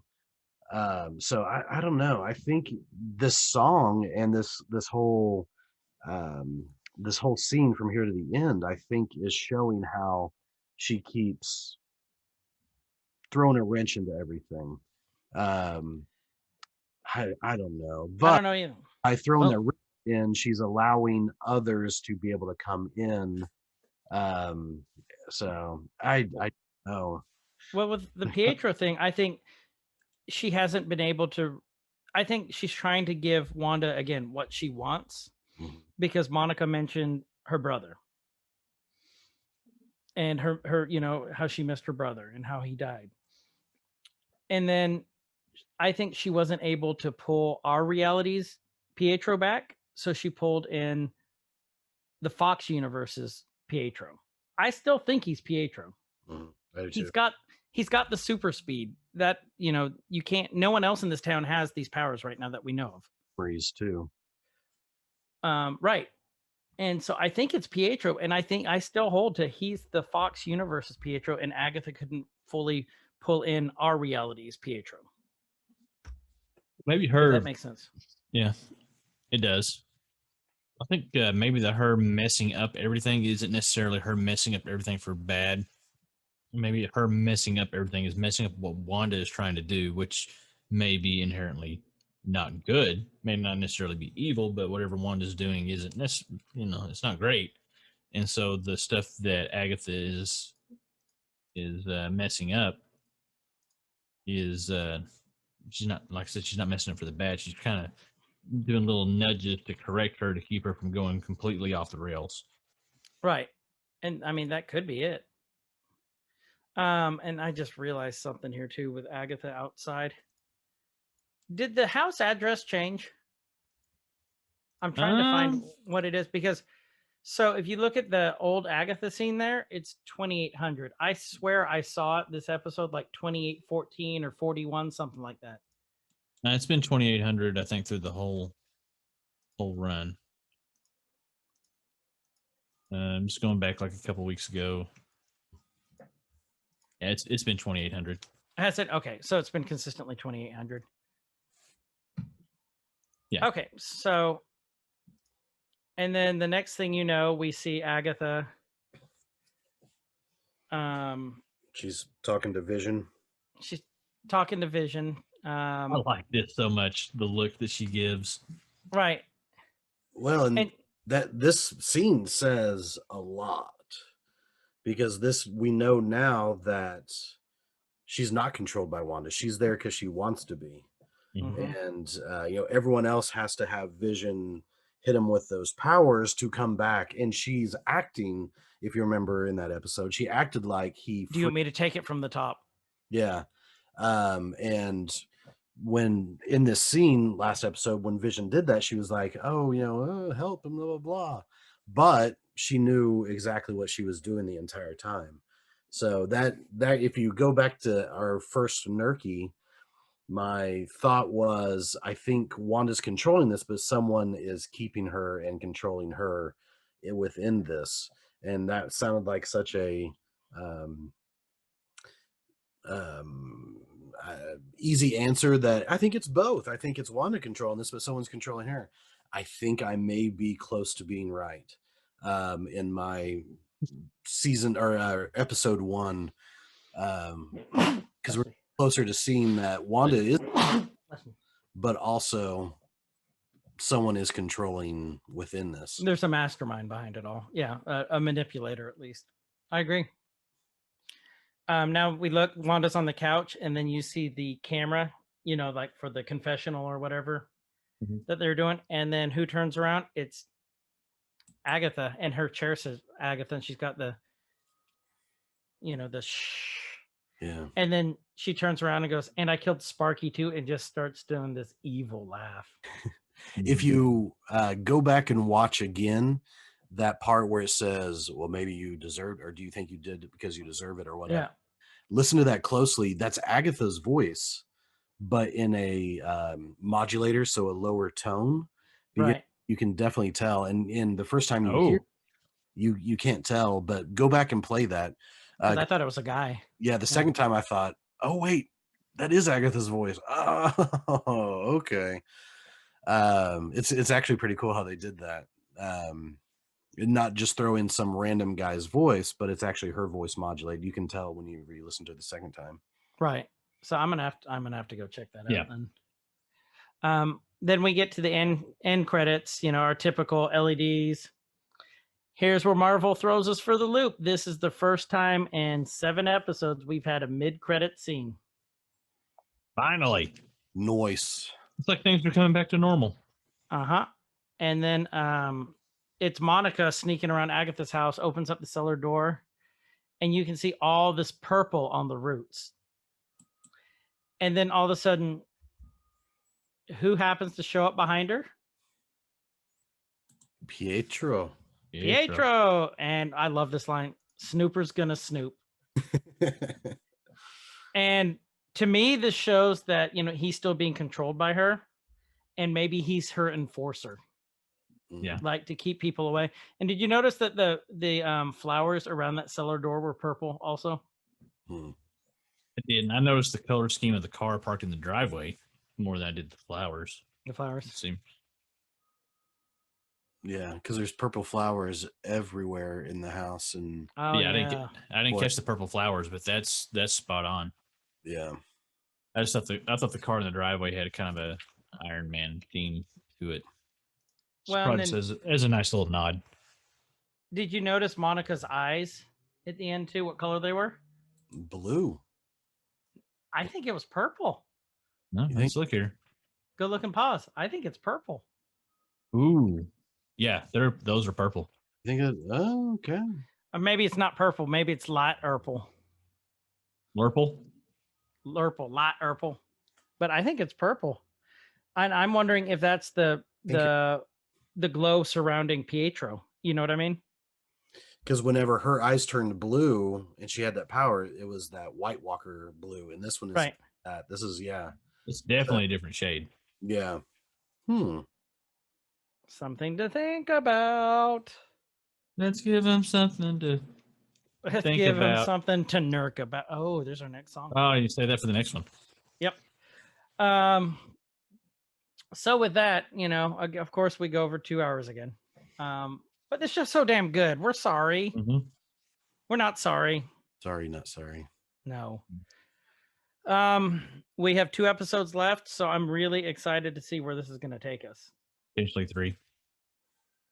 So I don't know. I think this song and this whole scene from here to the end, I think, is showing how she keeps throwing a wrench into everything. I don't know, but I don't know either. by throwing that wrench in, she's allowing others to be able to come in. So I know. Well, with the Pietro thing, I think she hasn't been able to. I think she's trying to give Wanda again what she wants, because Monica mentioned her brother and her how she missed her brother and how he died. And then I think she wasn't able to pull our reality's Pietro back, so she pulled in the Fox universe's Pietro. I still think he's Pietro. He's got the super speed that you can't. No one else in this town has these powers right now that we know of. Breeze too. Right. And so I think it's Pietro, and I still hold to he's the Fox universe's Pietro, and Agatha couldn't fully pull in our reality's Pietro. Maybe her. Does that make sense? Yeah, it does. I think maybe her messing up everything isn't necessarily her messing up everything for bad. Maybe her messing up everything is messing up what Wanda is trying to do, which may be inherently not good. May not necessarily be evil, but whatever Wanda's doing isn't necessarily, it's not great. And so the stuff that Agatha is messing up is she's not, like I said, she's not messing up for the bad. She's kind of doing little nudges to correct her to keep her from going completely off the rails. Right. And I mean, that could be it. And I just realized something here too with Agatha outside. Did the house address change? I'm trying to find what it is, because so if you look at the old Agatha scene there, it's 2800. I swear I saw it this episode like 2814 or 41, something like that. It's been 2800, I think, through the whole run. I'm just going back like a couple weeks ago. Yeah, it's been 2800. Has it? Okay, so it's been consistently 2800. Yeah. Okay, so, and then the next thing you know, we see Agatha. She's talking to Vision. She's talking to Vision. I like this so much. The look that she gives. Right. Well, and And that this scene says a lot because we know now that she's not controlled by Wanda. She's there because she wants to be. Mhm. And everyone else has to have Vision hit him with those powers to come back, and she's acting, if you remember in that episode, she acted like he do you want me to take it from the top? yeah. And when in this scene last episode, when Vision did that, she was like, oh, help and blah blah blah, but she knew exactly what she was doing the entire time. So that if you go back to our first Nerkie, my thought was, I think Wanda's controlling this, but someone is keeping her and controlling her within this. And that sounded like such a easy answer that I think it's both. I think it's Wanda controlling this, but someone's controlling her. I think I may be close to being right in my season or episode 1, because we're closer to seeing that Wanda is, but also someone is controlling within this. There's a mastermind behind it all. Yeah, a manipulator at least. I agree. Now we look, Wanda's on the couch, and then you see the camera, like for the confessional or whatever that they're doing. And then who turns around? It's Agatha, and her chair says Agatha, and she's got the shh. Yeah. And then she turns around and goes, and I killed Sparky too, and just starts doing this evil laugh. If you go back and watch again that part where it says, well, maybe you deserve, or do you think you did it because you deserve it or whatever? Yeah. Listen to that closely. That's Agatha's voice, but in a modulator, so a lower tone. Right. You can definitely tell. And in the first time you hear, you can't tell, but go back and play that. 'Cause I thought it was a guy. Yeah, the second time I thought, oh wait, that is Agatha's voice. Oh, okay. It's actually pretty cool how they did that. Not just throw in some random guy's voice, but it's actually her voice modulated. You can tell when you re-listen to it the second time. Right. So I'm gonna have to go check that Yeah. out. Then we get to the end credits. Our typical LEDs. Here's where Marvel throws us for the loop. This is the first time in 7 episodes we've had a mid-credit scene. Finally. Noise. It's like things are coming back to normal. And then it's Monica sneaking around Agatha's house, opens up the cellar door, and you can see all this purple on the roots. And then all of a sudden, who happens to show up behind her? Pietro. And I love this line, Snooper's gonna snoop. And to me, this shows that, he's still being controlled by her, and maybe he's her enforcer. Yeah. Like to keep people away. And did you notice that the flowers around that cellar door were purple also? Hmm. I did. And I noticed the color scheme of the car parked in the driveway more than I did the flowers. The flowers. It seemed. Yeah, because there's purple flowers everywhere in the house, and Oh, yeah, yeah. I didn't catch the purple flowers, but that's spot on. yeah. I thought the car in the driveway had kind of a Iron Man theme to it. Well, Probably and just then, as a nice little nod. did you notice Monica's eyes at the end too? What color they were? Blue. I think it was purple. No, You let's look here. Go look and pause. I think it's purple. Ooh, yeah, those are purple. I think oh, okay. Or maybe it's not purple. Maybe it's light purple. Lurple. Light purple. But I think it's purple. And I'm wondering if that's the glow surrounding Pietro. You know what I mean? Because whenever her eyes turned blue and she had that power, it was that White Walker blue, and this one is Right. that. This is It's definitely a different shade. yeah. Something to think about. Let's give him something to. Let's Think give him about. something to nerk about. Oh, there's our next song. Oh, you say that for the next one. Yep. So with that, of course we go over 2 hours again. But this show's so damn good. We're sorry. Mhm. We're not sorry. Sorry, not sorry. No. We have 2 episodes left, so I'm really excited to see where this is going to take us. Potentially 3.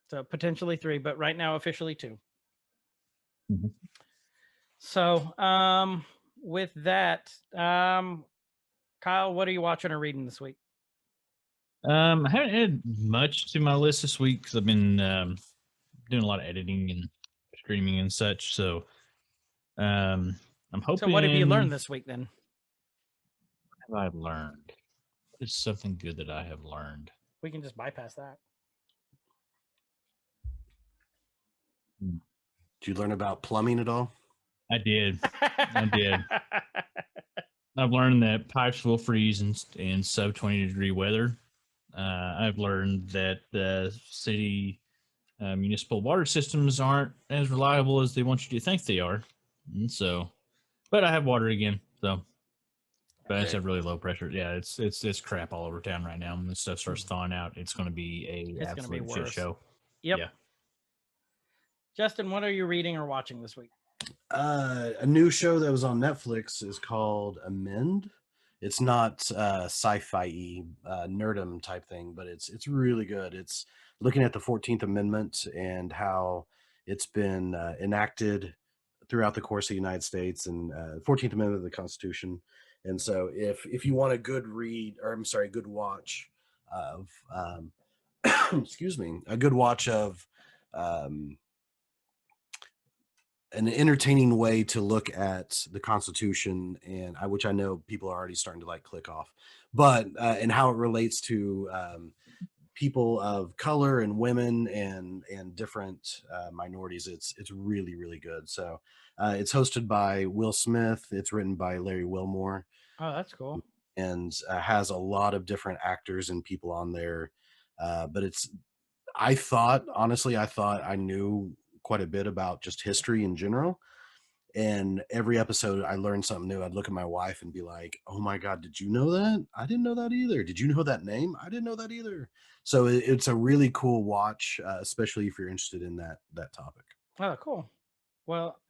So potentially 3, but right now officially 2. Mhm. So, with that, Kyle, what are you watching or reading this week? I haven't added much to my list this week because I've been doing a lot of editing and streaming and such. So I'm hoping. So what have you learned this week then? What have I learned? What is something good that I have learned? We can just bypass that. Did you learn about plumbing at all? I did. I did. I've learned that pipes will freeze in sub 20-degree weather. I've learned that the city municipal water systems aren't as reliable as they want you to think they are. And so, but I have water again. So, but I just have really low pressure. Yeah, it's crap all over town right now. When this stuff starts thawing out, it's going to be It's gonna be absolute shit worse. show. Yep. Yeah. Justin, what are you reading or watching this week? A new show that was on Netflix is called Amend. It's not sci-fi nerdum type thing, but it's really good. It's looking at the 14th Amendment and how it's been enacted throughout the course of the United States and 14th Amendment of the Constitution. And so if you want a good read, or I'm sorry, good watch of excuse me, a good watch of an entertaining way to look at the Constitution, and which I know people are already starting to like click off, but and how it relates to people of color and women and different minorities. It's really really good. So it's hosted by Will Smith. It's written by Larry Wilmore, Oh, that's cool. and has a lot of different actors and people on there. But I thought I knew quite a bit about just history in general. And every episode I learned something new. I'd look at my wife and be like, "Oh my God, did you know that? I didn't know that either. Did you know that name? I didn't know that either." So it's a really cool watch, especially if you're interested in that topic. Oh, cool. Well,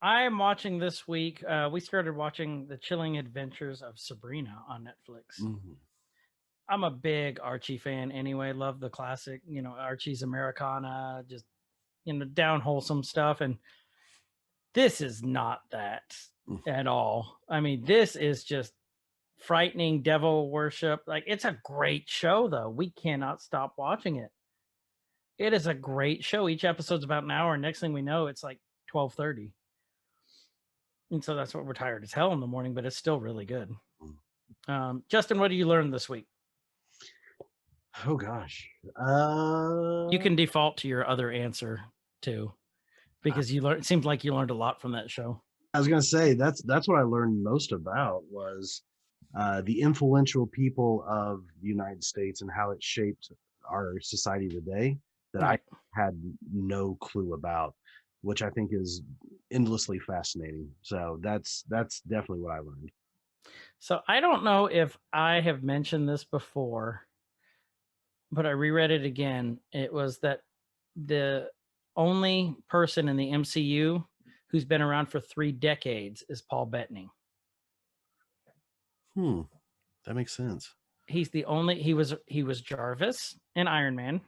I'm watching this week. We started watching The Chilling Adventures of Sabrina on Netflix. Mhm. I'm a big Archie fan anyway. Love the classic, Archie's Americana, just down wholesome stuff. And this is not that at all. I mean, this is just frightening devil worship. Like, it's a great show though. We cannot stop watching it. It is a great show. Each episode's about an hour. Next thing we know, it's like 12:30. And so that's what we're tired as hell in the morning, but it's still really good. Justin, what did you learn this week? Oh gosh. You can default to your other answer too, because it seems like you learned a lot from that show. I was gonna say that's what I learned most about was the influential people of the United States and how it shaped our society today that Right. I had no clue about, which I think is endlessly fascinating. So that's definitely what I learned. So I don't know if I have mentioned this before, but I reread it again. It was that the only person in the MCU who's been around for 3 decades is Paul Bettany. That makes sense. He's the only he was Jarvis in Iron Man.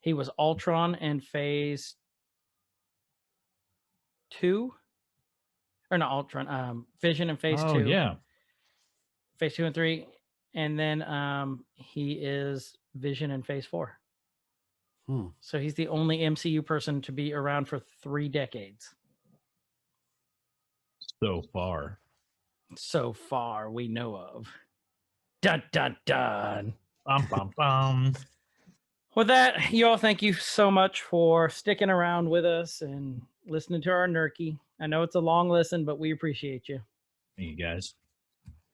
He was Ultron in Phase 2. Or not Ultron, Vision in Phase 2. Oh yeah. Phase 2 and 3. And then he is Vision in Phase 4. So he's the only MCU person to be around for 3 decades. So far. So far we know of. Dun dun dun. Bum, bum, bum. With that, you all, thank you so much for sticking around with us and listening to our Nerkie. I know it's a long listen, but we appreciate you. Thank you guys.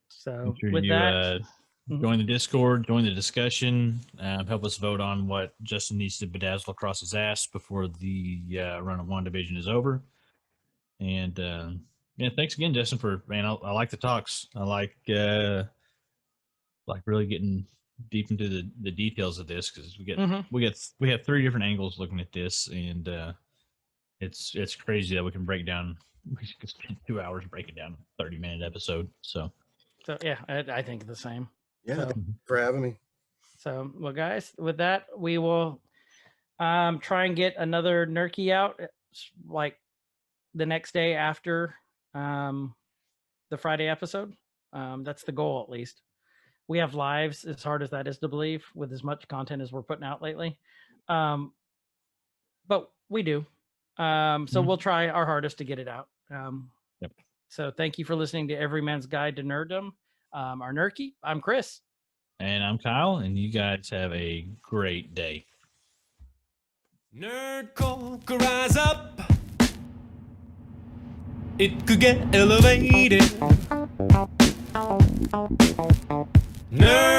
So Make sure with you that, join the Discord, join the discussion, help us vote on what Justin needs to bedazzle across his ass before the run of WandaVision is over. And yeah, thanks again, Justin, for I like the talks. I like really getting deep into the details of this because Mhm. we have 3 different angles looking at this, and it's crazy that we can break down. We could spend 2 hours breaking down a 30-minute episode. So So yeah, I think the same. Yeah, So- thank you for having me. So, well, guys, with that, we will try and get another Nerkie out like the next day after the Friday episode. That's the goal, at least. We have lives, as hard as that is to believe, with as much content as we're putting out lately. But we do. So we'll try our hardest to get it out. Yep. So thank you for listening to Every Man's Guide to Nerddom. Our Nerkie, I'm Chris. And I'm Kyle, and you guys have a great day. Nerd culture rise up. It could get elevated. Nerd